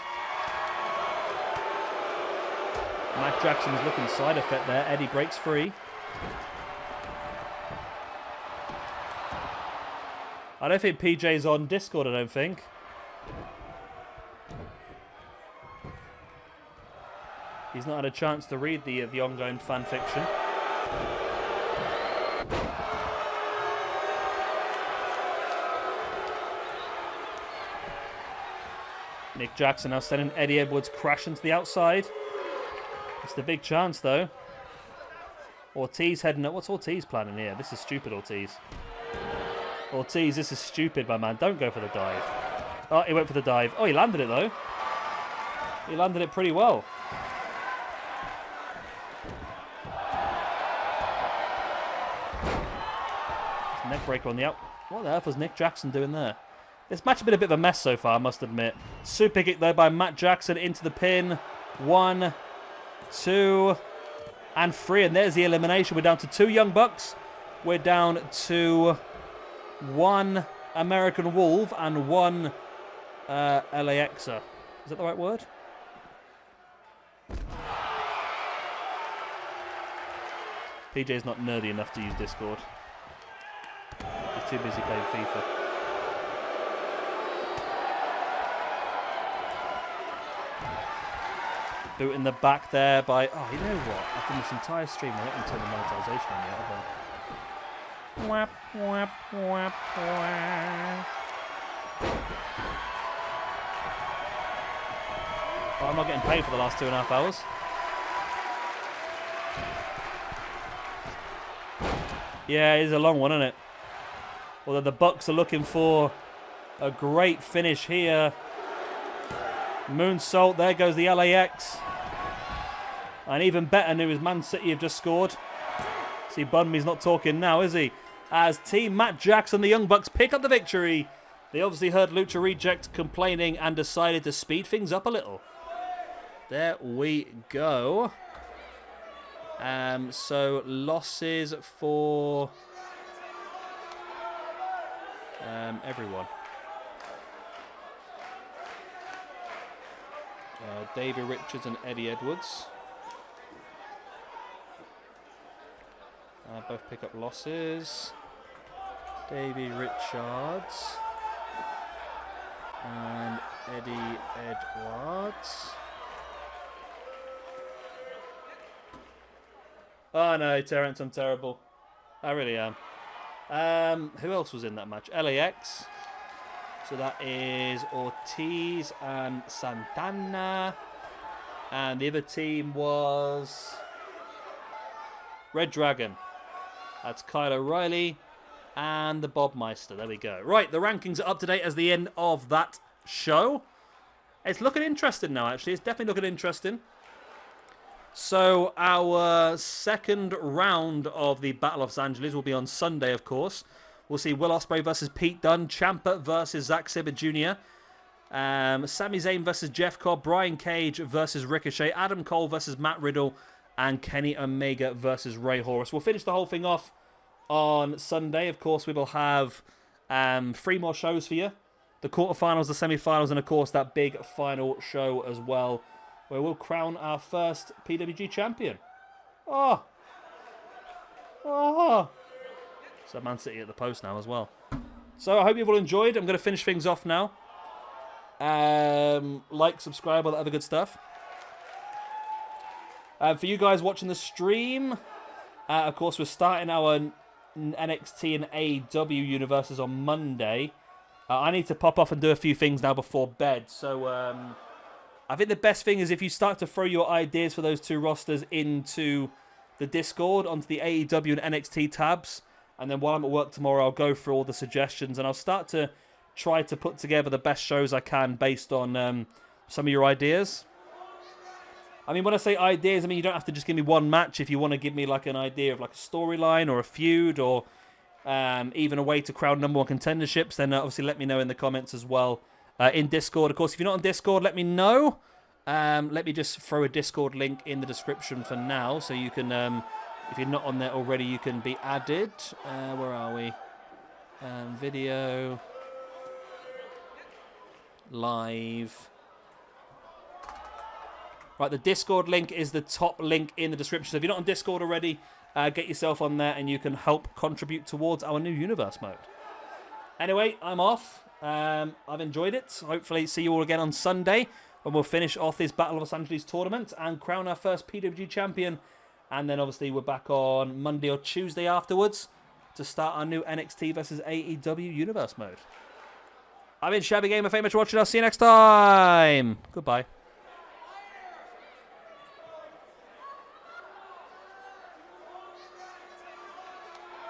Matt Jackson's looking side effect there. Eddie breaks free. I don't think PJ's on Discord, I don't think. He's not had a chance to read the ongoing fan fiction. Nick Jackson now sending Eddie Edwards crashing to the outside. It's the big chance, though. Ortiz heading up. What's Ortiz planning here? This is stupid, Ortiz. Ortiz, this is stupid, my man. Don't go for the dive. Oh, he went for the dive. Oh, he landed it, though. He landed it pretty well. Neck breaker on the out. What the earth was Nick Jackson doing there? This match has been a bit of a mess so far, I must admit. Super kick though by Matt Jackson into the pin. 1, 2, and 3. And there's the elimination. We're down to 2 Young Bucks. We're down to 1 American Wolf and 1 LAXer. Is that the right word? PJ's not nerdy enough to use Discord. He's too busy playing FIFA. Boot in the back there by... Oh, you know what? I've done this entire stream. I haven't turned the monetization on yet, have I? Whap, whap, whap, whap. Oh, I'm not getting paid for the last 2.5 hours. Yeah, it is a long one, isn't it? Although the Bucks are looking for a great finish here. Moonsault, there goes the LAX. And even better news, Man City have just scored. See, Bunby's not talking now, is he? As Team Matt Jackson, the Young Bucks, pick up the victory. They obviously heard Lucha Reject complaining and decided to speed things up a little. There we go. So losses for everyone. Davey Richards and Eddie Edwards. Both pick up losses. Davey Richards and Eddie Edwards. Oh no, Terrence, I'm terrible. I really am. Who else was in that match? LAX. So that is Ortiz and Santana. And the other team was Red Dragon. That's Kyle O'Reilly and the Bob Meister. There we go. Right, the rankings are up to date as the end of that show. It's looking interesting now, actually. It's definitely looking interesting. So our second round of the Battle of Los Angeles will be on Sunday, of course. We'll see Will Ospreay versus Pete Dunne, Champa versus Zack Sabre Jr., Sami Zayn versus Jeff Cobb, Brian Cage versus Ricochet, Adam Cole versus Matt Riddle, and Kenny Omega versus Ray Horus. We'll finish the whole thing off on Sunday. Of course, we will have 3 more shows for you. The quarterfinals, the semi-finals, and of course that big final show as well, where we'll crown our first PWG champion. Oh! So Man City at the post now as well. So I hope you've all enjoyed. I'm going to finish things off now. Like, subscribe, all that other good stuff. For you guys watching the stream, of course, we're starting our NXT and AEW universes on Monday. I need to pop off and do a few things now before bed. So I think the best thing is if you start to throw your ideas for those 2 rosters into the Discord onto the AEW and NXT tabs. And then while I'm at work tomorrow, I'll go through all the suggestions. And I'll start to try to put together the best shows I can based on some of your ideas. I mean, when I say ideas, I mean, you don't have to just give me one match. If you want to give me like an idea of like a storyline or a feud or even a way to crown #1 contenderships, then obviously let me know in the comments as well. In Discord, of course, if you're not on Discord, let me know. Let me just throw a Discord link in the description for now, so you can, if you're not on there already, you can be added. Where are we? Video. Live. Right, the Discord link is the top link in the description. So if you're not on Discord already, get yourself on there and you can help contribute towards our new universe mode. Anyway, I'm off. I've enjoyed it. Hopefully see you all again on Sunday when we'll finish off this Battle of Los Angeles tournament and crown our first PWG champion. And then obviously we're back on Monday or Tuesday afterwards to start our new NXT versus AEW universe mode. I've been Shabby Gamer. Thank you much for watching. I'll see you next time. Goodbye.